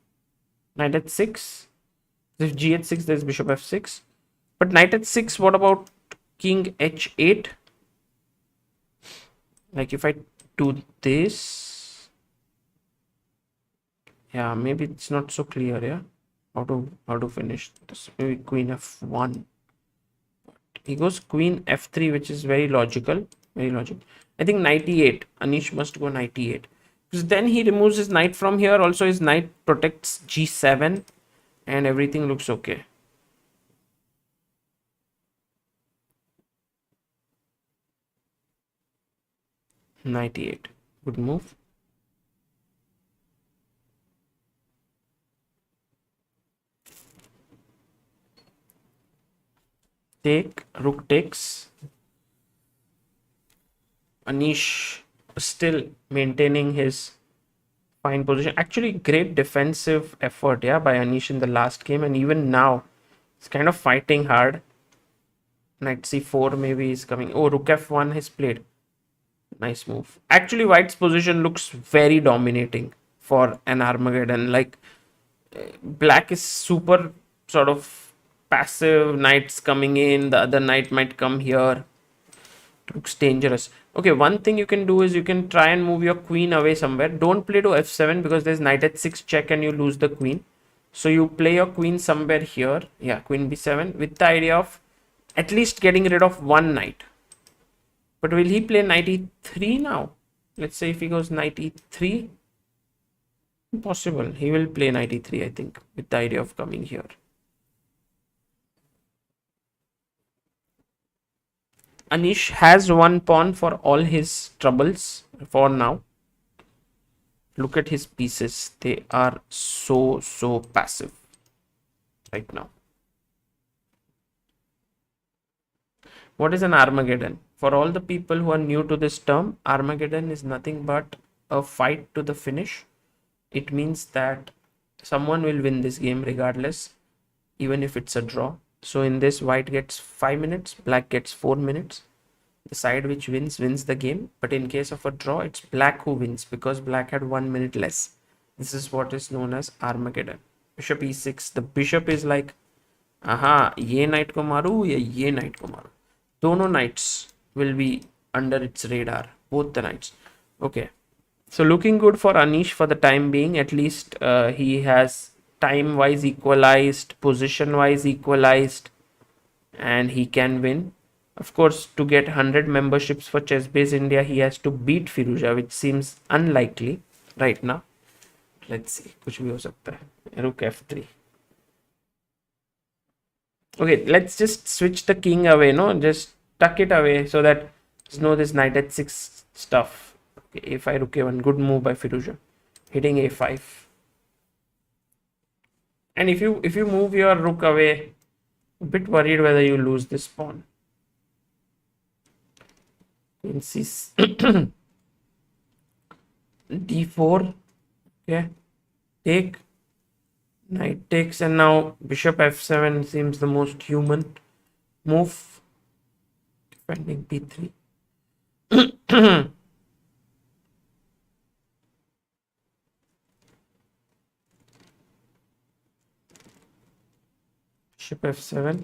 Knight h6. If g h6, there's bishop f6, but knight h6. What about king h8? Like if I do this, yeah, maybe it's not so clear. Yeah, how to finish this? Maybe queen f1. He goes queen f3, which is very logical. Very logical. I think knight e8. Anish must go knight e8, because then he removes his knight from here. Also, his knight protects g7, and everything looks okay. Knight e8. Good move. Take, rook takes. Anish still maintaining his fine position. Actually, great defensive effort, yeah, by Anish in the last game, and even now it's kind of fighting hard. Knight c4 maybe is coming. Oh, rook f1 is played. Nice move. Actually, white's position looks very dominating for an Armageddon. Like black is super sort of passive. Knights coming in, the other knight might come here. Looks dangerous. Okay, one thing you can do is you can try and move your queen away somewhere. Don't play to f7 because there's knight h6 check and you lose the queen. So you play your queen somewhere here. Yeah, queen b7 with the idea of at least getting rid of one knight. But will he play knight e3 now? Let's say if he goes knight e3. Impossible. He will play knight e3, I think, with the idea of coming here. Anish has one pawn for all his troubles for now. Look at his pieces. They are so passive right now. What is an Armageddon? For all the people who are new to this term, Armageddon is nothing but a fight to the finish. It means that someone will win this game regardless, even if it's a draw. So in this, white gets 5 minutes, black gets 4 minutes. The side which wins the game. But in case of a draw, it's black who wins because black had 1 minute less. This is what is known as Armageddon. Bishop e6. The bishop is like, aha, ye knight ko maru ya ye knight ko maru. Dono knights will be under its radar. Both the knights. Okay. So looking good for Anish for the time being. At least he has time-wise equalized, position-wise equalized, and he can win. Of course, to get 100 memberships for ChessBase India, he has to beat Firuza, which seems unlikely right now. Let's see. कुछ भी हो सकता है. Rook f3. Okay, let's just switch the king away, no? Just tuck it away so that there's no this knight h6 stuff. Okay, a5, rook a1. Good move by Firuza. Hitting a5. And if you move your rook away, a bit worried whether you lose this pawn. Queen c d4. Okay, take. Knight takes, and now bishop f7 seems the most human move. Defending b3. Bishop f7.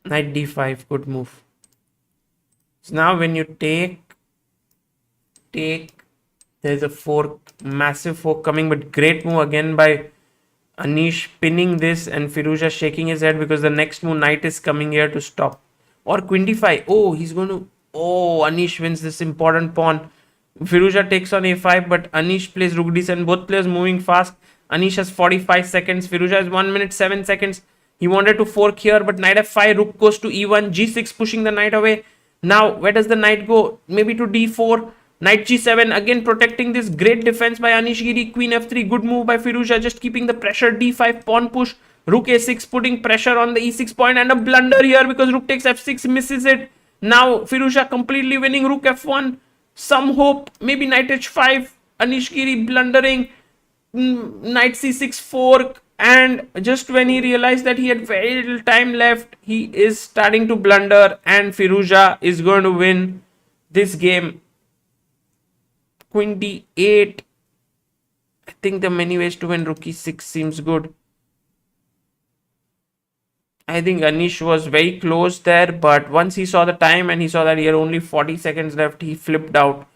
Knight d5, good move. So now when you take, there's a fork, massive fork coming, but great move again by Anish, pinning this, and Firuza shaking his head because the next move knight is coming here to stop. Or queen d5. Oh, he's going to, Anish wins this important pawn. Firuza takes on a5, but Anish plays rook d7. Both players moving fast. Anish has 45 seconds. Firuza has 1 minute 7 seconds. He wanted to fork here, but knight f5, rook goes to e1, g6 pushing the knight away. Now, where does the knight go? Maybe to d4. Knight g7, again protecting this. Great defense by Anish Giri. Queen f3, good move by Firuza, just keeping the pressure. d5, pawn push. Rook a6, putting pressure on the e6 point, and a blunder here because rook takes f6, misses it. Now Firuza completely winning. Rook f1, some hope. Maybe knight h5. Anish Giri blundering. Knight c6 fork, and just when he realized that he had very little time left, he is starting to blunder, and Firuza is going to win this game. Queen d8. I think the many ways to win rook e6 seems good. I think Anish was very close there, but once he saw the time and he saw that he had only 40 seconds left, he flipped out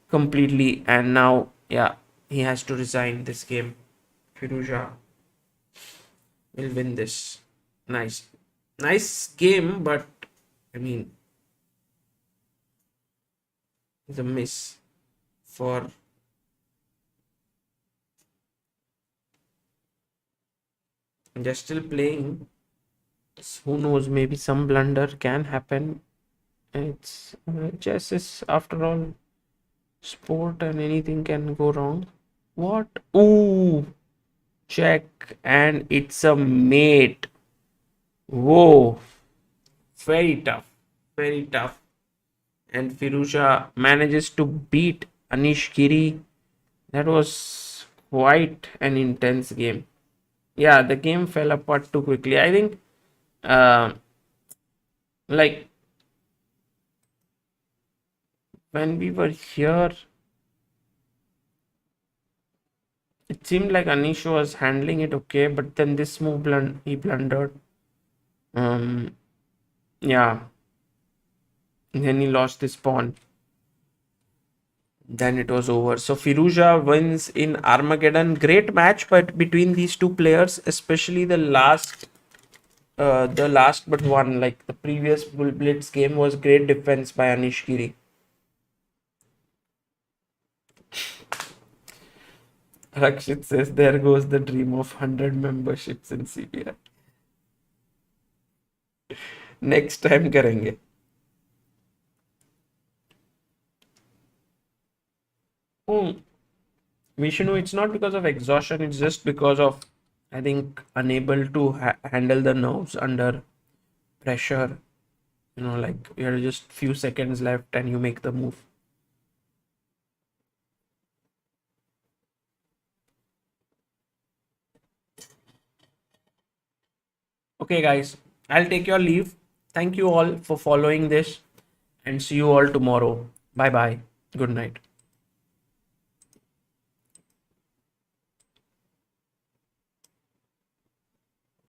completely, and now, yeah, he has to resign this game. Firuza will win this. Nice game, but I mean, it's a miss for they're still playing. Who knows, maybe some blunder can happen. It's chess is after all sport, and anything can go wrong. What? Ooh, check, and it's a mate. Whoa, very tough, and Firuza manages to beat Anish Giri. That was quite an intense game. Yeah, the game fell apart too quickly. I think like when we were here, it seemed like Anish was handling it okay, but then this move he blundered. Yeah. And then he lost this pawn. Then it was over. So Firuza wins in Armageddon. Great match, but between these two players, especially the last the last but one, like the previous Bull Blitz game, was great defense by Anish Giri. Rakshit says, there goes the dream of 100 memberships in CBI. Next time करेंगे. Hmm. Vishnu, it's not because of exhaustion, it's just because of, I think, unable to handle the nerves under pressure. You know, like you're just few seconds left and you make the move. Okay, guys, I'll take your leave. Thank you all for following this and see you all tomorrow. Bye bye. Good night.